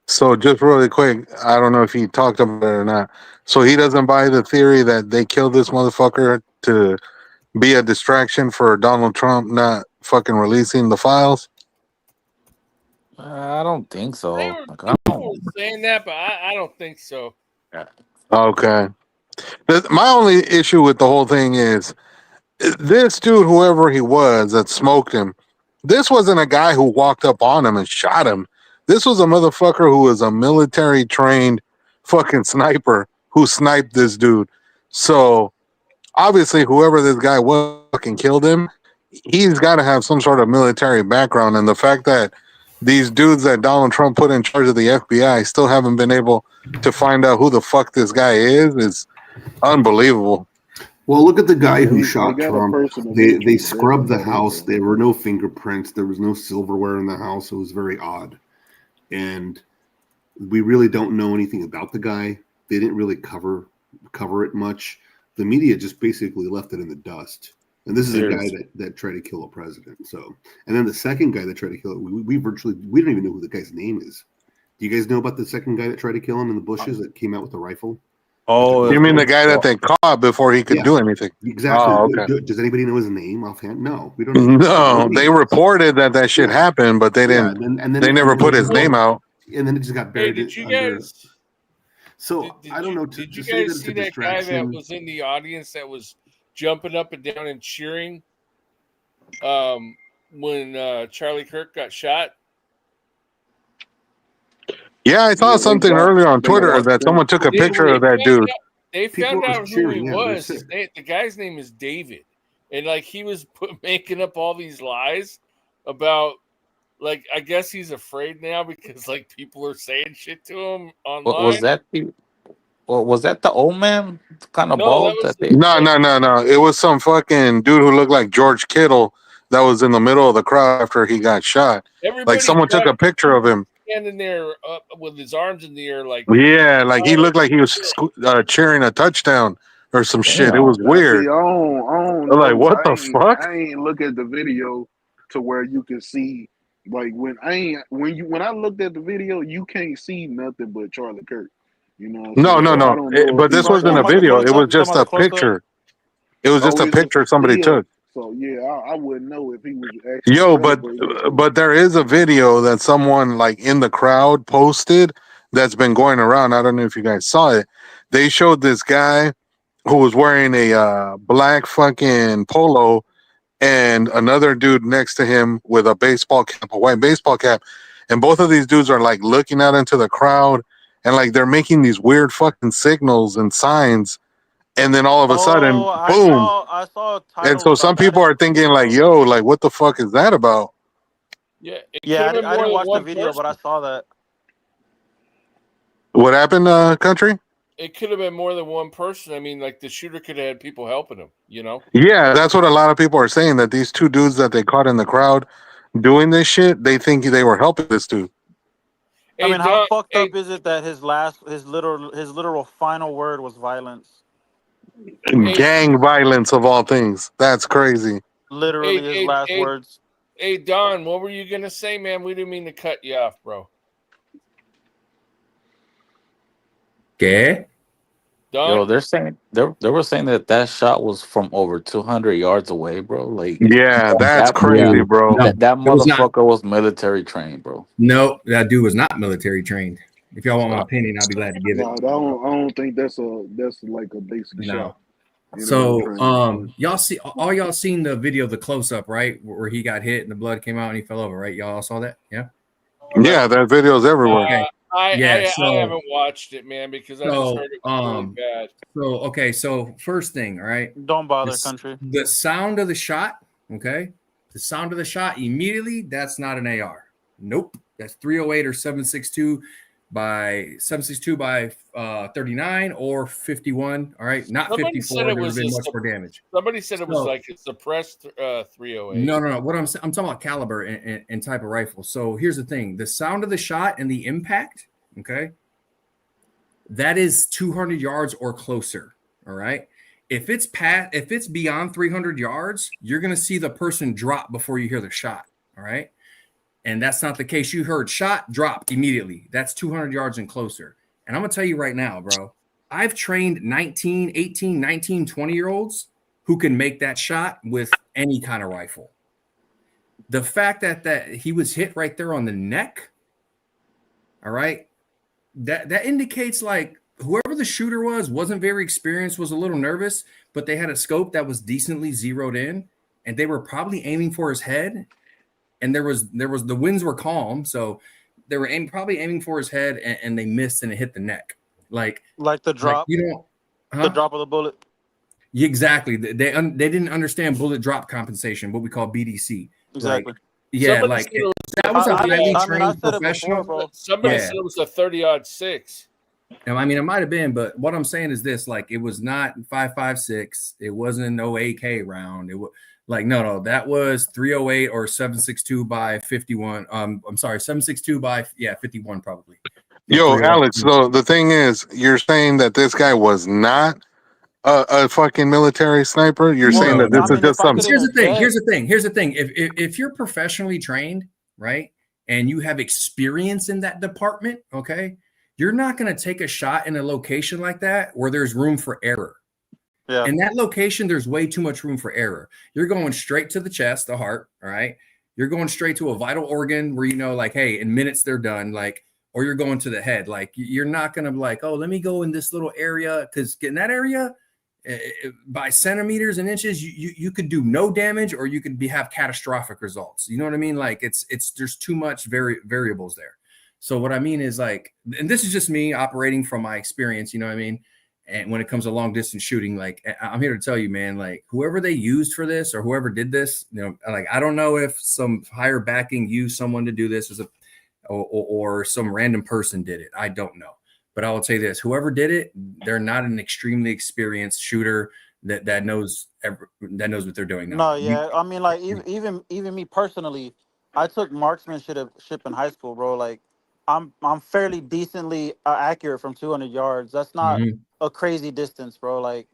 So just really quick, I don't know if he talked about it or not. So he doesn't buy the theory that they killed this motherfucker to be a distraction for Donald Trump not fucking releasing the files. I don't think so. Like, I People don't. were saying that, but I don't think so. Yeah. Okay. My only issue with the whole thing is this dude, whoever he was that smoked him, this wasn't a guy who walked up on him and shot him. This was a motherfucker who was a military trained fucking sniper who sniped this dude. So obviously, whoever this guy was fucking killed him. He's got to have some sort of military background. And the fact that these dudes that Donald Trump put in charge of the FBI still haven't been able to find out who the fuck this guy is unbelievable. Well, look at the guy who they shot got a Trump. person of They interest. That's scrubbed the about it, house. though. There were no fingerprints. There was no silverware in the house. It was very odd. And we really don't know anything about the guy. They didn't really cover it much. The media just basically left it in the dust. And this is a guy Seriously. that tried to kill a president. So, and then the second guy that tried to kill it, we don't even know who the guy's name is. Do you guys know about the second guy that tried to kill him in the bushes that came out with the rifle? Oh, You mean the guy that well, they caught before he could Yeah, do anything? exactly. Oh, okay. Does anybody know his name offhand? No, we don't know. No, Nobody they does. reported that shit Yeah, happened, but they yeah, didn't. and They then never put it his just name out. and then it just got Hey, buried did you under. guys So I don't know did to you say that guys it's see a that guy that distraction. was in the audience that was jumping up and down and cheering when Charlie Kirk got shot? Yeah, I saw Yeah, something earlier on they Twitter got that they someone took a They, picture they of that found dude. out, they People found are out who he cheering. Yeah, they're was. sick. The guy's name is David, and like he was making up all these lies about, like, I guess he's afraid now because like people are saying shit to him was online. that the? Well, was that the old man, kind of No, that bald? was That they. No, no, no, no. It was some fucking dude who looked like George Kittle that was in the middle of the crowd after he got shot. Like everybody someone took thought a picture of him. standing there with his arms in the air, like, Yeah, like he oh, looked like he was cheering a touchdown or some shit. It Damn. was Now, see, weird. I don't I'm like, know. what the fuck? I ain't look at the video to where you can see, like, when I looked at the video, you can't see nothing but Charlie Kirk. You know what I'm No, saying? no, So I no. don't know if But he this was Bro, you wasn't talking a about the trying video. close It up? was You talking just about a the close up? picture. It was just Oh, a is it? picture somebody Yeah. took. So yeah, I wouldn't know if he was actually Yo, celebrating or something. but there is a video that someone like in the crowd posted that's been going around. I don't know if you guys saw it. They showed this guy who was wearing a black fucking polo and another dude next to him with a baseball cap, a white baseball cap. And both of these dudes are like looking out into the crowd and like they're making these weird fucking signals and signs. And then all of a Oh, sudden, boom. I saw And titles so about some that. I people didn't are watch the thinking video like, though. yo, like what the fuck is that about? yeah, it could Yeah, have been I more didn't than watch the one video, but I person. saw that. What happened, country? It could have been more than one person. I mean, like the shooter could have had people helping him. Yeah, that's what a lot of people are saying, that these two dudes that they caught in the crowd doing this shit, they think they were helping this dude. I Hey mean, how Don, fucked up hey, is it that his literal final word was violence? hey, Gang violence of all things. That's crazy. Literally hey, his hey, last hey, words. Hey Don, what were you gonna say, man? We didn't mean to cut you off, bro. Okay. Don, Yo, they're saying they were saying that shot was from over 200 yards away, bro. Like Yeah, that's that Yeah. crazy, bro. No, that it was not. motherfucker was military trained, bro. No, that dude was not military trained. If y'all want my So, opinion, I'll be glad to give it. No, I don't think that's like a basic No. shot. Anybody So, trained with this? y'all see, all y'all seen the video, the close up, right, where he got hit and the blood came out and he fell over, right? Y'all all saw that, yeah? Yeah, that video's everywhere. Okay, yeah. I haven't watched it, man, because I just heard it was really bad. Okay. So first thing, all right, Don't bother, country. the sound of the shot, okay, the sound of the shot immediately. That's not an AR. Nope, that's 308 or 762 by 39 or 51. All right, not Somebody 54. said it There would was have been much more damage. Somebody said it was So- like a suppressed 308. No. What I'm talking about caliber and type of rifle. So here's the thing: the sound of the shot and the impact. Okay, that is 200 yards or closer. All right. If it's beyond 300 yards, you're gonna see the person drop before you hear the shot. All right. And that's not the case. You heard shot, drop immediately. That's 200 yards and closer. And I'm going to tell you right now, bro, I've trained 19, 18, 19, 20-year-olds who can make that shot with any kind of rifle. The fact that he was hit right there on the neck, all right, that indicates like whoever the shooter wasn't very experienced, was a little nervous, but they had a scope that was decently zeroed in, and they were probably aiming for his head. And there was the winds were calm, so they were probably aiming for his head, and they missed and it hit the neck. Like the drop, the drop of the bullet. Yeah, exactly. They didn't understand bullet drop compensation, what we call BDC. Exactly. Like, yeah, Somebody like said it was that was a highly I trained said it professional. before, bro. Somebody Yeah. said it was a 30-06. And I mean, it might have been, but what I'm saying is this: like, it was not 5.56. It wasn't no AK round. It was like no, that was 308 or 762 by 51. I'm sorry, 762 by 51 probably. Yo, 308. Alex. So the thing is, you're saying that this guy was not a fucking military sniper. You're saying No, that this no. is just some. Here's the thing. If you're professionally trained, right, and you have experience in that department, okay, you're not going to take a shot in a location like that where there's room for error. Yeah. In that location, there's way too much room for error. You're going straight to the chest, the heart, all right? You're going straight to a vital organ where you know, like, hey, in minutes they're done, like, or you're going to the head. Like, you're not going to be like, oh, let me go in this little area, because in that area, by centimeters and inches, you could do no damage, or you could have catastrophic results. You know what I mean? Like, it's there's too much variables there. So what I mean is, like, and this is just me operating from my experience, you know what I mean? And when it comes to long distance shooting, like, I'm here to tell you, man, like, whoever they used for this or whoever did this, you know, like, I don't know if some higher backing used someone to do this as or some random person did it. I don't know. But I will say this: whoever did it, they're not an extremely experienced shooter that knows what they're doing now. No, yeah. I mean, like, even me personally, I took marksmanship in high school, bro. Like, I'm fairly decently accurate from 200 yards. That's not a crazy distance, bro. Like,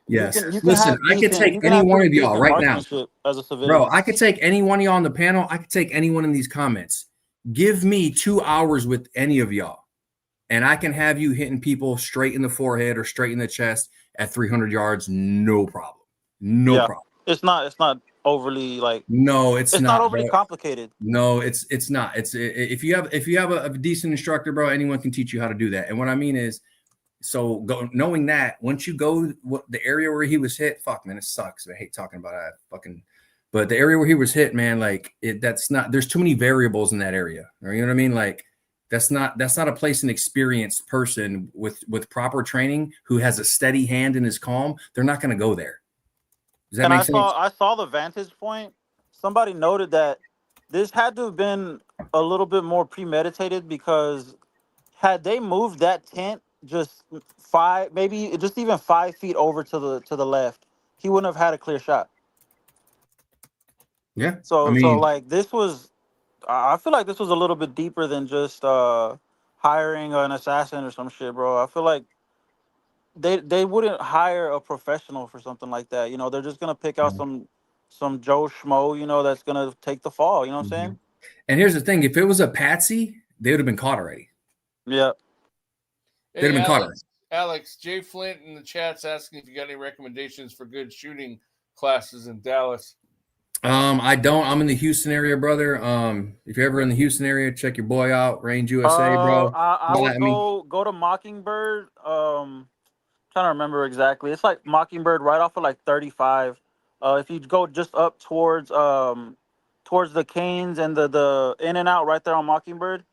Yes. you can Listen, have I could take you can any have one pretty of y'all decent right now. marksmanship as a civilian. Bro, I could take any one of y'all on the panel. I could take anyone in these comments. Give me 2 hours with any of y'all, and I can have you hitting people straight in the forehead or straight in the chest at 300 yards, no problem. No problem. It's not overly like. No, it's not not, overly bro. complicated. No, it's not. If you have a decent instructor, bro, anyone can teach you how to do that. And what I mean is, so knowing that once you go the area where he was hit, fuck, man, it sucks. I hate talking about that fucking. But the area where he was hit, man, like, that's not. There's too many variables in that area. You know what I mean? Like, that's not a place an experienced person with proper training who has a steady hand and is calm. They're not going to go there. Does that make sense? I saw the vantage point. Somebody noted that this had to have been a little bit more premeditated, because had they moved that tent just maybe just even 5 feet over to the left, he wouldn't have had a clear shot. Yeah. So I mean, so like this was, I feel like this was a little bit deeper than just hiring an assassin or some shit, bro. I feel like they wouldn't hire a professional for something like that. You know, they're just gonna pick out some some Joe Schmo, you know, that's gonna take the fall. You know what I'm saying? And here's the thing: if it was a patsy, they would have been caught already. Yeah. They'd have Hey, been caught already. Alex, Jay Flint in the chat's asking if you got any recommendations for good shooting classes in Dallas. I don't. I'm in the Houston area, brother. If you're ever in the Houston area, check your boy out, Range USA, bro. I would go to Mockingbird. Trying to remember exactly. It's like Mockingbird right off of like 35. If you go just up towards the Canes and the In and Out right there on Mockingbird,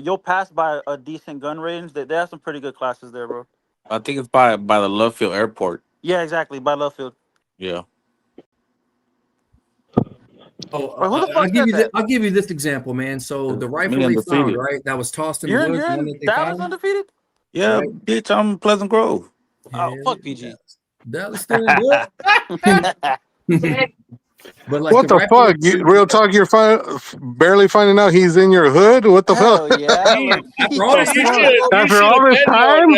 you'll pass by a decent gun range. They have some pretty good classes there, bro. I think it's by the Love Field Airport. Yeah, exactly, by Love Field. Yeah. Oh, Wait, who the fuck said that? I'll give you this example, man. So the rifle Me they found, undefeated. right? That was tossed in the You're woods. The one in that they Dallas found. undefeated? Yeah, Right. bitch, I'm in Pleasant Grove. Oh, fuck PG. Dallas still in good. But like What the rifle fuck? Real talk, you're barely finding out he's in your hood? What the Hell fuck? yeah. Look, after all this time, After all this time?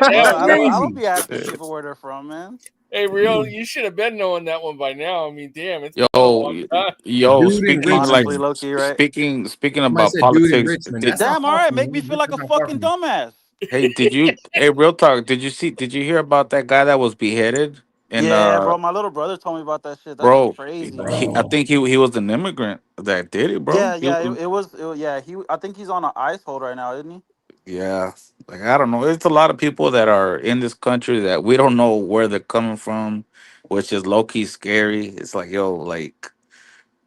I don't be asking people where they're from, man. Hey, Real, you should have been knowing that one by now. I mean, damn, it's been a Yo, long time. yo, Dude in speaking like Honestly, low-key, right? speaking Somebody about said dude in politics. Richmond. Did, That's not Damn, all far right. from Make me. me feel like a Richmond's not far fucking from me. dumbass. hey, did you? Hey, real talk. Did you hear about that guy that was beheaded? And Yeah, bro. My little brother told me about that shit. That's bro, crazy. I think he was an immigrant that did it, bro. Yeah, yeah. It was. Yeah, I think he's on an ice hold right now, isn't he? Yeah, like I don't know. There's a lot of people that are in this country that we don't know where they're coming from, which is low key scary. It's like, yo, like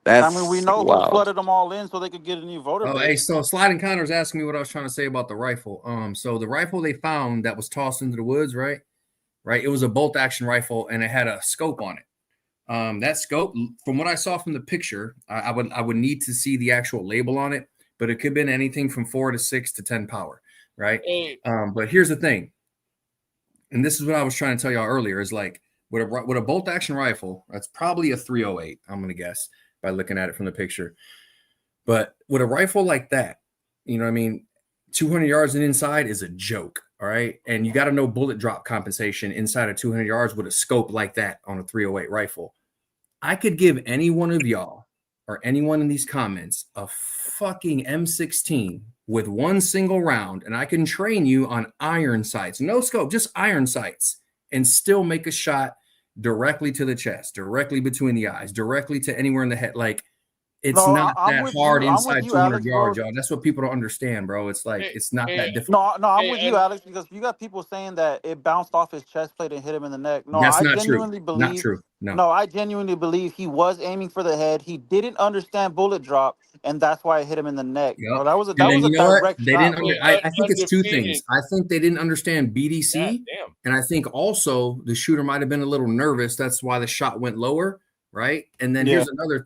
I mean, we that's know who wild. flooded them all in so they could get a new voter Oh, hey, base. so Sliding Connor's asking me what I was trying to say about the rifle. So the rifle they found that was tossed into the woods, right? Right. It was a bolt action rifle and it had a scope on it. That scope, from what I saw from the picture, I would need to see the actual label on it, but it could have been anything from 4 to 6 to 10 power, right? Hey, But here's the thing, and this is what I was trying to tell y'all earlier, is like with a bolt action rifle, that's probably a 308, I'm gonna guess by looking at it from the picture. But with a rifle like that, you know what I mean, 200 yards and inside is a joke, all right? And you got to know bullet drop compensation inside of 200 yards with a scope like that on a 308 rifle. I could give any one of y'all or anyone in these comments a fucking M16 with one single round, and I can train you on iron sights, no scope, just iron sights, and still make a shot directly to the chest, directly between the eyes, directly to anywhere in the head. Like, it's No, not I'm that with hard you. I'm with inside you, 200 Alex, bro. yards, y'all. That's what people don't understand, bro. It's like, it's not that difficult. No, I'm with you, Alex, because you got people saying that it bounced off his chest plate and hit him in the neck. No, That's I not true. genuinely Not believe. true. No. No, I genuinely believe he was aiming for the head. He didn't understand bullet drop, and that's why it hit him in the neck. Yep. Oh, that was a And then you know what? direct They shot, didn't. bro. I think it's two Undefeated. things. I think they didn't understand BDC, damn. and I think also the shooter might have been a little nervous. That's why the shot went lower, right? And then Yeah.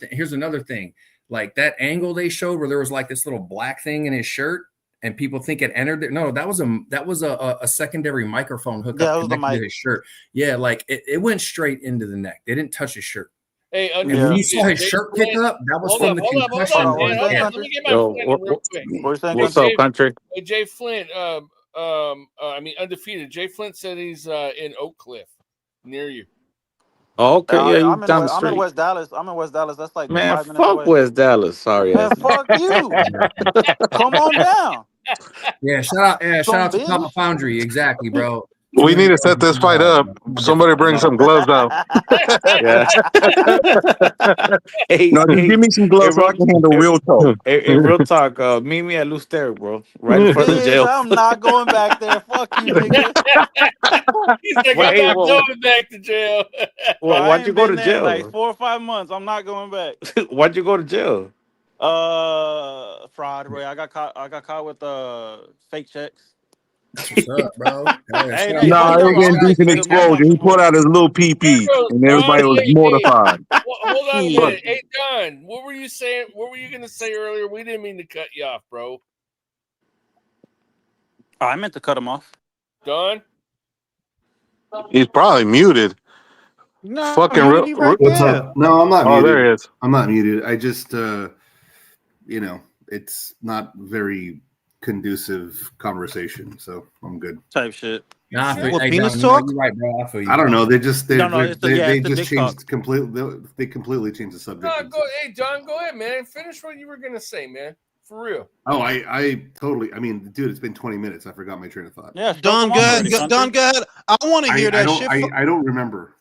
here's another thing. Like that angle they showed where there was like this little black thing in his shirt, and people think it entered it. No, that was a secondary microphone hookup Yeah, it was the connected to mic. his shirt. Yeah, like it went straight into the neck. They didn't touch his shirt. Hey, And when you saw his shirt pick up, that was hold from up, the hold up, concussion. hold up, Hold on, man, what you hold saying, up. Let Country? me get my Yo, friend in real quick. What you saying, what's Country? up, country? Hey, Jay Flint, I mean undefeated. Jay Flint said he's in Oak Cliff, near you. Oh, okay, yeah, you I'm down the I'm in street. West Dallas. I'm in West Dallas. That's like Man, 5 minutes fuck away. West Dallas. Sorry Man, ass. fuck you. Come on down. Yeah, shout out Some to Papa binge. Foundry. Exactly, bro. We need to set this fight up. Somebody bring some gloves out. Yeah. hey, No, just give me some gloves so I can handle real talk. real talk. Meet me at Luster, bro. Right in front of the Bitch, jail. I'm not going back there. Fuck you, nigga. He's like, Wait, I'm hey, not well, going back to jail. Bro, I why'd you ain't go been to there in like jail? 4 or 5 months. I'm not going back. Why'd you go to jail? Fraud, bro. I got caught with fake checks. That's what's up, bro. Hey, Shout hey, out Nah, fuck they them. getting I'm decent making good money exposure. off He them pulled hoes. out his little PP, and everybody was mortified. Hold on a Shit. minute. Hey, Don, what were you saying? What were you going to say earlier? We didn't mean to cut you off, bro. Oh, I meant to cut him off. Don? He's probably muted. No, Fucking he right What's there. up? No, I'm not Oh, muted. there he is. I'm not muted. I just, it's not very conducive conversation, so I'm good. Type shit. Nah, sure? What, hey, penis John, you know, talk? you're right, bro. I feel you. I don't know. They just No, it's they the just dick changed talk. completely. They completely changed the subject. No, go. Hey, John, go ahead, man. Finish what you were gonna say, man. For real. Oh, I totally. I mean, dude, it's been 20 minutes. I forgot my train of thought. Yeah, stroke Don, them go off ahead. already, Don, country. go ahead. I want to hear that shit. I don't remember.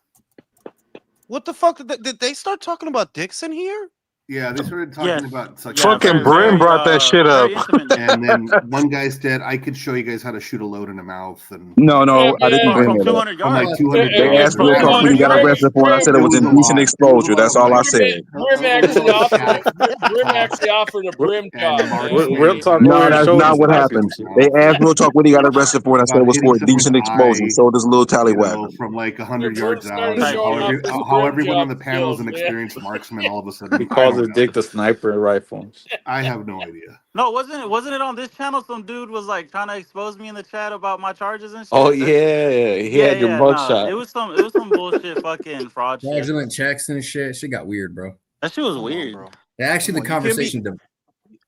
What the fuck did they start talking about dicks in here? Yeah, they started talking Yes. about such Yeah, Fucking very, Brim very, brought that shit up. very intimate. and then one guy said I could show you guys how to shoot a load in the mouth, and No, Yeah, I didn't man. bring From it up. 200 from like yards. 200 They yards. asked Real Brim, Talk when he got Brim, arrested for it. I said it It was was a indecent lot. exposure. That's all I Brim, said. Brim actually offered. Brim actually offered a brim talk. Real talk No, over his that's not shoulders what knocking happened. shit. They asked Real Talk when he got arrested for it. I said it About was hitting for someone in indecent the exposure. eye, So does little tallywhacker. from like Yeah, 100 Brim yards started out. Type showing shit. off his How brim everyone on job the panel is skills, an man. experienced marksman. All of a He sudden, I calls don't his dick know. the sniper rifle. I have no idea. No, wasn't it on this channel? Some dude was like trying to expose me in the chat about my charges and shit. Oh That shit. yeah, he Yeah, had your yeah, nah. mugshot. It was some bullshit fucking fraud shit. Fraudulent checks and shit. Shit got weird, bro. That shit was Come on, weird. bro. Yeah, actually, Come the on, you can't be. conversation.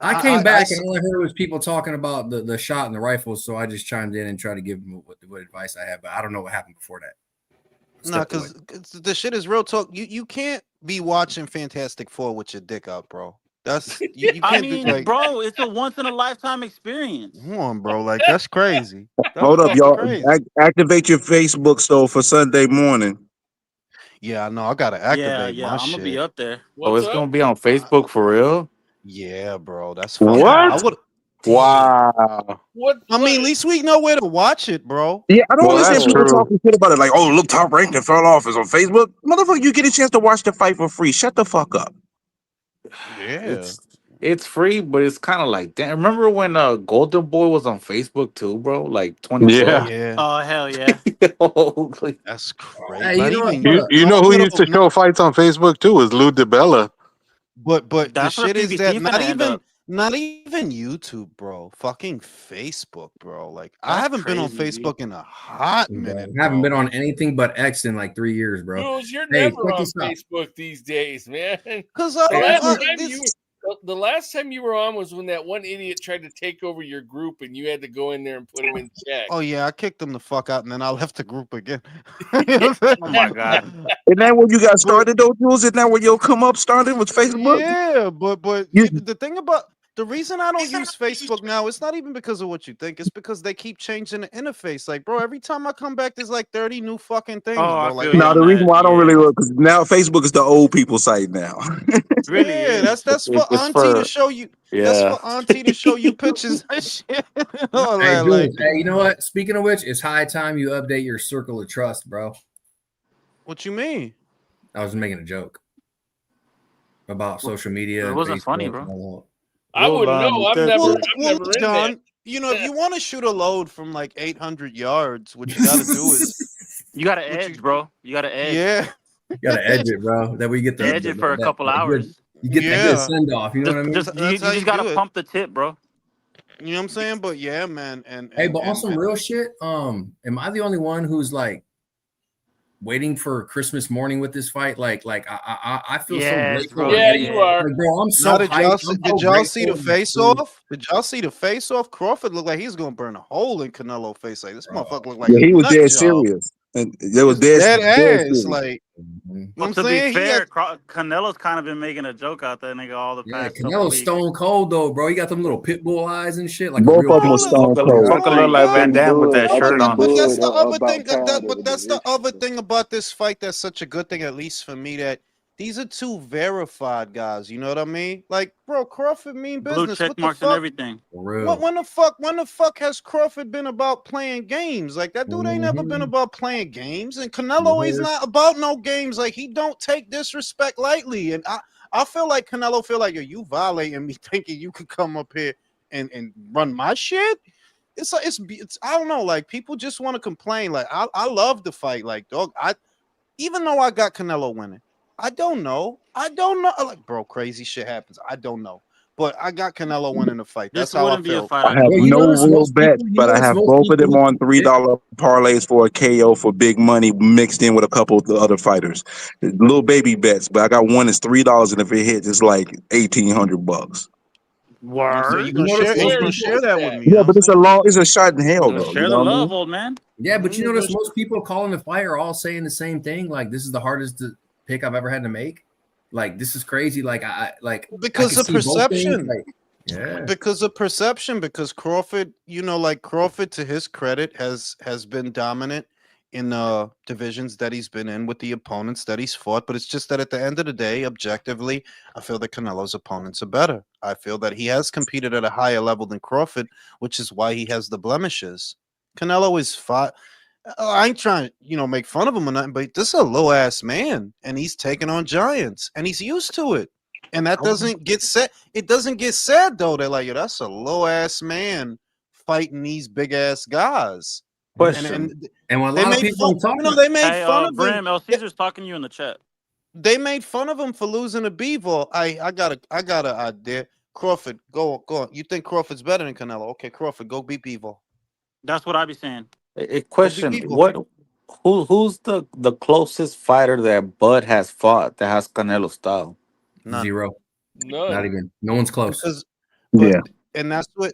I came I back and all I heard was people talking about the shot and the rifles, so I just chimed in and tried to give them what advice I had, but I don't know what happened before that. Nah, Stepped away. because the shit is real talk. You can't be watching Fantastic Four with your dick out, bro. That's you I can't do mean, like. bro, it's a once in a lifetime experience. Come on, bro. Like that's crazy. That's Hold up, fucking y'all. crazy. Activate your Facebook store for Sunday morning. Yeah, I know. I gotta Yeah, activate yeah, my I'm gonna be shit. up there. Oh, What's it's up? gonna be on Facebook for real? Yeah, bro. That's fucking. I What? would. Wow. What? I mean, at least we know where to watch it, bro. Yeah, I don't Well, that's understand people true. talking shit about it. Like, oh, look, Top Rank that fell off is on Facebook. Motherfucker, you get a chance to watch the fight for free. Shut the fuck up. Yeah. It's free, but it's kind of like damn. Remember when Golden Boy was on Facebook too, bro? Like Yeah. 2012. Yeah. Oh hell yeah. Holy- That's crazy. Hey, you Not know what? even. Hold You up. you No, know who no, used to no. show fights on Facebook too is Lou DiBella. But the That's where shit is that PBC finna end up. not even YouTube, bro. Fucking Facebook, bro. Like I That's haven't been on crazy, B. Facebook in a hot Bro, minute, I haven't bro. been on anything but X in like 3 years, bro. Jules, you're Hey, never check on this out. Facebook these days, man. Cause The Hey, last actually, time this. the last time you were on was when that one idiot tried to take over your group and you had to go in there and put him in check. Oh yeah, I kicked him the fuck out, and then I left the group again. Oh my god. Isn't that when you got But started, though, Jules? Isn't that where your come up started with Facebook? yeah, but You, the thing about the reason I don't use Facebook now, it's not even because of what you think. It's because they keep changing the interface. Like, bro, every time I come back, there's like 30 new fucking things, Oh, I bro. Like, feel you no, on the reason that. why I don't really Yeah. look because now Facebook is the old people site now. Really yeah, is. that's for It's auntie to for show you. That's yeah. for auntie to show you pictures and shit. All hey, that, Jules, like, hey, you know what? Speaking of which, it's high time you update your circle of trust, bro. what you mean? I was making a joke about social media It and wasn't funny, Facebook. bro. And all I wouldn't know. I'm Well, never in there. John, you know, if you want to shoot a load from like 800 yards, what you got to do is, You got to what edge, you, bro. You got to edge. yeah, you gotta edge it, bro. That way you get Edge it for a couple hours. you get that good yeah. send off. You know what I mean? Just you That's how just you gotta do it. pump the tip, bro. You know what I'm saying? But yeah, man, Hey, but on some real shit, am I the only one who's like waiting for Christmas morning with this fight? Like I feel so Yes, grateful. bro. Yeah, Yeah. you are. Like, bro, I'm so Now, did y'all hyped. I'm did so y'all see the grateful. face off? Did y'all see the face off? Crawford looked like he's gonna burn a hole in Canelo face. Like this motherfucker looked like yeah, a he was nut dead job. serious. And they was Just dead dead ass. serious. Like Mhm. you know what But I'm to be saying? He fair, had Canelo's kind of been making a joke out there, nigga, all the Yeah, past couple Canelo's weeks. stone cold though, bro. He got them little pit bull eyes and shit, like a Both real. of them was stone cold. Fuck a oh look like God. Van Feeling Damme with that good. I No, shirt feel on. but that's good the other about thing. Powder But that's the today. other thing about this fight that's such a good thing, at least for me. That these are two verified guys. You know what I mean? Like, bro, Crawford mean Blue business. check What the marks and fuck? everything. For real. When the fuck has Crawford been about playing games? Like that dude ain't never been Mhm. about playing games, and You Canelo is heard? not about no games. Like he don't take disrespect lightly, and I feel like Canelo feel like, yo, you violating me, thinking you could come up here and run my shit. It's like it's I don't know. Like people just want to complain. Like I love the fight. Like dog, even though I got Canelo winning, I don't know. Like bro, crazy shit happens. I don't know. But I got Canelo winning the fight. This That's how I wouldn't be a feel. fight I I have give Well, a you no fuck notice about. real most people. bets, You but I notice have most both of them people. on $3 parlays for a KO for big money mixed in with a couple of the other fighters. Little baby bets, but I got one that's $3, and if it hits, it's like $1,800. So Word. you're gonna You notice share, and most you're gonna Where people. share is that with that? me. You Yeah, know what but I'm it's a saying? long, it's a shot in hell, Let's though. You share know the what I love, mean? old man. Yeah, but you You're notice gonna most people calling the fight are all saying the same thing. Like, this is the hardest pick I've ever had to make. Like, this is crazy. Like, I because can of see both things. perception. Like, yeah. Because of perception. Because Crawford, like Crawford, to his credit, has been dominant in divisions that he's been in with the opponents that he's fought. But it's just that at the end of the day, objectively, I feel that Canelo's opponents are better. I feel that he has competed at a higher level than Crawford, which is why he has the blemishes. Canelo is fought. I ain't trying to, make fun of him or nothing, but this is a low ass man, and he's taking on giants, and he's used to it. And that doesn't get said. It doesn't get said though. They're like, yo, that's a low ass man fighting these big ass guys. Yeah. And Question. and And what a they lot of made people fun. don't talk about. They made Hey, fun of him. Brim, El Caesar's talking to you in the chat. They made fun of him for losing a Bevo. I got a idea. Crawford, go on. You think Crawford's better than Canelo? Okay, Crawford, go beat Bevo. That's what I be saying. A Go beat question. Bevo. Who's the closest fighter that Bud has fought that has Canelo style? None. Zero. Not None. even. No one's close. Because but Yeah.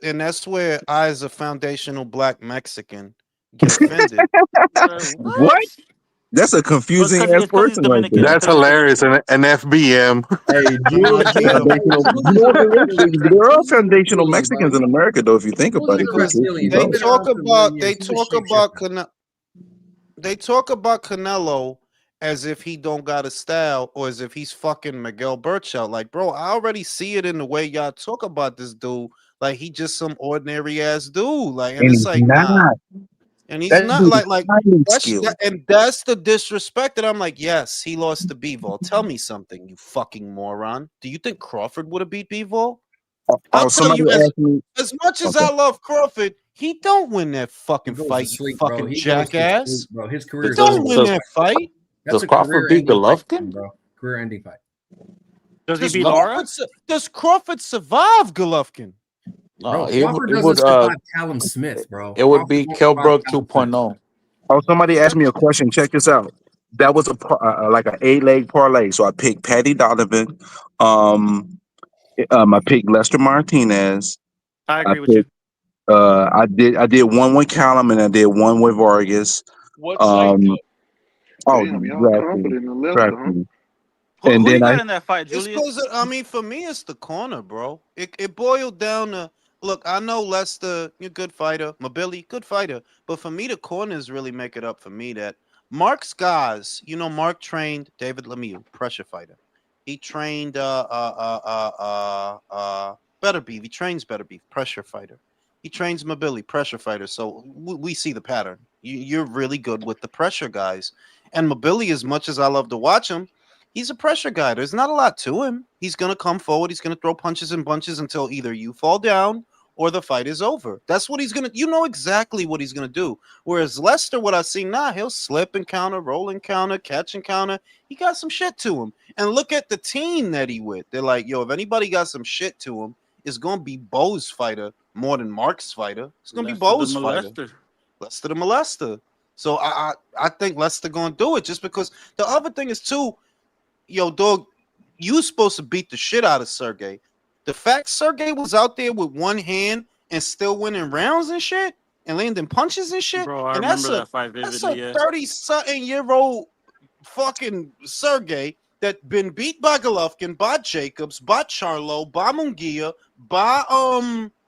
that's where I, as a foundational black Mexican, get offended. What? What? That's a Well, confusing ass it's because he's person right Dominican. there. It's That's because he's hilarious. Dominican. An FBM. Hey, But Jules nah, is a Gito, foundational. Jules You is know a what there is? reptilian. There are Jules is a foundational reptilian, bro. Mexicans in America, though. If you think Jules about is it, a because the truth reptilian. be He's they told. been talk around for a million about years. they He's a talk about shapeshifter. they talk about Canelo as if he don't got a style or as if he's fucking Miguel Burchout. Like, bro, I already see it in the way y'all talk about this dude. Like, he just some ordinary ass dude. Like, and And it's he's like, nah. not. And he's That not dude is like highly that's skilled. and that's the disrespect that I'm like, yes, he lost to Bivol. Tell me something, you fucking moron. Do you think Crawford would have beat Bivol? I'll tell Somebody you, asked me. as much as Okay. I love Crawford, he don't win that He fucking goes to fight, you sleep, bro. fucking He goes to jackass. sleep, bro. His He career is don't over. win Does that fight. That's does a Crawford beat career-ending fight, for Golovkin? him, bro. Career-ending fight. Does he Does beat Love, Lara? Crawford survive Golovkin? No, bro. Crawford it doesn't would survive Callum Smith, bro. it would Crawford be won't survive Kilbrook Callum Smith. 2.0. Oh, somebody asked That me a question. Check this out. That was like an 8 leg parlay. So I picked Patty Donovan. Um, I picked Lester Martinez. I I agree with you. picked. I did one with Callum and I did one with Vargas. What site Um. though? Oh, Damn, y'all DraftKings. confident in Lester, huh? DraftKings. And Who you then I got in that fight, it's Julius? because I mean, for me, it's the corner, bro. It boiled down to look. I know Lester, you're a good fighter. Mobili, good fighter. But for me, the corners really make it up for me. That Mark's guys, Mark trained David Lemieux, pressure fighter. He trained Better Beef. He trains Better Beef, pressure fighter. He trains Mobili, pressure fighter. So we see the pattern. You're really good with the pressure guys. And Mobili, as much as I love to watch him, he's a pressure guy. There's not a lot to him. He's going to come forward. He's going to throw punches and bunches until either you fall down or the fight is over. That's what he's going to, exactly what he's going to do. Whereas Lester, what I see now, he'll slip and counter, roll and counter, catch and counter. He got some shit to him. And look at the team that he with. They're like, yo, if anybody got some shit to him, it's going to be Bo's fighter more than Mark's fighter. It's going to be Lester the Bo's fighter. molester. Lester the molester. So I think Lester going to do it just because the other thing is too, yo, dog, you supposed to beat the shit out of Sergey. The fact Sergey was out there with one hand and still winning rounds and shit and landing punches and shit, Bro, I and remember that's that fight a vividly, yeah. 30-something-year-old fucking Sergey that been beat by Golovkin, by Jacobs, by Charlo, by Munguia, by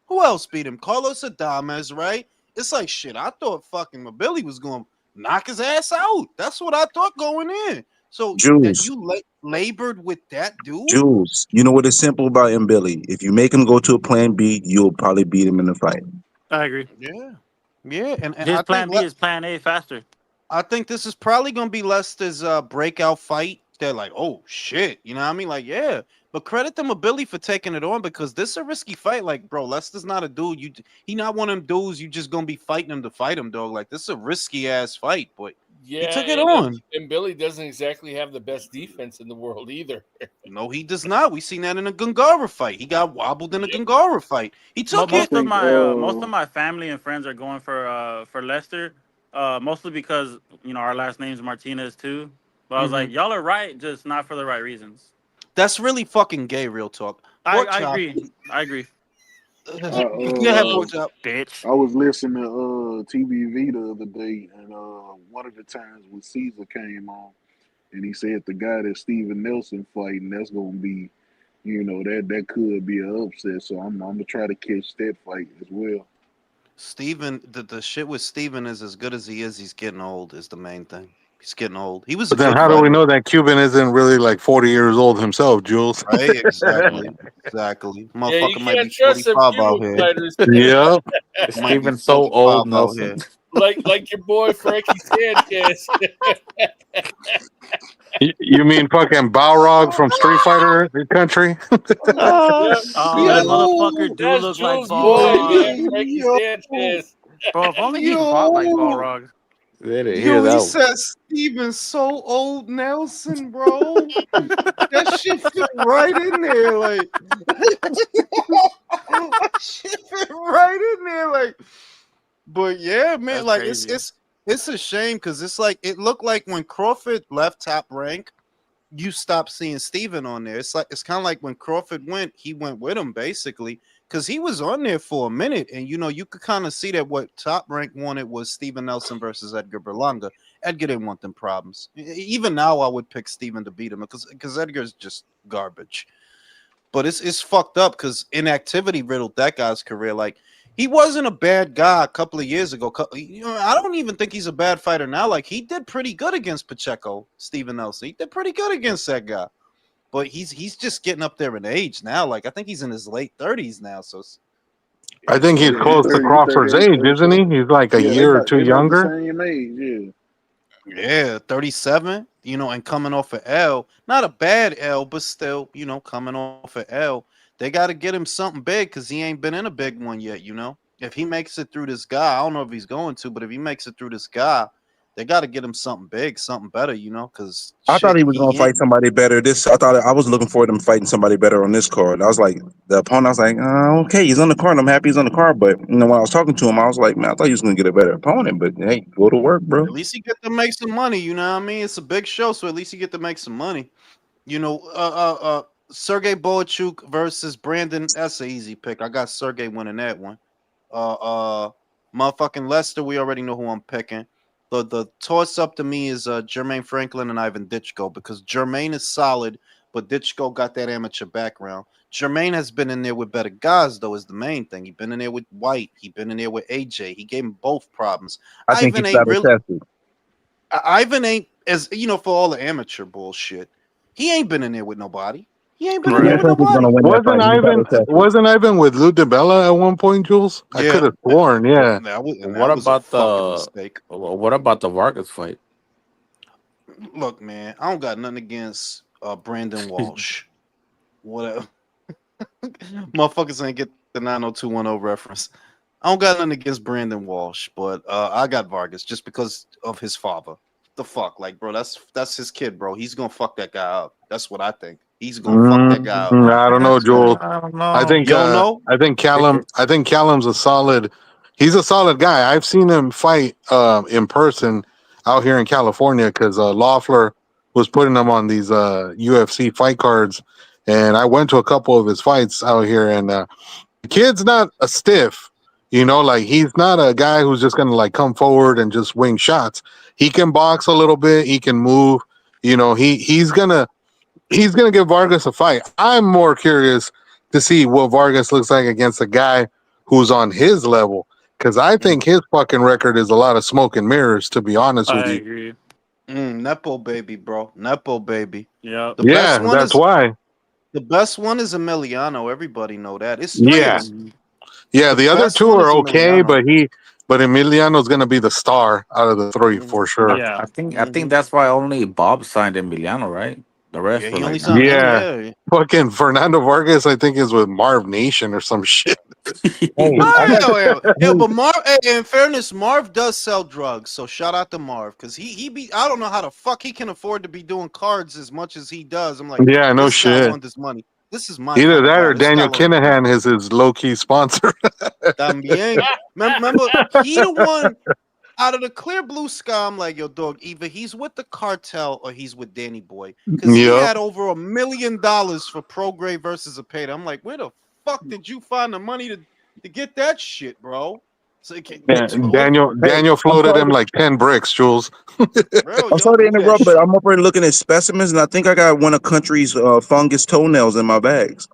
who else beat him? Carlos Adames, right? It's like shit. I thought fucking Mobili was going to knock his ass out. That's what I thought going in. So that Jules. you labored with that dude? Jules, you know what is simple about M. Billy? If you make him go to a plan B, you'll probably beat him in the fight. I agree. Yeah. Yeah. And His plan B is plan A faster. I think this is probably gonna be Lester's breakout fight. They're like, oh shit, you know what I mean? Like, yeah. But credit to Mobili for taking it on because this is a risky fight. Like, bro, Lester's not a dude. He not one of them dudes you just gonna be fighting him to fight him, dog. Like, this is a risky ass fight, but he Yeah, took it on. and Billy doesn't exactly have the best defense in the world either. No, he does not. We seen that in a Gungara fight. He got wobbled in a Gungara fight. He took it. Most of my family and friends are going for Lester, mostly because our last name's Martinez too. But I was like, y'all are right, just not for the right reasons. That's really fucking gay, real talk. I Chop, agree. I agree. I Go ahead, Pork Chop. Bitch. I was listening to TBV the other day, and one of the times when Caesar came on, and he said the guy that Steven Nelson fighting, that's gonna be, that could be an upset. So I'm gonna try to catch that fight as well. Steven, the shit with Steven is as good as he is, he's getting old is the main thing. He's getting old. He was a But then good how do we fighter. know that Cuban isn't really like 40 years old himself, Jules? Right? Exactly. Exactly. Yeah, you Motherfucker might can't be trust them 45 out Cuban here. fighters. Yeah. Might be Steven's so 45 old, out Nelson. here. like your boy Frankie Sanchez. You mean fucking Balrog from Street Fighter country? Oh Yep, Oh, that shit! that's motherfucker do that's look like Jules' boy, man, Balrog. Frankie Yo, Sanchez. Bro, if only he fought like yo, Balrog. They didn't hear yo, he that one. said Steven so old Nelson, bro. That shit fit right in there. Like, that shit fit right in there. Like, but yeah, man, That's like crazy. it's a shame because it's like it looked like when Crawford left Top Rank, you stopped seeing Steven on there. It's kind of like when Crawford went, he went with him basically because he was on there for a minute, and you could kind of see that what Top Rank wanted was Steven Nelson versus Edgar Berlanga. Edgar didn't want them problems. Even now, I would pick Steven to beat him because Edgar's just garbage. But it's fucked up because inactivity riddled that guy's career. Like he wasn't a bad guy a couple of years ago. I don't even think he's a bad fighter now. Like he did pretty good against Pacheco, Steven Nelson. He did pretty good against that guy. But he's just getting up there in age now. Like I think he's in his late 30s now. So I yeah, think so he's Yeah, he close to 30, he Crawford's 38, age, isn't 37. he? He's like a Yeah, year or two they about the younger. same age. Yeah. yeah, 37, and coming off an L. Not a bad L, but still, coming off an L. They got to get him something big because he ain't been in a big one yet. If he makes it through this guy, I don't know if he's going to, but if he makes it through this guy, they got to get him something big, something better, because I thought shit, he was gonna he ain't. fight somebody better. I thought I was looking forward to him fighting somebody better on this card. I was like, the opponent. I was like, okay, he's on the card. I'm happy he's on the card. But when I was talking to him, I was like, man, I thought he was gonna get a better opponent. But hey, go to work, bro. At least he get to make some money, you know what I mean? It's a big show, so at least he get to make some money. Sergey Boachuk versus Brandon. That's an easy pick. I got Sergey winning that one. Uh, uh, Motherfucking Lester. We already know who I'm picking. The toss up to me is Jermaine Franklin and Ivan Ditchko because Jermaine is solid, but Ditchko got that amateur background. Jermaine has been in there with better guys, though, is the main thing. He been in there with White. He been in there with AJ. He gave him both problems. I think Ivan he's ain't battle really. tested. Ivan ain't as for all the amateur bullshit. He ain't been in there with nobody. He ain't been in there Yeah, I Right. with think he's gonna nobody. win that Wasn't fight. He's Ivan battle tested. wasn't Ivan with Lou DiBella at one point, Jules? I could Yeah, have sworn, yeah. and What that was a about fucking the mistake. what about the Vargas fight? Look, man, I don't got nothing against Brandon Walsh. Whatever, motherfuckers ain't get the 90210 reference. I don't got nothing against Brandon Walsh, but I got Vargas just because of his father. The fuck, like, bro, that's his kid, bro. He's gonna fuck that guy up. That's what I think. He's gonna fuck that guy up. I don't know, He's gonna. Jules. I don't I know. think You don't know? I think Callum's a solid. He's a solid guy. I've seen him fight in person out here in California because Loeffler was putting him on these UFC fight cards, and I went to a couple of his fights out here. And the kid's not a stiff, like he's not a guy who's just gonna like come forward and just wing shots. He can box a little bit. He can move. He's gonna give Vargas a fight. I'm more curious to see what Vargas looks like against a guy who's on his level. Because I think his fucking record is a lot of smoke and mirrors, to be honest with I you. agree. Nepo baby, bro. Nepo baby. Yep. The best Yeah, one that's is why. the best one is Emiliano. Everybody know that. It's three of Yeah. them. Mhm. Yeah, The the other best two one are is okay, Emiliano. but Emiliano's gonna be the star out of the three hmm for sure. Yeah. I think that's why only Bob signed Emiliano, right? The rest Yeah, were he only like, signed nah. him. Yeah. Yeah. Fucking Fernando Vargas, I think, is with Marv Nation or some shit. Hey, I Oh, got yeah, hey, but Marv. In fairness, Marv does sell drugs, so shout out to Marv because he be. I don't know how the fuck he can afford to be doing cards as much as he does. I'm like, Yeah, no this guy shit. wants this money. This is my Either kind of that guy. or This guy Daniel wants this money. Kinahan is his low key sponsor. También. Remember, he the one out of the clear blue sky. I'm like, yo, dog. Either he's with the cartel or he's with Danny Boy because he Yep. had over $1 million for Prograde versus a Apeta. I'm like, where the fuck did you find the money to to get that shit, bro. So it can, Yeah, Daniel Hey, Daniel I'm floated sorry. him like 10 bricks, Jules. real, I'm yo, sorry to do that interrupt, but shit. I'm up here looking at specimens, and I think I got one of country's fungus toenails in my bags.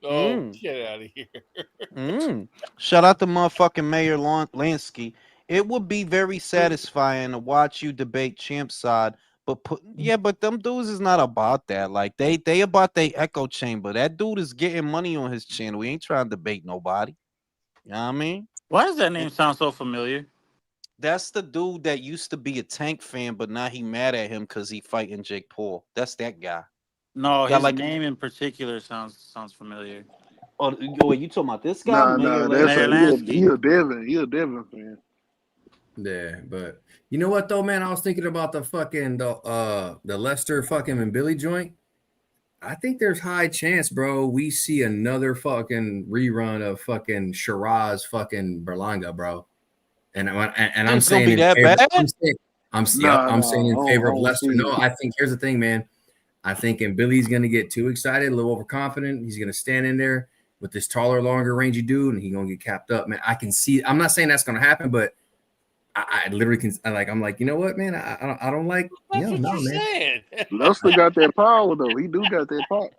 Oh, Mm. get out of here. Shout out to motherfucking Mayor Lansky. It would be very satisfying to watch you debate Champ side, but but them dudes is not about that. Like they about they echo chamber. That dude is getting money on his channel. He ain't trying to debate nobody. You know what I mean? Why does that And name sound so familiar? that's the dude that used to be a Tank fan, but now he mad at him because he fighting Jake Paul. That's that guy. No, Got his like, name in particular sounds familiar. oh, wait, you talking about this guy, Nah, Mayor nah, that's Mayor a Lansky? Lansky. he a Devin fan. Yeah, but you know what though, man? I was thinking about the Lester fucking and Billy joint. I think there's high chance, bro, we see another fucking rerun of fucking Shiraz fucking Berlanga, bro. And I'm It's gonna saying be in that favor. bad? Nah, I'm saying nah, in favor I of don't Lester. see No, it. I think here's the thing, man. I think and Billy's gonna get too excited, a little overconfident. He's gonna stand in there with this taller, longer, rangy dude, and he's gonna get capped up, man. I can see. I'm not saying that's gonna happen, but I literally can. I'm like, you know what, man? I don't like. That's what No, you're man. saying. Luster got that power though. He do got that power.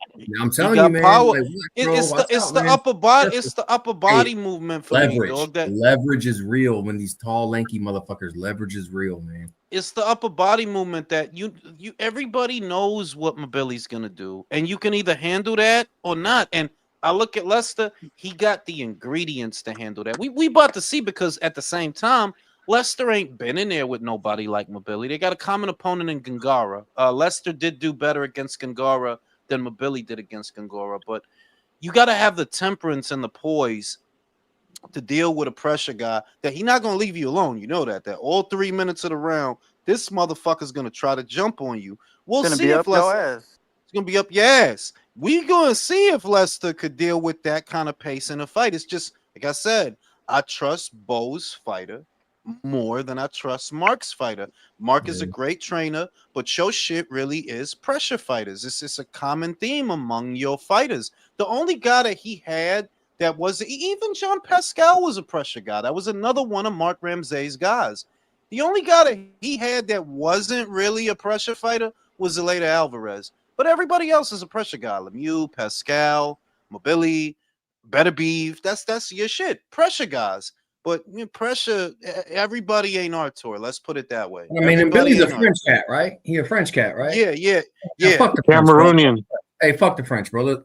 I'm He telling you, got man. power. Like, It, bro, it's the watch it's out, the man. upper body. Careful. It's the upper Hey, body movement for me, leverage. dog. That Leverage is real when these tall, lanky motherfuckers. Leverage is real, man. it's the upper body movement that you everybody knows what Mobili's gonna do, and you can either handle that or not. And I look at Lester; he got the ingredients to handle that. We about to see because at the same time, Lester ain't been in there with nobody like Mobili. They got a common opponent in Gangara. Lester did do better against Gangara than Mobili did against Gangara, but you got to have the temperance and the poise to deal with a pressure guy that he not gonna leave you alone. You know that all 3 minutes of the round, this motherfucker's gonna try to jump on you. We'll Gonna see be if up your Lester ass. it's gonna be up your ass. We gonna see if Lester could deal with that kind of pace in a fight. It's just like I said, I trust Bo's fighter more than I trust Mark's fighter. Mark is a Yeah. great trainer, but your shit really is pressure fighters. This is a common theme among your fighters. The only guy that he had that was even John Pascal was a pressure guy. That was another one of Mark Ramsey's guys. The only guy that he had that wasn't really a pressure fighter was Zeleda Alvarez. But everybody else is a pressure guy. Lemieux, Pascal, Mobili, Better Beef. That's your shit. Pressure guys. But pressure, everybody ain't Artur. Let's put it that way. I mean, and Everybody Billy's a ain't French Artur. cat, right? He a French cat, right? Yeah, yeah, Now, yeah. fuck the French, bro. Cameroonian. Hey, fuck the French, bro. Let's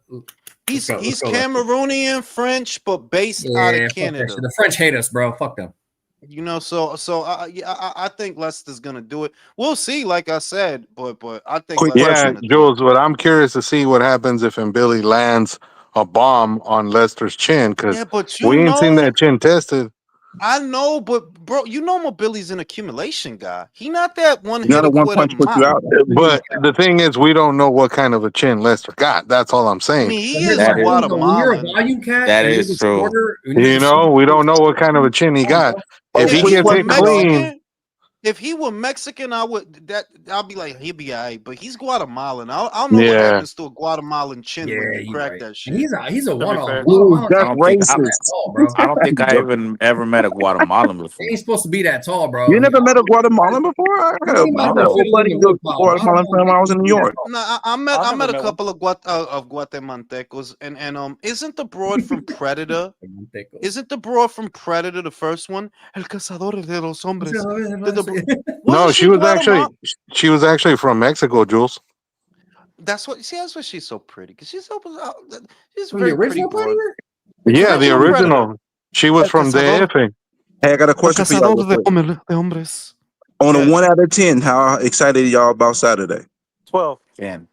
He's go. Let's he's go. Lester. Cameroonian French, but based out of Yeah, fuck that shit. Canada. The French hate us, bro. Fuck them. I think Leicester's gonna do it. We'll see. Like I said, but I think Quick Leicester's Yeah, question. gonna do it. Jules, but I'm curious to see what happens if Billy lands a bomb on Lester's chin because Yeah, but we ain't seen that chin tested. I know, but bro, Mobili's an accumulation guy. He not that one Not a hitter one quitter. punch put you out. But the thing is, we don't know what kind of a chin Lester got. That's all I'm I saying. mean, But he here's is my That is thing, though. When you're a Guatemalan. volume cat that and you're is the true. shorter, when you're You the know, we don't know what kind of a chin he come on, got. bro. Hey, If If he quick he gets were it question, y'all. clean, If he were Mexican, I'll be like he'll be alright. But he's Guatemalan. I don't know what yeah. happens to a Guatemalan chin when Yeah, you you're crack right. that And shit. he's a To be one-off. fair. Dude, I that's Guatemalans don't think ain't that racist. tall, bro. I don't think I They even ever met a Guatemalan They before. ain't supposed to be that tall, bro. You never met a Guatemalan before? I had a, He I might had go an No. fit old a little buddy bit who was with Paul. Guatemalan fan when I was in New York. No, I met I I never met a met one. couple of Guatemaltecos, and isn't the broad from Predator? Isn't the broad from Predator the first one? El cazador de los hombres. No, Wasn't she Guatemala? she was actually from Mexico, Jules. That's why she's so pretty because she's a From the very pretty original broad. Predator? Yeah, the Original Predator. original. She was El from cazador, DF. Hey, I got a el question for y'all cazador real quick. de hombres. On a Yeah. 1 out of 10, how excited y'all about Saturday? 12. And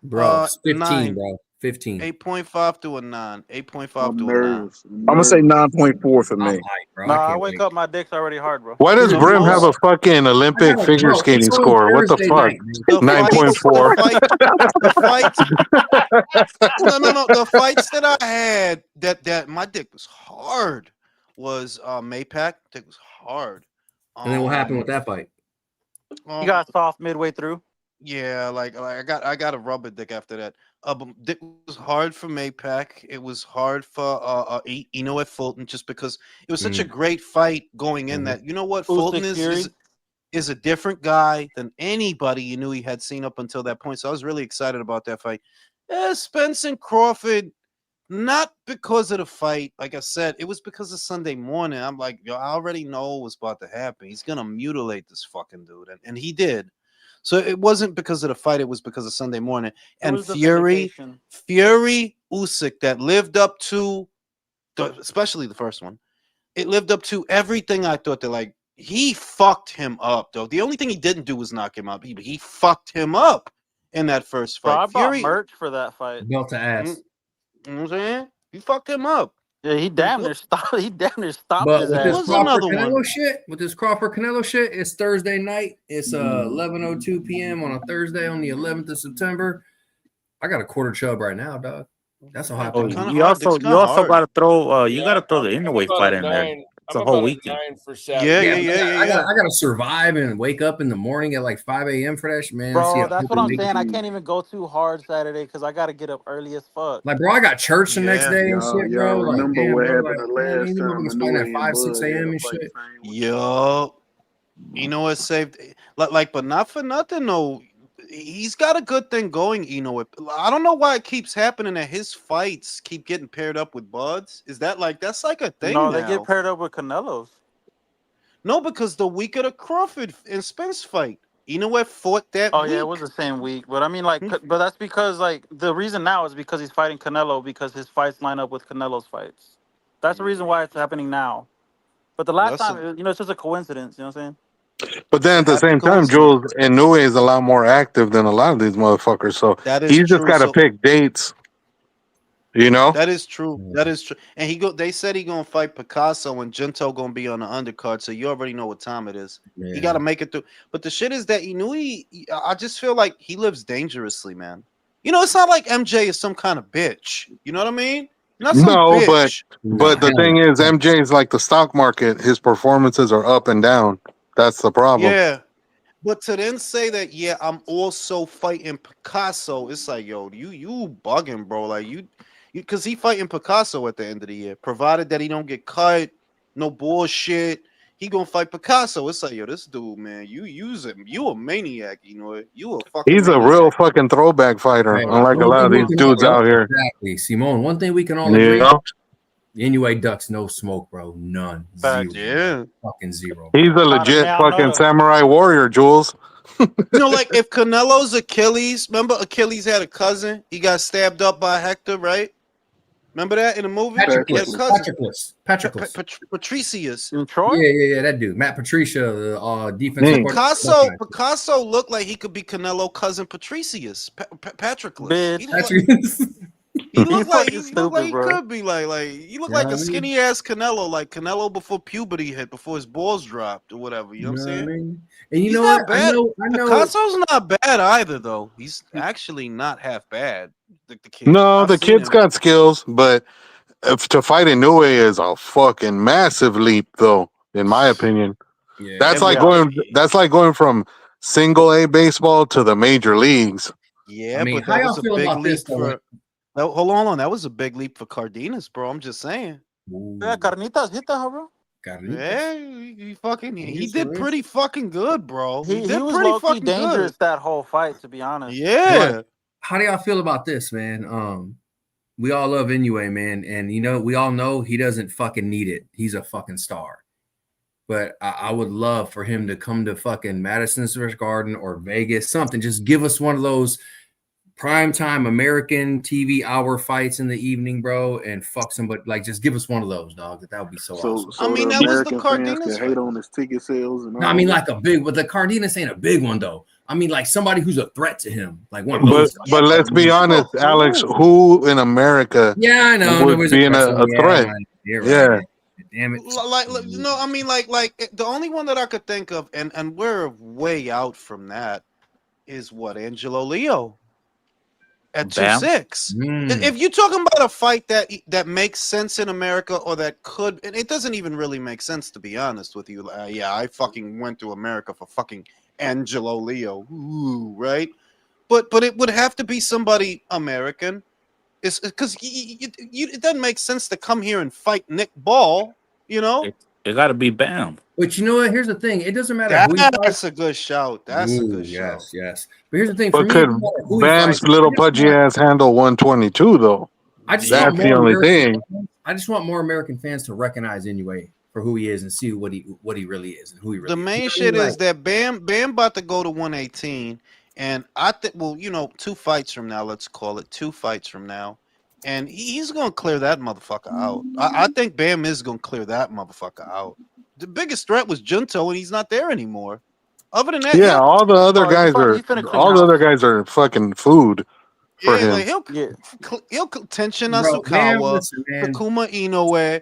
Bro, it's 15, 9, bro. 15. 8.5 to a 9, 8.5 I'm to a 9. nervous. I'm I'm gonna say nervous. 9.4 for I'm me. hyped, bro. I Nah, I can't wake wait. up, my dick's already hard, bro. Why does The Brim have a most fucking I Olympic got a figure bro. It's skating on score? What the Thursday fuck? night, man. the fights, 9.4. the fights. No. The fights that I had that my dick was hard was Maypac. Dick was hard. And then what happened with Um, that fight? He um, got soft midway through. Yeah, like I got a rubber dick after that. But it was hard for Maypac. It was hard for Eno at Fulton, just because it was such a Mm. great fight going in. Mhm. That you know what Fulton Usyk is is Fury. is a different guy than anybody you knew he had seen up until that point. So I was really excited about that fight. Spence and Crawford, not because of the fight. Like I said, it was because of Sunday morning. I'm like, yo, I already know what's about to happen. He's gonna mutilate this fucking dude, and he did. So it wasn't because of the fight; it was because of Sunday morning. It And was the vindication. Fury Usyk, that lived up to, especially the first one. It lived up to everything I thought that, like, he fucked him up, though. The only thing he didn't do was knock him out. He fucked him up in that first Bro, fight. I bought Fury, merch for that fight. Belt to mm, ass. you know what I'm saying? He fucked him up. Yeah, he damn near stopped. He damn near stopped But his with Who this ass was too. Crawford another Canelo one? shit, it's Thursday night. It's 11:02 p.m. on a Thursday on the 11th of September. I got a quarter chub right now, dog. That's how hyped Oh, Dick I am. kind of you hard. Dick's also kind of hard. got to throw you got Yeah, to throw the Inouye about fight a in there. 9. It's I'm a whole about a weekend. 9 for Yeah, Saturday. Yeah, but yeah. I gotta survive and wake up in the morning at like 5 a.m. for that shit, man. See, Bro, I that's hope what to I'm make it. saying. I See, can't even go too hard Saturday because I gotta get up early as fuck. Like, bro, I got church the next Yeah. day and shit, y'all bro. Like, remember damn, what bro. happened Like, the you know what I last mean? These time motherfuckers fighting at Inoue and 5, 6 Bud had a.m. a and fight shit. same week? Yo, Eno has saved, but not for nothing though. He's got a good thing going, Eno. I don't know why it keeps happening that his fights keep getting paired up with Buds. Is that like that's like a thing No, they get now? paired up with Canelo's. No, because the week of the Crawford and Spence fight, Eno fought that Oh yeah, it was week. the same week. But I mean, like, Hmm. but that's because like the reason now is because he's fighting Canelo because his fights line up with Canelo's fights. That's the reason why it's happening now. But the Well, last time, it's just a coincidence. You know what I'm saying? But then a at the happy same time, coincidence. Jules Inoue is a lot more active than a lot of these motherfuckers. So That is he's just true. got to So pick dates, you know. that is true. That is true. And they said he gonna fight Picasso and Gento gonna be on the undercard. So you already know what time it is. He got Yeah. to make it through. But the shit is that Inui, I just feel like he lives dangerously, man. It's not like MJ is some kind of bitch. You know what I mean? Not some No, but bitch. Nah, but the hell thing is, no. MJ is like the stock market. His performances are up and down. That's the problem. Yeah. But to then say that, yeah, I'm also fighting Picasso, it's like, yo, you bugging, bro. Like you because he fighting Picasso at the end of the year, provided that he don't get cut, no bullshit. He gonna fight Picasso. It's like, yo, this dude, man, you use him. You a maniac, you a fucking He's a real maniac. fucking throwback fighter, Hey, Bro, that's unlike what a one lot thing of we these I'm can all, dudes saying. yep, out here. exactly. Simone, one thing we can all You agree, know, Inouye ducks no smoke, bro. None. Zero. Facts. Bro. Yeah. Fucking zero, he's bro. a legit Man, I know fucking that. samurai warrior, Jules. Like if Canelo's Achilles, remember Achilles had a cousin, he got stabbed up by Hector, right? Remember that in the movie? He had a Patroclus. Patroclus. cousin, Patroclus. Patricius. In Troy? Yeah, that dude. Matt Patricia, the defensive Dang. coordinator. Picasso looked like he could be Canelo cousin Patricius, Patroclus. He Bitch. looked like Patrick. he You looked like fucking he looked like stupid, he bro. could be like he looked You know like what a I mean? skinny ass Canelo, like Canelo before puberty hit, before his balls dropped or whatever. You know You what I'm know what I saying? mean? And you He's know what? not bad. I know. Picasso's not bad either, though. He's actually not half bad. The kid, No, I've the seen kid's him. got skills, but if to fight Inoue is a fucking massive leap, though, in my opinion. Yeah, That's It, like Yeah. it, going. That's like going from single A baseball to the major leagues. I yeah, mean, but how that y'all was a feel big about this leap though? Like, for. Oh, hold on. That was a big leap for Cardenas, bro. I'm just saying. Yeah, ooh, Carnitas hit that, bro. Carlitos. Yeah, he fucking he Yes, did sir. pretty fucking good, bro. He He did was pretty low key fucking good. dangerous that whole fight, to be honest. But Yeah. how do y'all feel about this, man? We all love Inoue, man, and we all know he doesn't fucking need it. He's a fucking star. But I would love for him to come to fucking Madison Square Garden or Vegas, something. Just give us one of those primetime American TV hour fights in the evening, bro, and fuck somebody. Like, just give us one of those, dog. That would be so So awesome. I so the mean, that was the American fans Cardenas can hate fight. on his ticket sales and No, I all mean that. like a big, but the Cardenas ain't a big one though. I mean like somebody who's a threat to him, like one of But those Yeah, but fights. but let's be honest, Alex. Who in America Yeah, I know. would Nobody's a be in threat to him. a Yeah, threat? right. You're right. Yeah, Yeah. Damn it. no, I mean, the only one that I could think of, and we're way out from that, is what Angelo Leo at Bam. 2-6. Mm. If you're talking about a fight that makes sense in America, or that could, and it doesn't even really make sense, to be honest with you. Yeah, I fucking went to America for fucking Angelo Leo, ooh, right? But it would have to be somebody American. It's because it doesn't make sense to come here and fight Nick Ball. You know, It got to be Bam. But you know what? Here's the thing. It doesn't matter who you fight. that's a good shout. That's a good Ooh, shout. yes, yes. But here's the thing. For But me, it could doesn't matter who he Bam's fights. little pudgy ass handle 122 though? I just That's want the more only American thing. fans. I just want more American fans to recognize anyway for who he is and see what he really is and who he really The is. main You know what I shit mean? is that Bam about to go to 118, and I think, well, 2 fights from now, let's call it 2 fights from now, and he's gonna clear that motherfucker out. I think Bam is gonna clear that motherfucker out. The biggest threat was Junto, and he's not there anymore. Other than that, Yeah, all the other Oh, guys he finna clean house. fucking food for yeah, him. like Yeah, Tenshin Bro, Bam, Nasukawa, listen, man. Takuma Inoue,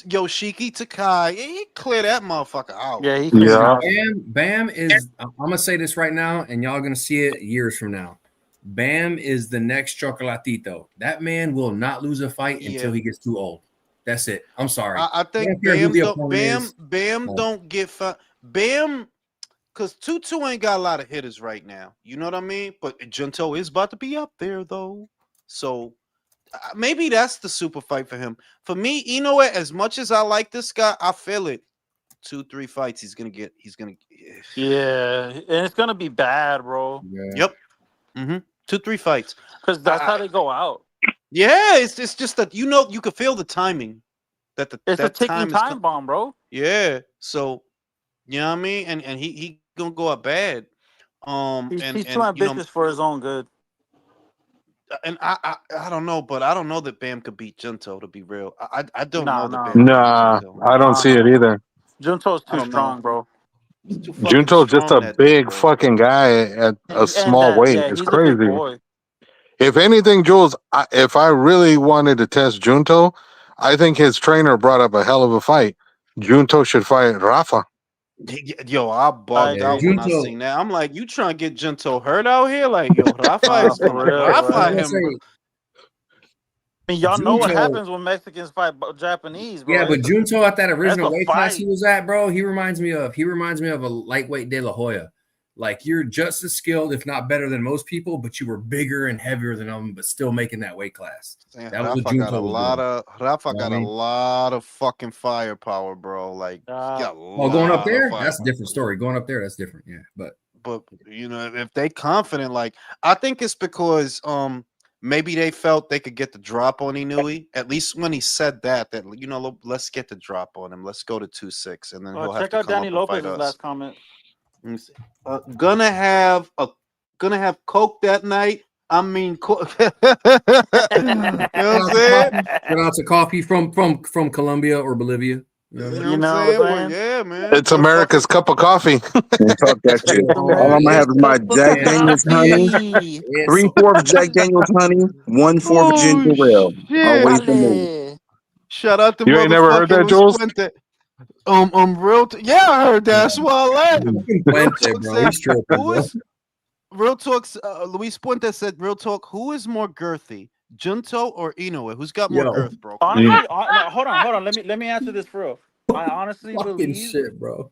Yoshiki Takai. He clear that motherfucker out. yeah, he clean Yeah. house. Bam is. I'm gonna say this right now, and y'all gonna see it years from now. Bam is the next Chocolatito. That man will not lose a fight Yeah. until he gets too old. That's it. I'm sorry. I I think don't care who the opponent Bam is. don't get Bam because Tutu ain't got a lot of hitters right now. You know what I mean? But Junto is about to be up there though, so maybe that's the super fight for him. For me, Inoue, as much as I like this guy, I feel it. 2-3 fights, he's gonna get. He's gonna. Yeah, and it's gonna be bad, bro. Yeah. Yep. 2-3 fights. Because that's how they go out. Yeah, it's just that you can feel the timing. That It's a that ticking time is time bomb, bro. Yeah. So you know what I mean? And he gonna go up bad. He's too ambitious for his own good. And I don't know, but I don't know that Bam could beat Junto, to be real. I don't know that Nah. Bam could beat Nah, Junto. I don't see it either. Junto's I too don't know. strong, bro. He's too fucking Junto's just strong, a that dude, big bro. fucking guy at a And small weight. It's he's a big crazy. boy. If anything, Jules, if I really wanted to test Junto, I think his trainer brought up a hell of a fight. Junto should fight Rafa. Yo, I bugged Yeah, out when I Junto. seen that. I'm like, you trying to get Junto hurt out here? Like, yo, Rafa is For gonna real, I Rafa was right? gonna him. say I mean, y'all know what Junto. happens when Mexicans fight Japanese, bro. Yeah, but Junto at that original a weight class he fight. was at, bro, he reminds me of a lightweight De La Hoya. Like you're just as skilled, if not better than most people, but you were bigger and heavier than them, but still making that weight class. That was what Junto was doing. Rafa You know what got I a mean? lot of fucking firepower, bro. Like, he got a Well, going up lot of there, fire. that's a different story. Going up there, that's different. Yeah, but if they confident, like, I think it's because maybe they felt they could get the drop on Inui. At least when he said that let's get the drop on him. Let's go to 2-6, and then he'll have Check to out come Danny up and fight Lopez's us. last comment. Let me see. Gonna have coke that night. I mean, you know what I'm saying? shout out to coffee from Colombia or Bolivia. You know what You I'm know saying? what Well, I'm saying? yeah, man. It's America's cup of coffee. And talk that shit. All I'm gonna have is my Jack Daniels honey, It's 3/4 Jack Daniels honey, 1/4 ginger Oh ale. I'll shit! wait for me. Shout out to You ain't never heard motherfucking that, Luis Jules? Puente. Yeah, I heard that. That's why I laughed. fucking Real Puente, talk bro. said, He's tripping, "Who bro. is Real Talk's Luis Puente said, real talk, who is more girthy, Junto or Inoue? Who's got more Yo, girth, bro? Honestly, no, hold on. Let me answer this for real. I honestly fucking believe shit, bro.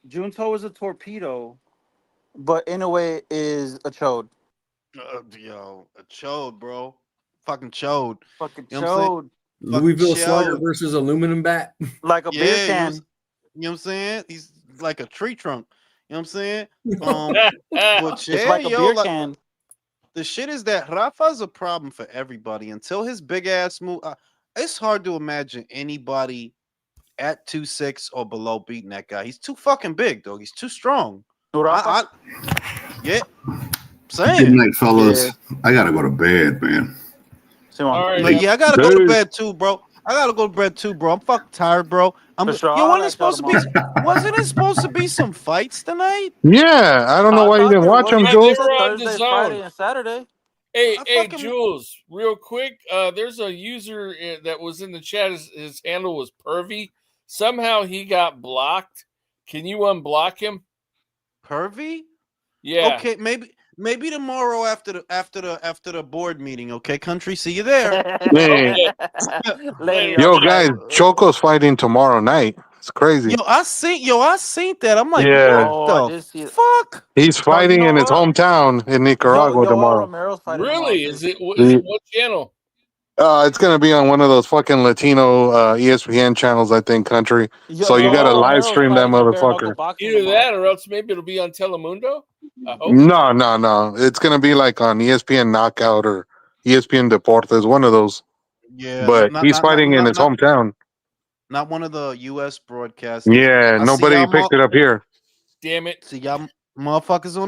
Junto is a torpedo, but Inoue is a chode. Yo, a chode, bro. Fucking chode. Fucking You know what I'm saying? chode. Fucking Louisville Slugger chode. versus aluminum bat. Like a beer Yeah, can. you know what I'm saying? He's like a tree trunk. You know what I'm saying? But It's yeah, like a yo, beer like can. the shit is that Rafa's a problem for everybody until his big ass move. It's hard to imagine anybody at 2-6 or below beating that guy. He's too fucking big, dog. He's too strong. Rafa? Yeah, Good saying. night, fellas. I gotta go to bed, man. All right, Like, yeah. I gotta go to bed too, bro. I'm fucking tired, bro. For sure. Yo, I'll wasn't it let y'all supposed to be? Wasn't it supposed to be some fights tonight? Yeah, I don't know I why you thought didn't there watch was. them, Yeah, They they Jules. said were on Thursday, DAZN. Friday, and Saturday. Hey, Jules, real quick. There's a user that was in the chat. His handle was Pervy. Somehow he got blocked. Can you unblock him? Pervy? Yeah. Okay, maybe tomorrow after the board meeting. Okay, country, see you there. Man. Okay. Later, Yo, y'all. guys, Choco's fighting tomorrow night. It's crazy. I seen that. I'm like, Yeah, what Oh, I the did see it. fuck? he's No, you fighting know in his what? hometown in Nicaragua Yoel tomorrow. Romero's fighting tomorrow Really? too. Is it The- what channel? It's gonna be on one of those fucking Latino ESPN channels, I think, country. So you gotta Yoel Oh, live Romero's stream that fighting in bare knuckle motherfucker. boxing either tomorrow. that or else maybe it'll be on Telemundo. I hope. No. It's gonna be like on ESPN Knockout or ESPN Deportes, one of those. Yeah, But he's fighting in his hometown. not one of the U.S. broadcasters. Yeah, I see nobody y'all. picked it up here. Damn it. See y'all motherfuckers on the